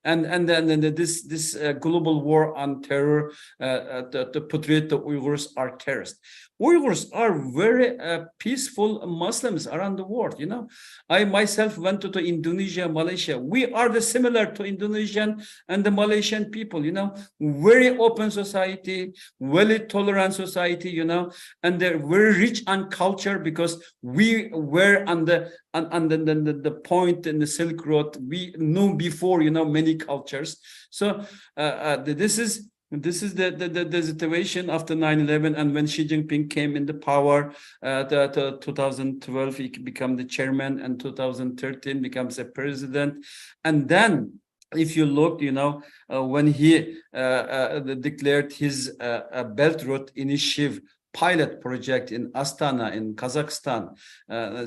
and then this global war on terror to portray the Uyghurs are terrorists. Uyghurs are very peaceful Muslims around the world. I myself went to Indonesia, Malaysia. We are similar to Indonesian and the Malaysian people. Very open society, very tolerant society. And they're very rich on culture, because we were on the point in the Silk Road. We knew before, many cultures. So this is the situation after 9/11, and when Xi Jinping came in the power, 2012 he became the chairman, and 2013 becomes a president. And then if you look, when he declared his Belt Road Initiative pilot project in Astana in Kazakhstan,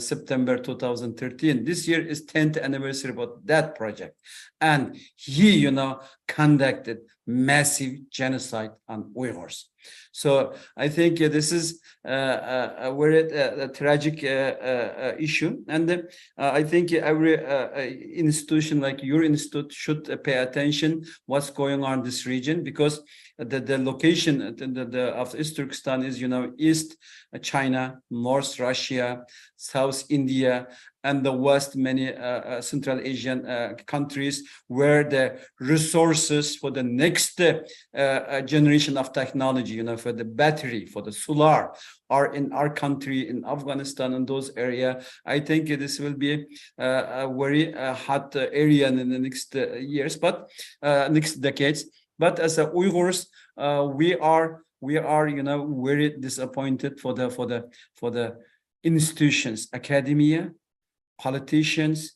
September 2013. This year is 10th anniversary about that project. And he, conducted massive genocide on Uyghurs. So I think this is a very tragic issue. And I think every institution like your institute should pay attention what's going on in this region, because the location of East Turkestan is, East China, North Russia, South India, and the West, many Central Asian countries, where the resources for the next generation of technology, for the battery, for the solar, are in our country, in Afghanistan, and those areas. I think this will be a very hot area in the next years, but next decades. But as a Uyghurs, we are very disappointed for the institutions, academia, politicians,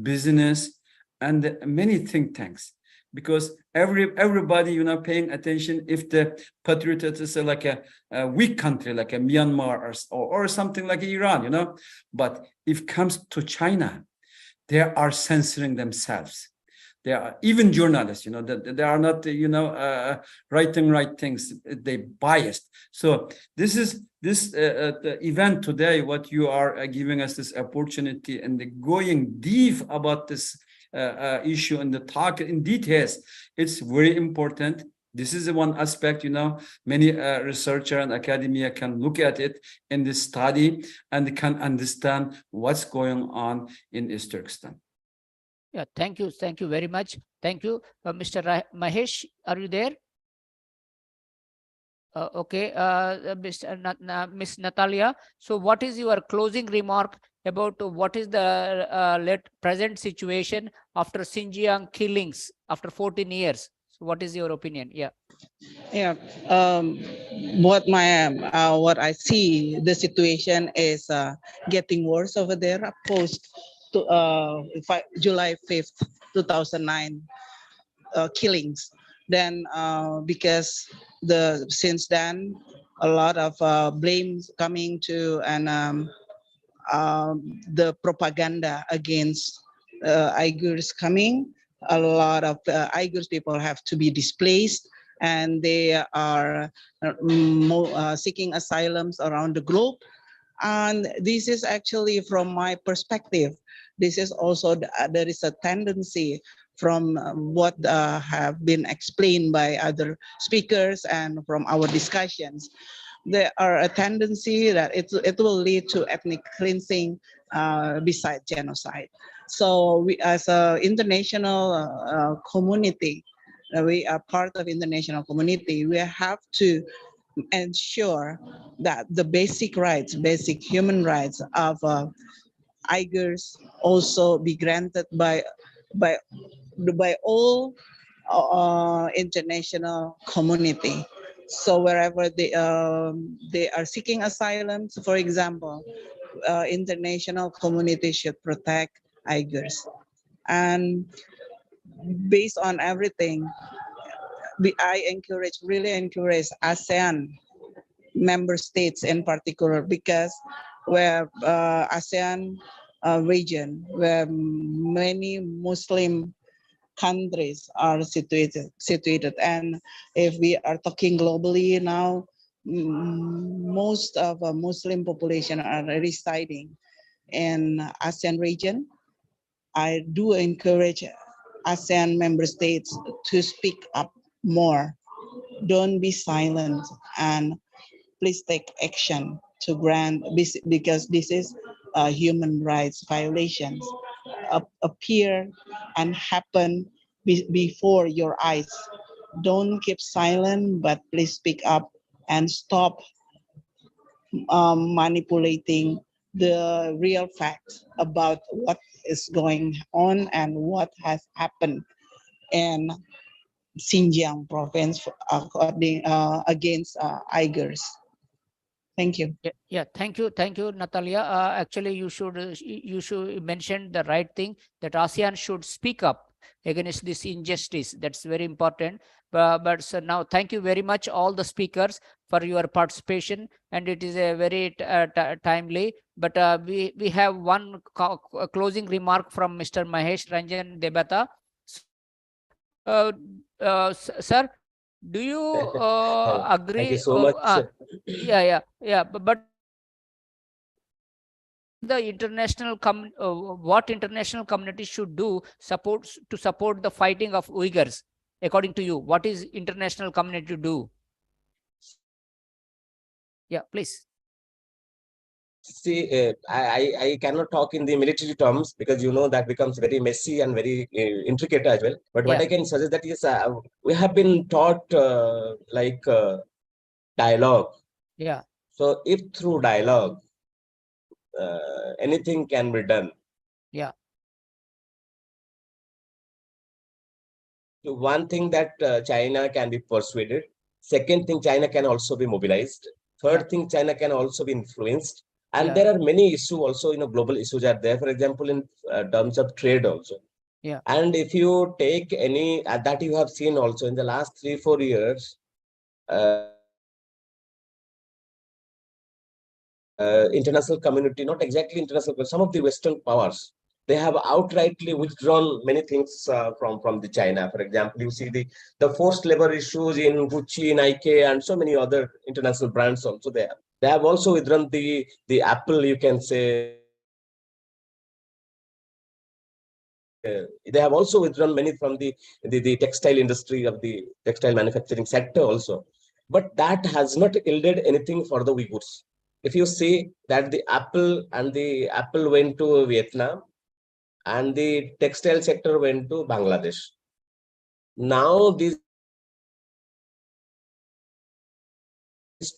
business, and many think tanks, because everybody paying attention if the patriotism is like a weak country like a Myanmar or something like Iran, but if it comes to China, they are censoring themselves. They are even journalists, they are not, writing right things. They biased. So this is the event today. What you are giving us this opportunity and going deep about this issue and the talk in details. It's very important. This is one aspect, many researcher and academia can look at it in this study and can understand what's going on in East Turkestan. Yeah, thank you. Thank you very much. Thank you. Mr. Mahesh, are you there? Okay, Miss Natalia. So what is your closing remark about what is the present situation after Xinjiang killings after 14 years? So what is your opinion? Yeah. Yeah. What I see, the situation is getting worse over there post to July 5th, 2009 killings. Then because since then a lot of blames coming to and the propaganda against Uyghurs coming. A lot of Uyghurs people have to be displaced, and they are seeking asylums around the globe. And this is actually, from my perspective, this is also there is a tendency from what have been explained by other speakers and from our discussions. There are a tendency that it will lead to ethnic cleansing besides genocide. So we, as an international community, we are part of international community. We have to ensure that the basic rights, basic human rights of Uyghurs also be granted by all international community. So wherever they are seeking asylum, so for example, international community should protect Uyghurs. And based on everything, I really encourage ASEAN member states in particular, because where ASEAN region, where many Muslim countries are situated. And if we are talking globally now, most of the Muslim population are residing in ASEAN region. I do encourage ASEAN member states to speak up more. Don't be silent, and please take action to grant, because this is human rights violations appear and happen before your eyes. Don't keep silent, but please speak up and stop manipulating the real facts about what is going on and what has happened in Xinjiang province against Uyghurs. Thank you. Yeah, thank you, Natalia. Actually, you should mention the right thing, that ASEAN should speak up against this injustice. That's very important. But so now, thank you very much, all the speakers, for your participation, and it is a very timely. But we have one closing remark from Mr. Mahesh Ranjan Debata. Sir, do you agree? Thank you so much. Yeah. But the international what international community should do to support the fighting of Uyghurs, according to you? What is international community to do? Yeah, please. See, I cannot talk in the military terms because that becomes very messy and very intricate as well. But what I can suggest that is we have been taught dialogue. Yeah. So if through dialogue anything can be done. Yeah. So one thing that China can be persuaded. Second thing, China can also be mobilized. Third thing, China can also be influenced. And there are many issues also, global issues are there. For example, in terms of trade also. Yeah. And if you take any that you have seen also in the last 3-4 years, international community, not exactly international, but some of the Western powers, they have outrightly withdrawn many things from the China. For example, you see the forced labor issues in Gucci, Nike, and so many other international brands also there. They have also withdrawn the Apple, you can say. They have also withdrawn many from the textile industry of the textile manufacturing sector also. But that has not yielded anything for the Uyghurs. If you see that the Apple went to Vietnam and the textile sector went to Bangladesh. Now these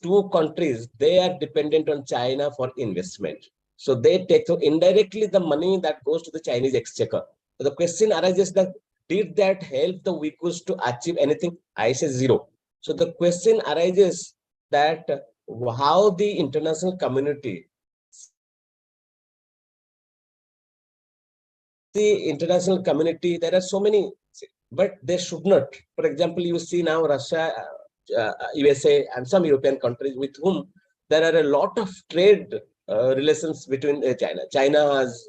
two countries, they are dependent on China for investment. So they take, so indirectly the money that goes to the Chinese exchequer. So the question arises that did that help the Uyghurs to achieve anything? I say zero. So the question arises that how the international community, there are so many, but they should not. For example, you see now Russia, USA, and some European countries with whom there are a lot of trade relations between China. China has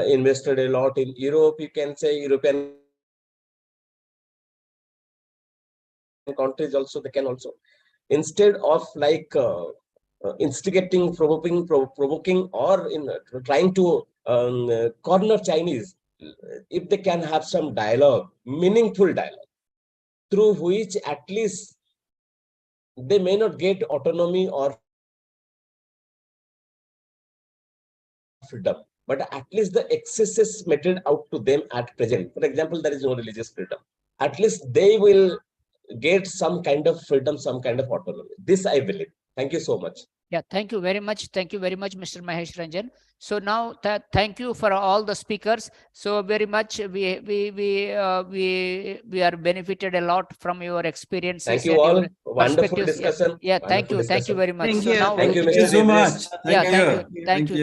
invested a lot in Europe, you can say. European countries also, they can also, instead of instigating, provoking, or in trying to corner Chinese, if they can have some dialogue, meaningful dialogue, through which at least they may not get autonomy or freedom, but at least the excesses meted out to them at present. For example, there is no religious freedom. At least they will get some kind of freedom, some kind of autonomy. This I believe. Thank you so much. Yeah, thank you very much. Thank you very much, Mr. Mahesh Ranjan. So now, thank you for all the speakers. So very much, we are benefited a lot from your experiences. Thank you all. Wonderful discussion. Yeah, thank you. Thank you very much. Thank so you. now, Thank you, Thank you Mr. so much. yeah, thank you.